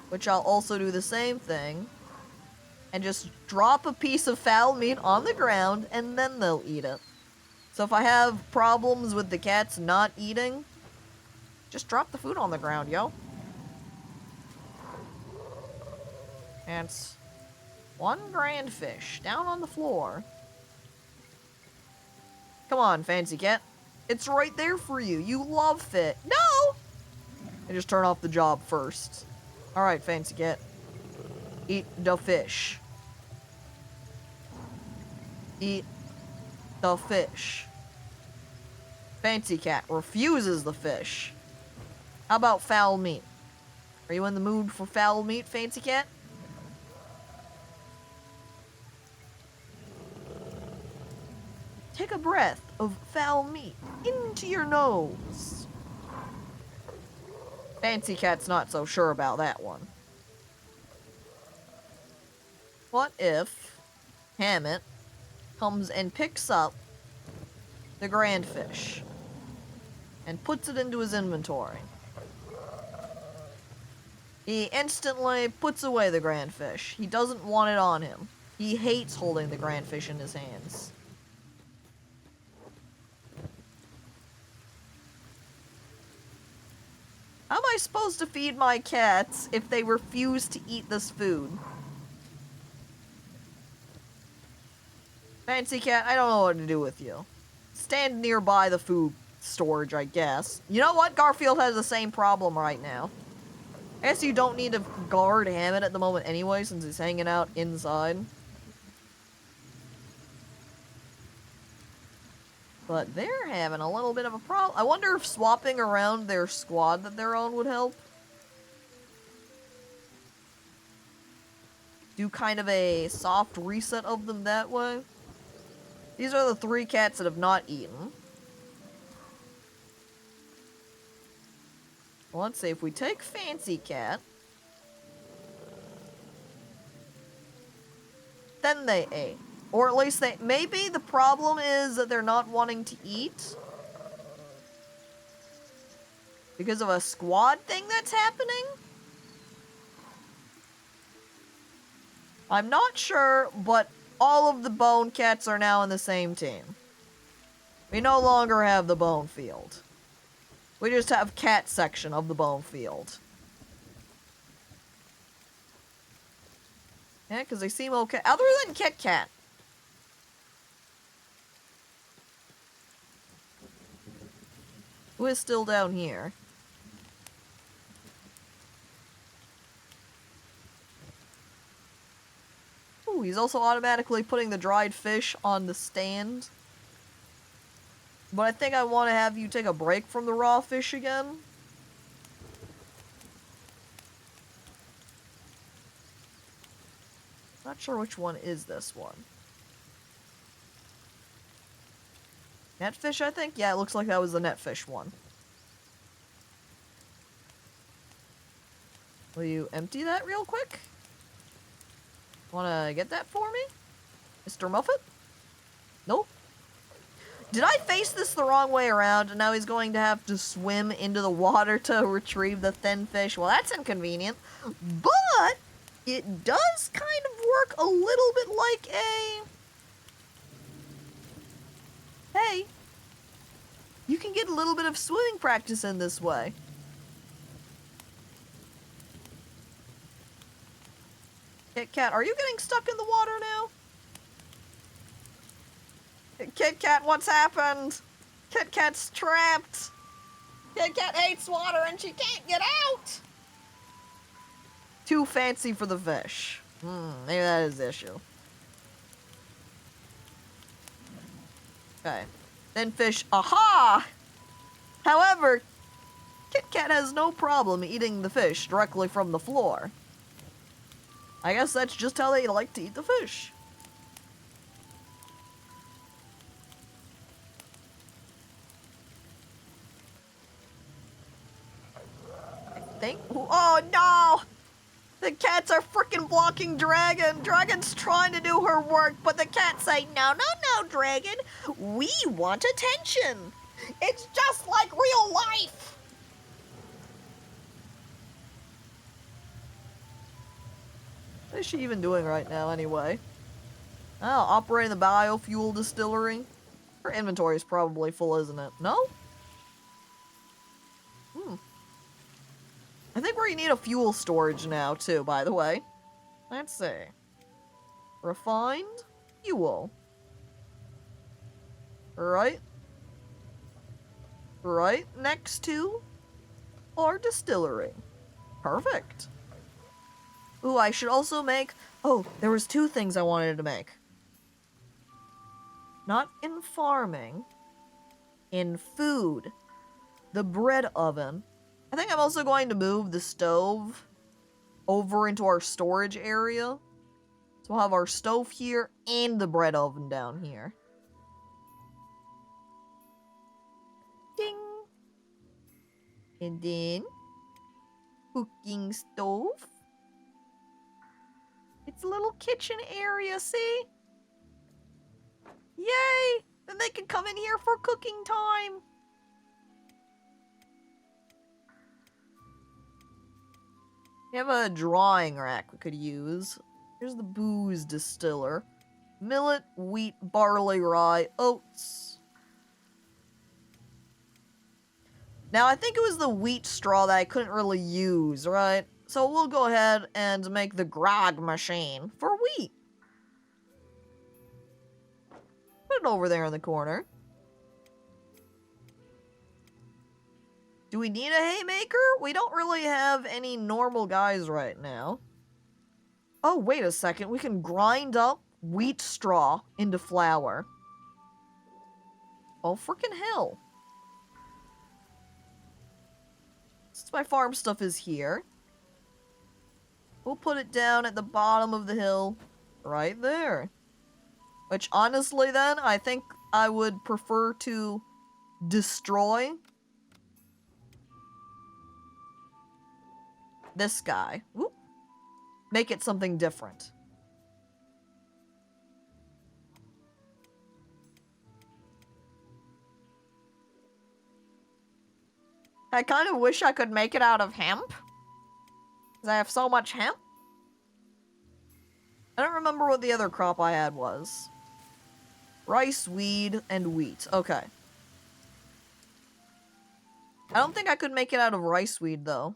Which I'll also do the same thing. And just drop a piece of fowl meat on the ground, and then they'll eat it. So if I have problems with the cats not eating, just drop the food on the ground, yo. And it's one grand fish down on the floor. Come on, Fancy Cat. It's right there for you. You love it. No! I just turn off the job first. Alright, Fancy Cat. Eat the fish. Eat the fish. Fancy Cat refuses the fish. How about fowl meat? Are you in the mood for fowl meat, Fancy Cat? Take a breath of fowl meat into your nose. Fancy Cat's not so sure about that one. What if Hammett comes and picks up the grand fish and puts it into his inventory? He instantly puts away the grand fish. He doesn't want it on him. He hates holding the grand fish in his hands. How am I supposed to feed my cats if they refuse to eat this food? Fancy Cat, I don't know what to do with you. Stand nearby the food storage, I guess. You know what? Garfield has the same problem right now. I guess you don't need to guard Hammett at the moment anyway, since he's hanging out inside. But they're having a little bit of a problem. I wonder if swapping around their squad that they're on would help. Do kind of a soft reset of them that way. These are the 3 cats that have not eaten. Well, let's see, if we take Fancy Cat, then they ate. Or at least they... Maybe the problem is that they're not wanting to eat because of a squad thing that's happening? I'm not sure, but all of the bone cats are now in the same team. We no longer have the bone field. We just have cat section of the bone field. Yeah, because they seem okay. Other than Kit Kat. Who is still down here? Ooh, he's also automatically putting the dried fish on the stand. But I think I want to have you take a break from the raw fish again. Not sure which one is this one. Netfish, I think? Yeah, it looks like that was the netfish one. Will you empty that real quick? Wanna get that for me? Mr. Muffet? Nope. Did I face this the wrong way around and now he's going to have to swim into the water to retrieve the thin fish? Well, that's inconvenient. But it does kind of work a little bit like a... Hey, you can get a little bit of swimming practice in this way. Kit Kat, are you getting stuck in the water now? Kit Kat, what's happened? Kit Kat's trapped. Kit Kat hates water and she can't get out. Too fancy for the fish. Maybe that is the issue. Okay. Then fish, aha! However, Kit Kat has no problem eating the fish directly from the floor. I guess that's just how they like to eat the fish. I think. Oh no! The cats are freaking blocking Dragon. Dragon's trying to do her work, but the cats say, no, no, no, Dragon. We want attention. It's just like real life. What is she even doing right now, anyway? Oh, operating the biofuel distillery. Her inventory is probably full, isn't it? No? I think we need a fuel storage now, too, by the way. Let's see. Refined fuel. Right next to our distillery. Perfect. Ooh, I should also make... Oh, there was 2 things I wanted to make. Not in farming. In food. The bread oven. I think I'm also going to move the stove over into our storage area. So we'll have our stove here and the bread oven down here. Ding! And then... cooking stove. It's a little kitchen area, see? Yay! Then they can come in here for cooking time. We have a drawing rack we could use. Here's the booze distiller. Millet, wheat, barley, rye, oats. Now, I think it was the wheat straw that I couldn't really use, right? So we'll go ahead and make the grog machine for wheat. Put it over there in the corner. Do we need a haymaker? We don't really have any normal guys right now. Oh, wait a second. We can grind up wheat straw into flour. Oh, freaking hell. Since my farm stuff is here, we'll put it down at the bottom of the hill. Right there. Which, honestly, then, I think I would prefer to destroy this guy. Whoop. Make it something different. I kind of wish I could make it out of hemp. Because I have so much hemp. I don't remember what the other crop I had was. Rice, weed, and wheat. Okay. I don't think I could make it out of rice weed, though.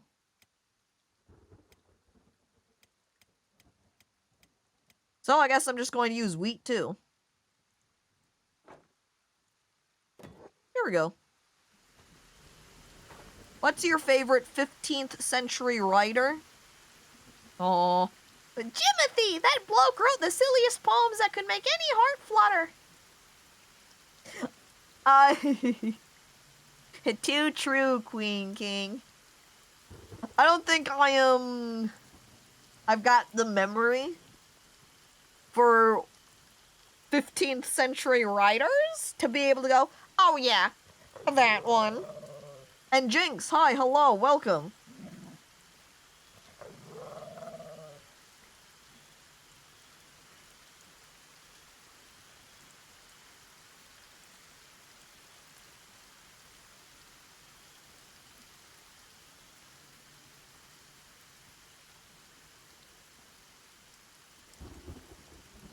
So I guess I'm just going to use wheat, too. Here we go. What's your favorite 15th century writer? Oh, Jimothy! That bloke wrote the silliest poems that could make any heart flutter. Too true, Queen King. I don't think I've got the memory for 15th century writers to be able to go, oh yeah, that one. And Jinx, hi, hello, welcome.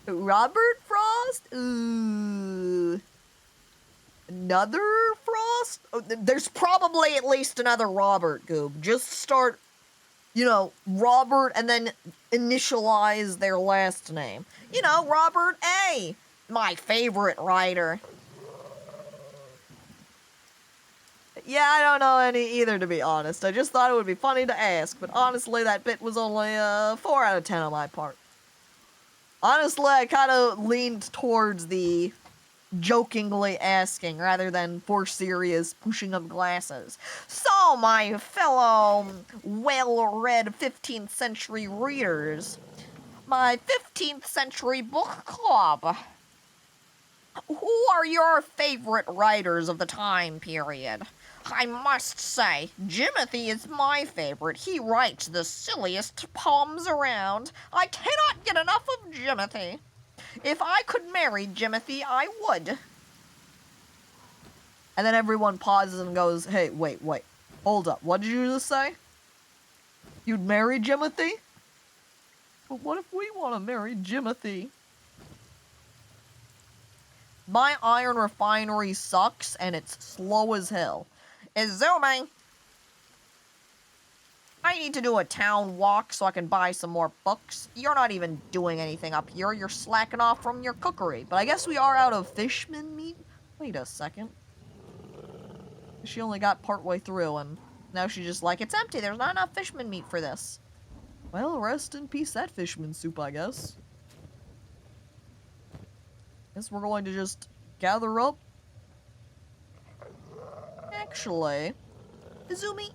Robert Frost? Ooh. Another Frost? Oh, there's probably at least another Robert, Goob. Just start, you know, Robert and then initialize their last name. You know, Robert A. My favorite writer. Yeah, I don't know any either, to be honest. I just thought it would be funny to ask, but honestly, that bit was only 4 out of 10 on my part. Honestly, I kind of leaned towards the jokingly asking rather than for serious pushing of glasses. So, my fellow well-read 15th century readers, my 15th century book club. Who are your favorite writers of the time period? I must say, Jimothy is my favorite. He writes the silliest poems around. I cannot get enough of Jimothy. If I could marry Jimothy, I would. And then everyone pauses and goes, hey, wait. Hold up, what did you just say? You'd marry Jimothy? But what if we want to marry Jimothy? My iron refinery sucks, and it's slow as hell. Izumi! I need to do a town walk so I can buy some more books. You're not even doing anything up here. You're slacking off from your cookery. But I guess we are out of fishman meat? Wait a second. She only got partway through, and now she's just like, it's empty. There's not enough fishman meat for this. Well, rest in peace that fishman soup, I guess. Guess we're going to just gather up. Actually, Izumi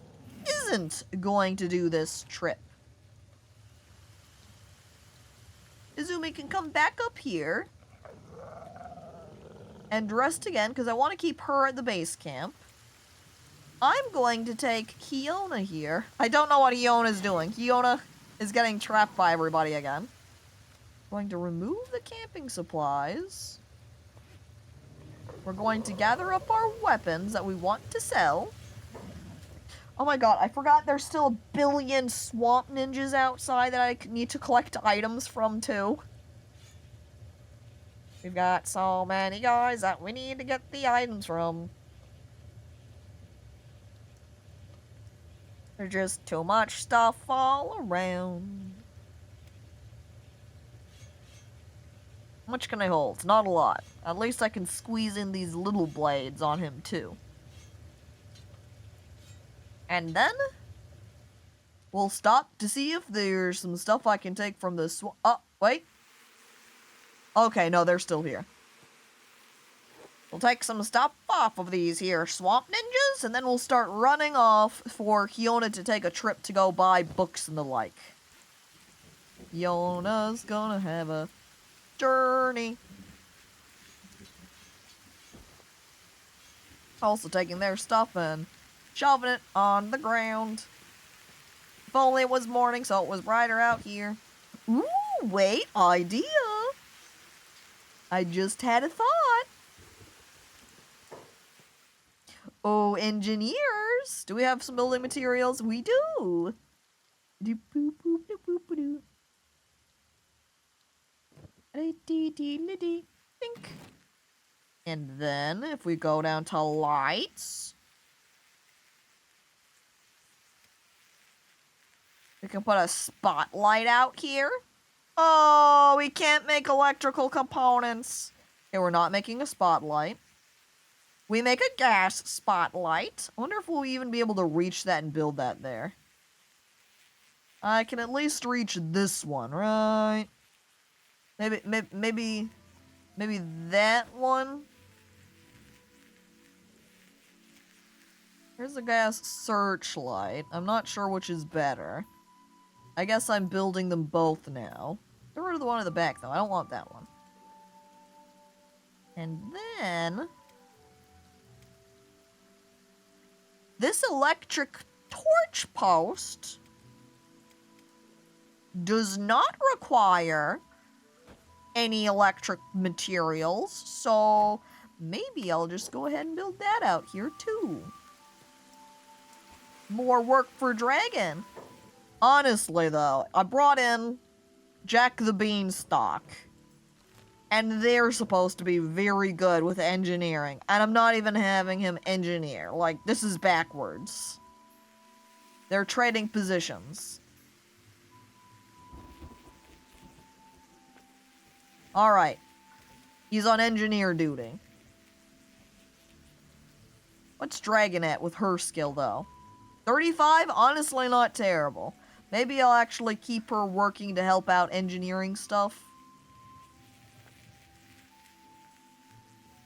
isn't going to do this trip. Izumi can come back up here and rest again, because I want to keep her at the base camp. I'm going to take Hiona here. I don't know what Hiona's doing. Hiona is getting trapped by everybody again. Going to remove the camping supplies. We're going to gather up our weapons that we want to sell. Oh my god, I forgot there's still a billion swamp ninjas outside that I need to collect items from too. We've got so many guys that we need to get the items from. There's just too much stuff all around. How much can I hold? Not a lot. At least I can squeeze in these little blades on him too. And then we'll stop to see if there's some stuff I can take from the oh, wait. Okay, no, they're still here. We'll take some stuff off of these here swamp ninjas, and then we'll start running off for Hiona to take a trip to go buy books and the like. Hiona's gonna have a journey. Also taking their stuff and shoving it on the ground. If only it was morning, so it was brighter out here. Ooh, wait, idea. I just had a thought. Oh, engineers. Do we have some building materials? We do. Think. And then, if we go down to lights, we can put a spotlight out here. Oh, we can't make electrical components. Okay, we're not making a spotlight. We make a gas spotlight. I wonder if we'll even be able to reach that and build that there. I can at least reach this one, right? Maybe that one. Here's a gas searchlight. I'm not sure which is better. I guess I'm building them both now. Get rid of the one in the back, though. I don't want that one. And then this electric torch post does not require any electric materials, so maybe I'll just go ahead and build that out here too. More work for Dragon. Honestly though, I brought in Jack the Beanstalk, and they're supposed to be very good with engineering, and I'm not even having him engineer. Like, this is backwards. They're trading positions. Alright. He's on engineer duty. What's Dragon at with her skill, though? 35? Honestly, not terrible. Maybe I'll actually keep her working to help out engineering stuff.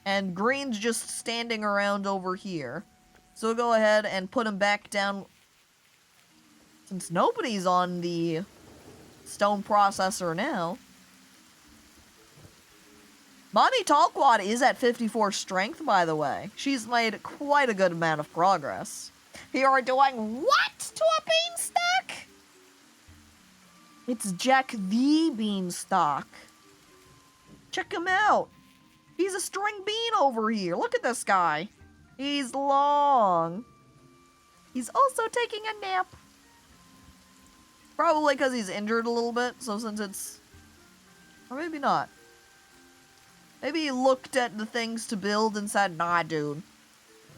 And Green's just standing around over here. So we'll go ahead and put him back down. Since nobody's on the stone processor now. Mommy Talkwad is at 54 strength, by the way. She's made quite a good amount of progress. You're doing what to a beanstalk? It's Jack the Beanstalk. Check him out. He's a string bean over here. Look at this guy. He's long. He's also taking a nap. Probably because he's injured a little bit, so since it's... Or maybe not. Maybe he looked at the things to build and said, nah, dude.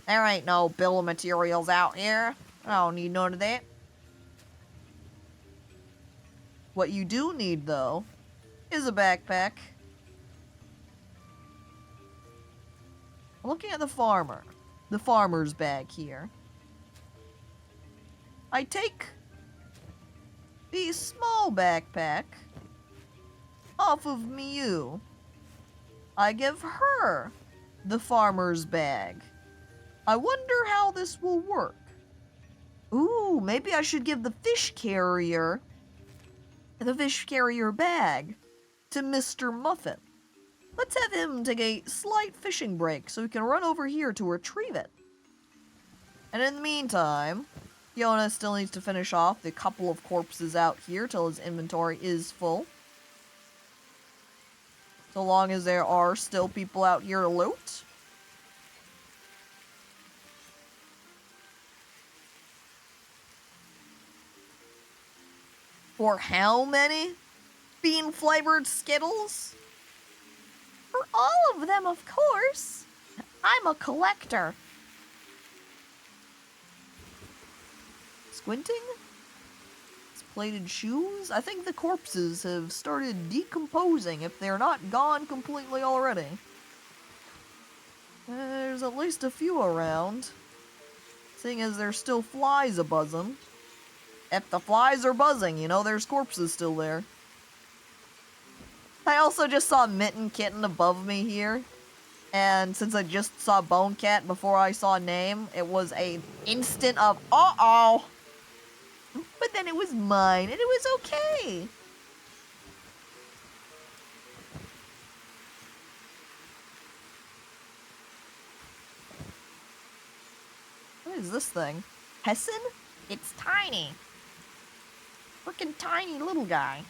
There ain't no bill of materials out here. I don't need none of that. What you do need, though, is a backpack. I'm looking at the farmer's bag here. I take the small backpack off of Miu. I give her the farmer's bag. I wonder how this will work. Ooh, maybe I should give the fish carrier bag to Mr. Muffin. Let's have him take a slight fishing break so we can run over here to retrieve it. And in the meantime, Fiona still needs to finish off the couple of corpses out here till his inventory is full. So long as there are still people out here to loot. For how many bean-flavored Skittles? For all of them, of course. I'm a collector. Squinting? It's plated shoes? I think the corpses have started decomposing if they're not gone completely already. There's at least a few around. Seeing as there's still flies a-buzzing. If the flies are buzzing, you know there's corpses still there. I also just saw Mitten Kitten above me here. And since I just saw Bonecat before I saw Name, it was an instant of, uh-oh! But then it was mine, and it was okay! What is this thing? Hessen? It's tiny. Freaking tiny little guy.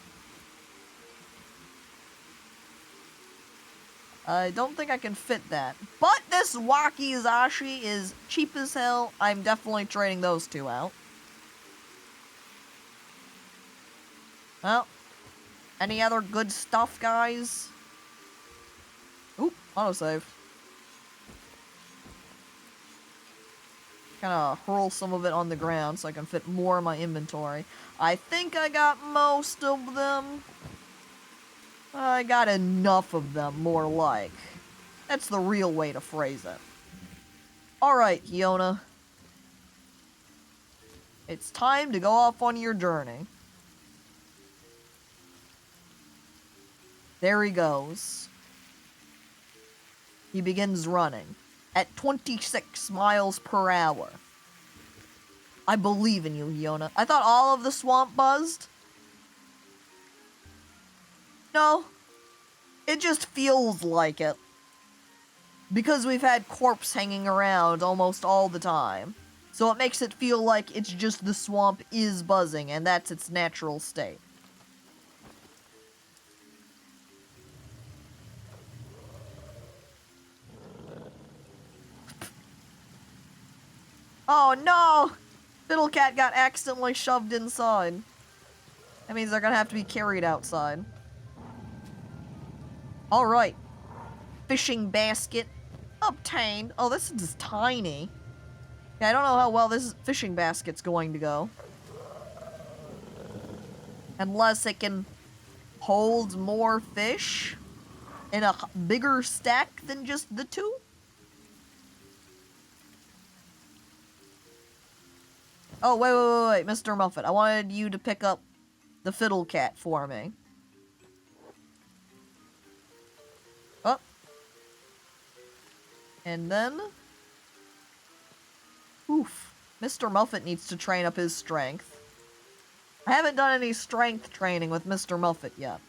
I don't think I can fit that. But this Wakizashi is cheap as hell. I'm definitely trading those two out. Well, any other good stuff, guys? Oop, autosave. Kinda hurl some of it on the ground so I can fit more in my inventory. I think I got most of them. I got enough of them, more like. That's the real way to phrase it. Alright, Yona. It's time to go off on your journey. There he goes. He begins running at 26 miles per hour. I believe in you, Yona. I thought all of the swamp buzzed. No. It just feels like it. Because we've had corpse hanging around almost all the time. So it makes it feel like it's just the swamp is buzzing, and that's its natural state. Oh no! Fiddlecat got accidentally shoved inside. That means they're gonna have to be carried outside. Alright. Fishing basket obtained. Oh, this is just tiny. Yeah, I don't know how well this fishing basket's going to go. Unless it can hold more fish in a bigger stack than just the two. Oh, wait, Mr. Muffin. I wanted you to pick up the Fiddlecat for me. Oh. And then... Oof. Mr. Muffin needs to train up his strength. I haven't done any strength training with Mr. Muffet yet.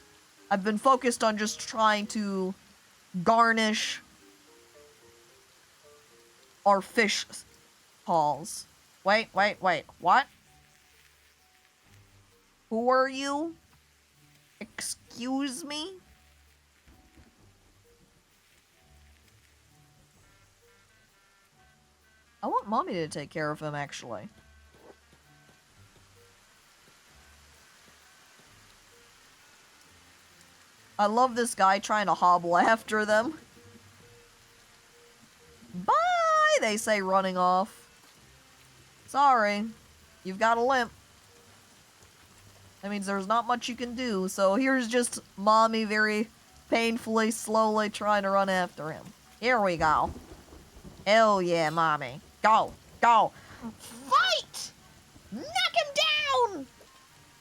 I've been focused on just trying to garnish our fish hauls. Wait, what? Who are you? Excuse me? I want Mommy to take care of him, actually. I love this guy trying to hobble after them. Bye, they say, running off. Sorry, you've got a limp. That means there's not much you can do, so here's just Mommy very painfully, slowly trying to run after him. Here we go. Hell yeah, Mommy. Go, go. Fight! Knock him down!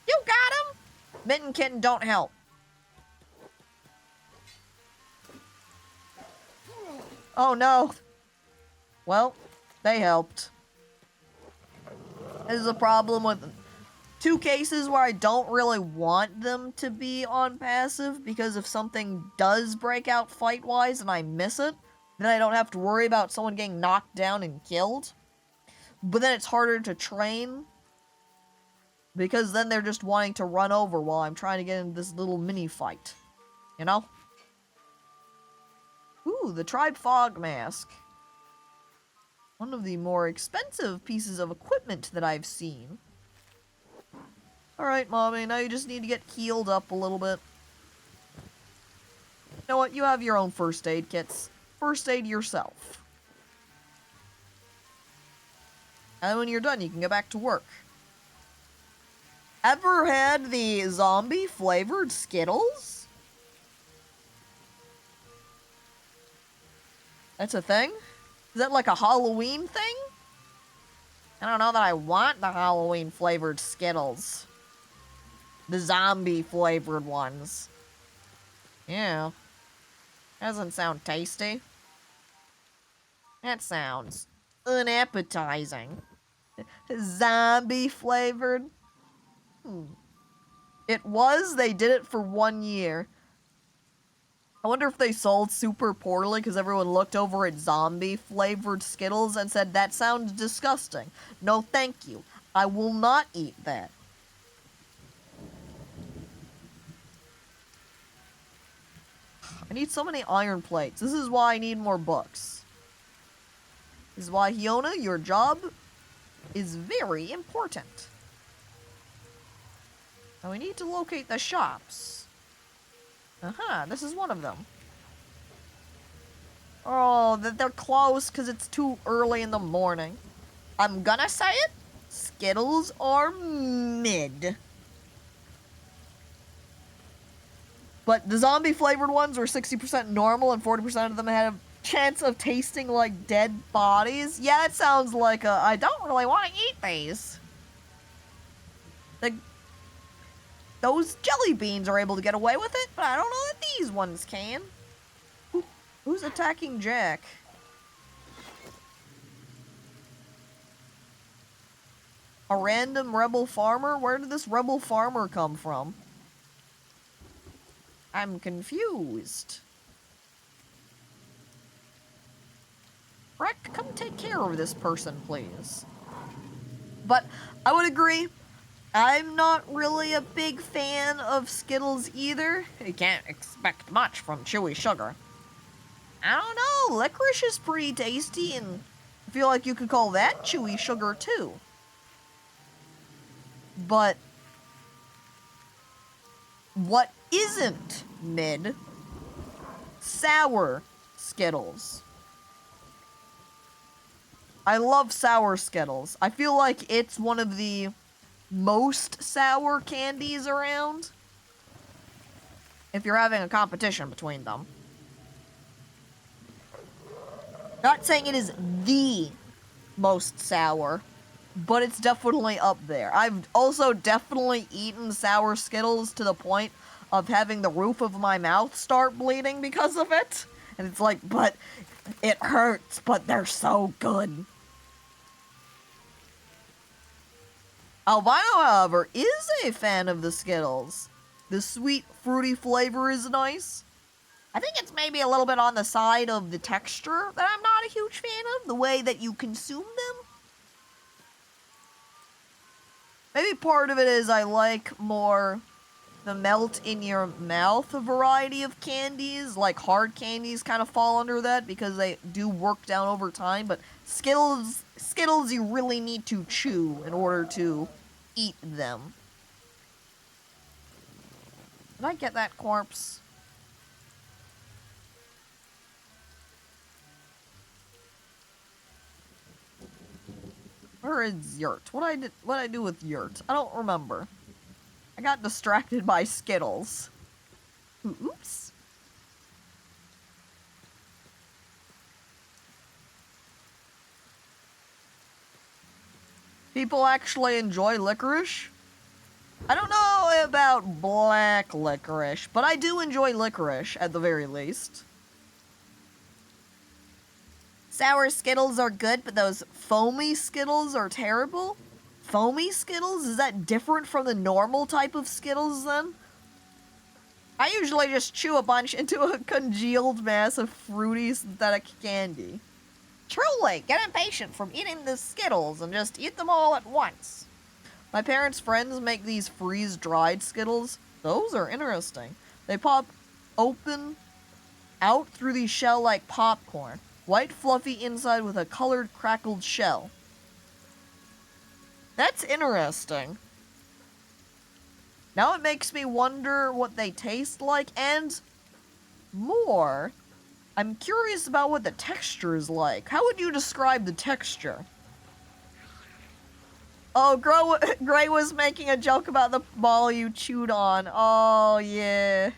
You got him! Mitten Kitten, don't help. Oh no. Well, they helped. This is a problem with 2 cases where I don't really want them to be on passive, because if something does break out fight-wise and I miss it, then I don't have to worry about someone getting knocked down and killed. But then it's harder to train, because then they're just wanting to run over while I'm trying to get in this little mini-fight. You know? Ooh, the Tribe Fog Mask. One of the more expensive pieces of equipment that I've seen. Alright, Mommy, now you just need to get healed up a little bit. You know what? You have your own first aid kits. First aid yourself. And when you're done, you can go back to work. Ever had the zombie-flavored Skittles? That's a thing? Is that like a Halloween thing? I don't know that I want the Halloween-flavored Skittles. The zombie-flavored ones. Yeah. Doesn't sound tasty. That sounds unappetizing. Zombie-flavored? It was. They did it for 1 year. I wonder if they sold super poorly because everyone looked over at zombie-flavored Skittles and said, that sounds disgusting. No, thank you. I will not eat that. I need so many iron plates. This is why I need more books. This is why, Hiona, your job is very important. Now we need to locate the shops. This is one of them. Oh, they're closed because it's too early in the morning. I'm gonna say it. Skittles are mid. But the zombie-flavored ones were 60% normal and 40% of them had a chance of tasting like dead bodies. Yeah, it sounds like I don't really want to eat these. Those jelly beans are able to get away with it, but I don't know that these ones can. Who's attacking Jack? A random rebel farmer? Where did this rebel farmer come from? I'm confused. Breck, come take care of this person, please. But I would agree, I'm not really a big fan of Skittles either. You can't expect much from chewy sugar. I don't know, licorice is pretty tasty, and I feel like you could call that chewy sugar too. But what isn't mid? Sour Skittles. I love sour Skittles. I feel like it's one of the most sour candies around. If you're having a competition between them. Not saying it is the most sour, but it's definitely up there. I've also definitely eaten sour Skittles to the point of having the roof of my mouth start bleeding because of it. And it's like, but it hurts, but they're so good. Albino, however, is a fan of the Skittles. The sweet, fruity flavor is nice. I think it's maybe a little bit on the side of the texture that I'm not a huge fan of, the way that you consume them. Maybe part of it is I like more the melt in your mouth variety of candies, like hard candies kind of fall under that because they do work down over time, but Skittles you really need to chew in order to eat them. Did I get that corpse? Where is Yurt? What I do with Yurt? I don't remember. I got distracted by Skittles. Oops. People actually enjoy licorice? I don't know about black licorice, but I do enjoy licorice at the very least. Sour Skittles are good, but those foamy Skittles are terrible? Foamy Skittles? Is that different from the normal type of Skittles then? I usually just chew a bunch into a congealed mass of fruity synthetic candy. Truly, get impatient from eating the Skittles and just eat them all at once. My parents' friends make these freeze-dried Skittles. Those are interesting. They pop open out through the shell like popcorn. White fluffy inside with a colored crackled shell. That's interesting. Now it makes me wonder what they taste like, and more, I'm curious about what the texture is like. How would you describe the texture? Oh, Gray was making a joke about the ball you chewed on. Oh, yeah.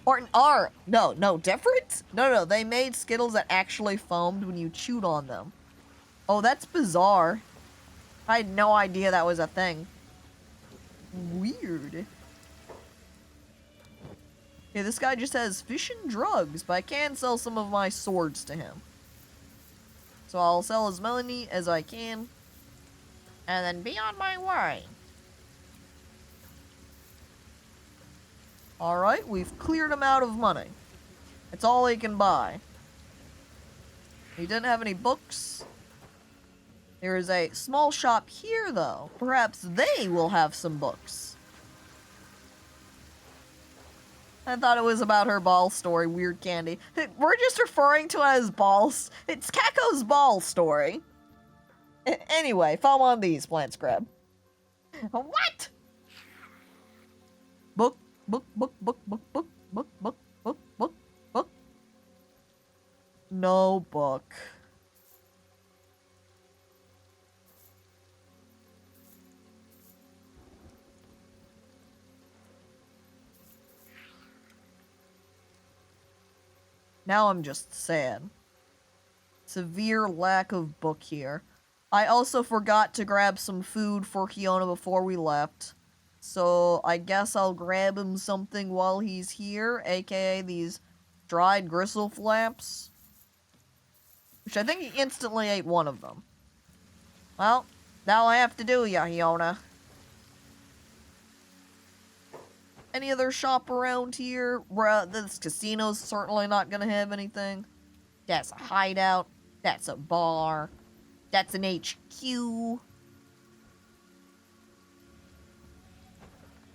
No, different? No, they made Skittles that actually foamed when you chewed on them. Oh, that's bizarre. I had no idea that was a thing. Weird. Okay, this guy just has fish and drugs, but I can sell some of my swords to him. So I'll sell as many as I can, and then be on my way. Alright, we've cleared him out of money. That's all he can buy. He didn't have any books. There is a small shop here, though. Perhaps they will have some books. I thought it was about her ball story, weird candy. We're just referring to it as balls. It's Caco's ball story. Anyway, follow on these, plant scrab. What? Book. No book. Now I'm just sad. Severe lack of book here. I also forgot to grab some food for Kiona before we left. So I guess I'll grab him something while he's here, aka these dried gristle flaps. Which I think he instantly ate one of them. Well, that'll have to do ya, Kiona. Any other shop around here? This casino's certainly not gonna have anything. That's a hideout. That's a bar. That's an HQ.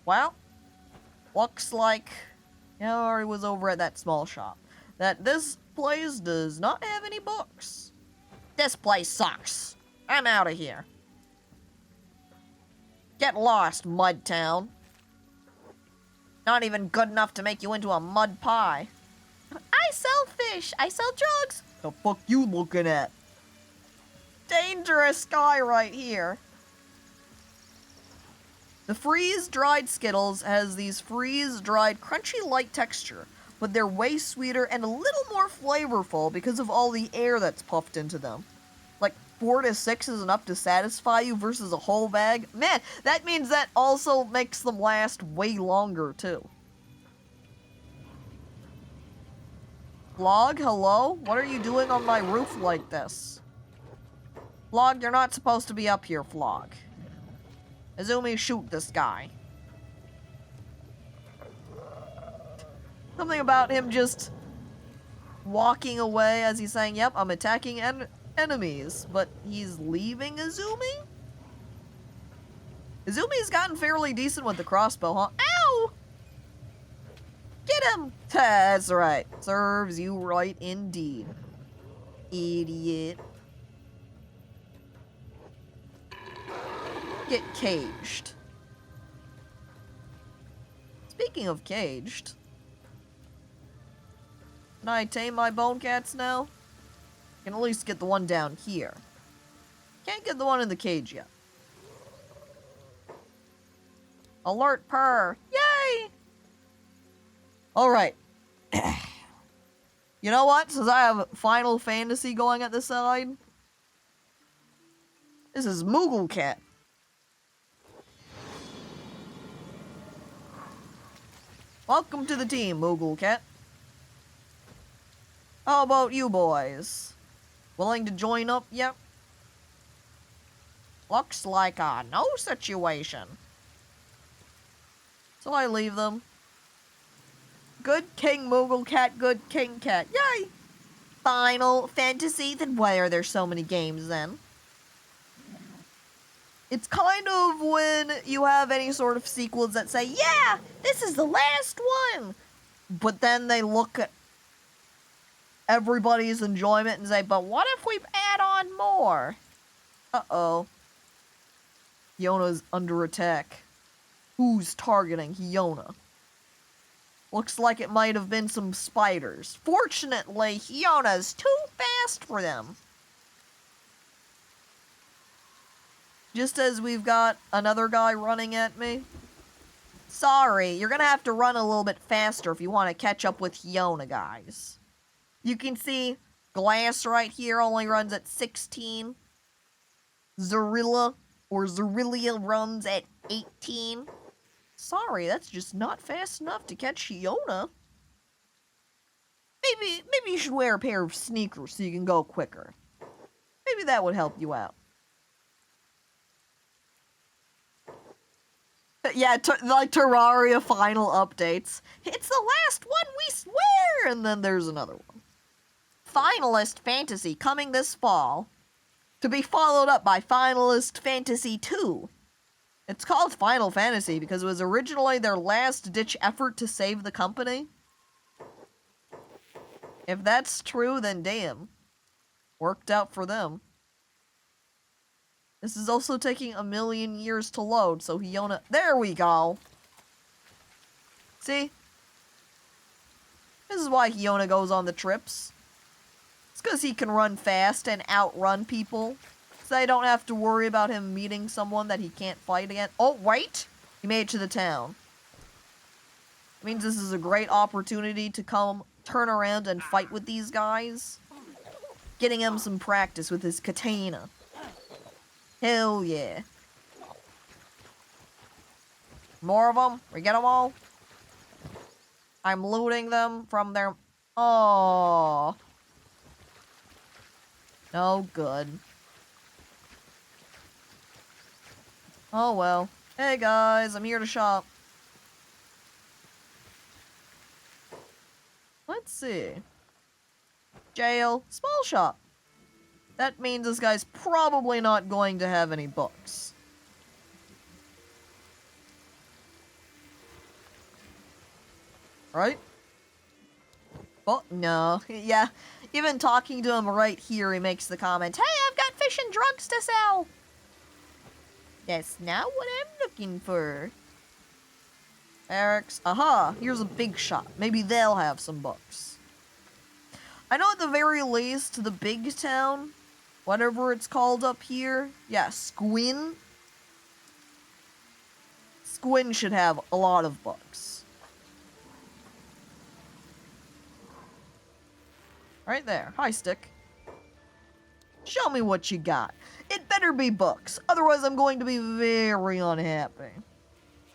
Well, looks like I already was over at that small shop. That this place does not have any books. This place sucks. I'm out of here. Get lost, Mud Town. Not even good enough to make you into a mud pie. I sell fish. I sell drugs. The fuck you looking at? Dangerous guy right here. The freeze-dried Skittles has these freeze-dried crunchy light texture, but they're way sweeter and a little more flavorful because of all the air that's puffed into them. Like 4 to 6 is enough to satisfy you versus a whole bag. Man, that means that also makes them last way longer too. Vlog, hello? What are you doing on my roof like this? Vlog, you're not supposed to be up here, Vlog. Izumi, shoot this guy. Something about him just walking away as he's saying, yep, I'm attacking enemies, but he's leaving Izumi? Izumi's gotten fairly decent with the crossbow, huh? Ow! Get him! That's right. Serves you right indeed. Idiot. Get caged. Speaking of caged, can I tame my Bonecats now? I can at least get the one down here. Can't get the one in the cage yet. Alert purr. Yay! Alright. You know what? Since I have Final Fantasy going at the side, this is Moogle Cat. Welcome to the team, Moogle Cat. How about you boys? Willing to join up yet? Looks like a no situation. So I leave them. Good King Moogle Cat, good King Cat. Yay! Final Fantasy? Then why are there so many games then? It's kind of when you have any sort of sequels that say, yeah, this is the last one. But then they look at everybody's enjoyment and say, but what if we add on more? Uh-oh. Hiona's under attack. Who's targeting Hiona? Looks like it might have been some spiders. Fortunately, Hiona's too fast for them. Just as we've got another guy running at me. Sorry, you're gonna have to run a little bit faster if you want to catch up with Hiona, guys. You can see Glass right here only runs at 16. Zorilla, or Zorilia, runs at 18. Sorry, that's just not fast enough to catch Hiona. Maybe you should wear a pair of sneakers so you can go quicker. Maybe that would help you out. Yeah, like Terraria final updates. It's the last one, we swear! And then there's another one. Finalist Fantasy coming this fall. To be followed up by Finalist Fantasy 2. It's called Final Fantasy because it was originally their last-ditch effort to save the company. If that's true, then damn. Worked out for them. This is also taking a million years to load, so Hiona... There we go! See? This is why Hiona goes on the trips. It's because he can run fast and outrun people. So they don't have to worry about him meeting someone that he can't fight against. Oh, wait! He made it to the town. It means this is a great opportunity to come turn around and fight with these guys. Getting him some practice with his katana. Hell yeah. More of them? We get them all? I'm looting them from their... Oh. No good. Oh well. Hey guys, I'm here to shop. Let's see. Jail. Small shop. That means this guy's probably not going to have any books. Right? Oh, no. Yeah, even talking to him right here, he makes the comment, hey, I've got fish and drugs to sell! That's not what I'm looking for. Eric's. Aha! Here's a big shop. Maybe they'll have some books. I know at the very least, the big town, whatever it's called up here. Yeah, Squin. Squin should have a lot of books. Right there. Hi, Stick. Show me what you got. It better be books. Otherwise, I'm going to be very unhappy.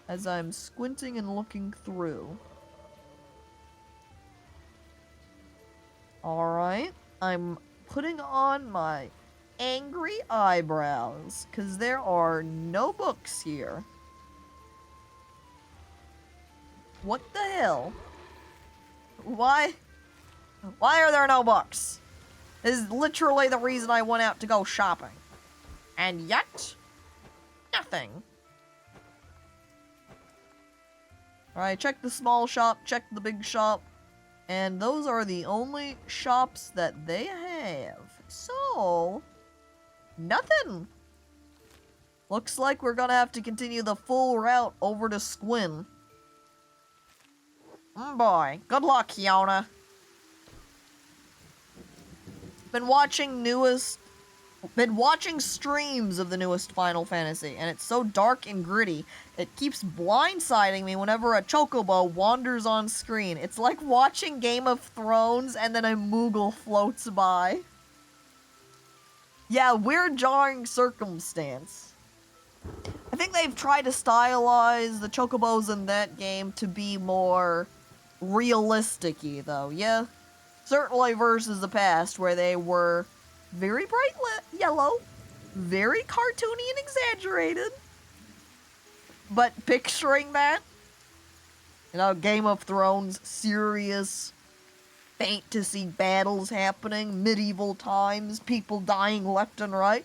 As I'm squinting and looking through. Alright. I'm putting on my angry eyebrows, because there are no books here. What the hell? Why are there no books? This is literally the reason I went out to go shopping. And yet, nothing. Alright, check the small shop, check the big shop. And those are the only shops that they have. So, nothing. Looks like we're gonna have to continue the full route over to Squin. Boy, good luck, Kiona. Been watching streams of the newest Final Fantasy, and it's so dark and gritty, it keeps blindsiding me whenever a chocobo wanders on screen. It's like watching Game of Thrones and then a Moogle floats by. Yeah, weird jarring circumstance. I think they've tried to stylize the chocobos in that game to be more realistic-y, though, yeah? Certainly versus the past, where they were very bright yellow, very cartoony and exaggerated. But picturing that, you know, Game of Thrones, serious, fantasy battles happening, medieval times, people dying left and right.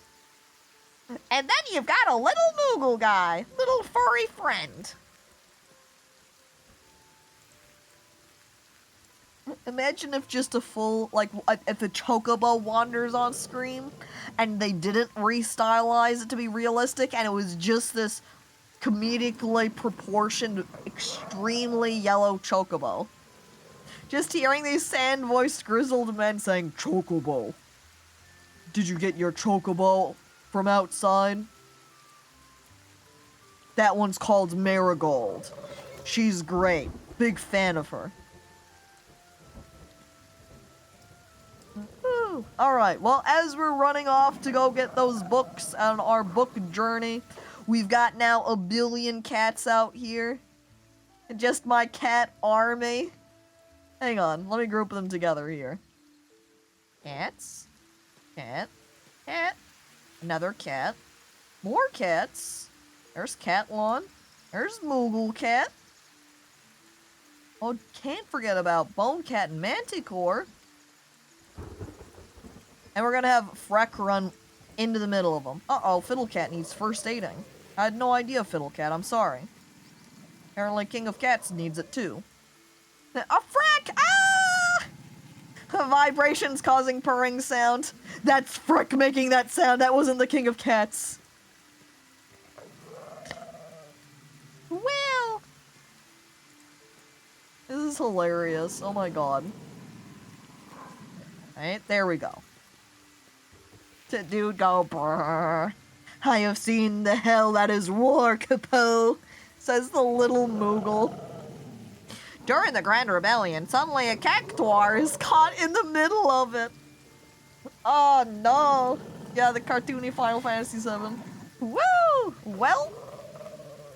And then you've got a little Moogle guy, little furry friend. Imagine if just a full, like, if a chocobo wanders on screen, and they didn't restylize it to be realistic, and it was just this comedically proportioned, extremely yellow chocobo. Just hearing these sand-voiced grizzled men saying, "Chocobo. Did you get your chocobo from outside? That one's called Marigold. She's great. Big fan of her." Alright, well, as we're running off to go get those books on our book journey, we've got now a billion cats out here. Just my cat army. Hang on, let me group them together here. Cats. Cat. Cat. Another cat. More cats. There's Catlon. There's Moogle Cat. Oh, can't forget about Bonecat and Manticore. And we're gonna have Freck run into the middle of them. Uh-oh, Fiddlecat needs first aiding. I had no idea, Fiddlecat, I'm sorry. Apparently King of Cats needs it too. Freck! Ah! Vibrations causing purring sound. That's Freck making that sound, that wasn't the King of Cats. Well, this is hilarious, oh my god. Alright, there we go. To dude go brrr. I have seen the hell that is war, Capo, says the little Moogle. During the Grand Rebellion, suddenly a cactuar is caught in the middle of it. Oh no. Yeah, the cartoony Final Fantasy VII. Woo! Well,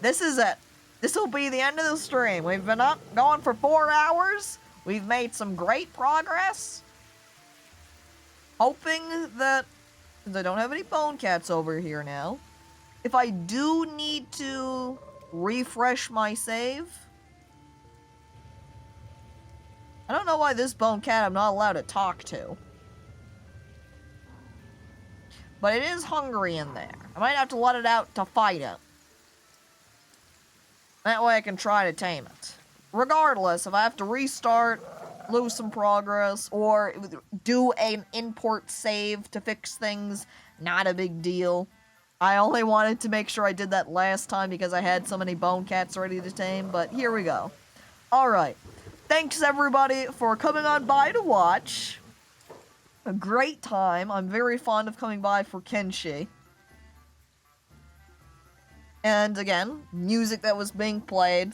this is it. This will be the end of the stream. We've been up going for 4 hours. We've made some great progress. Hoping that, since I don't have any Bonecats over here now, if I do need to refresh my save, I don't know why this Bonecat I'm not allowed to talk to. But it is hungry in there. I might have to let it out to fight it. That way I can try to tame it. Regardless, if I have to restart, lose some progress, or do an import save to fix things, not a big deal. I only wanted to make sure I did that last time because I had so many Bonecats ready to tame, but here we go. Alright. Thanks everybody for coming on by to watch. A great time. I'm very fond of coming by for Kenshi. And again, music that was being played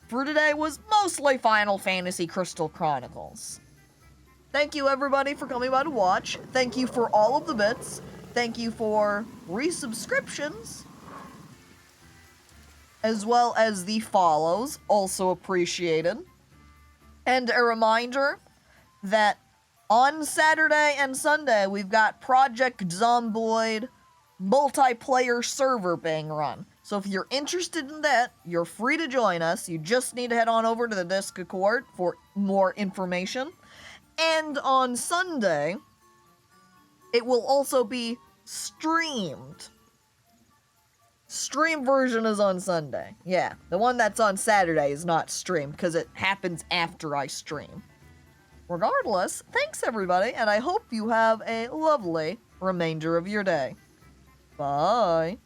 for today was mostly Final Fantasy Crystal Chronicles. Thank you everybody for coming by to watch. Thank you for all of the bits. Thank you for resubscriptions. As well as the follows, also appreciated. And a reminder that On Saturday and Sunday, we've got Project Zomboid multiplayer server being run. So if you're interested in that, you're free to join us. You just need to head on over to the Discord for more information. And on Sunday, it will also be streamed. Stream version is on Sunday. Yeah, the one that's on Saturday is not streamed because it happens after I stream. Regardless, thanks everybody, and I hope you have a lovely remainder of your day. Bye.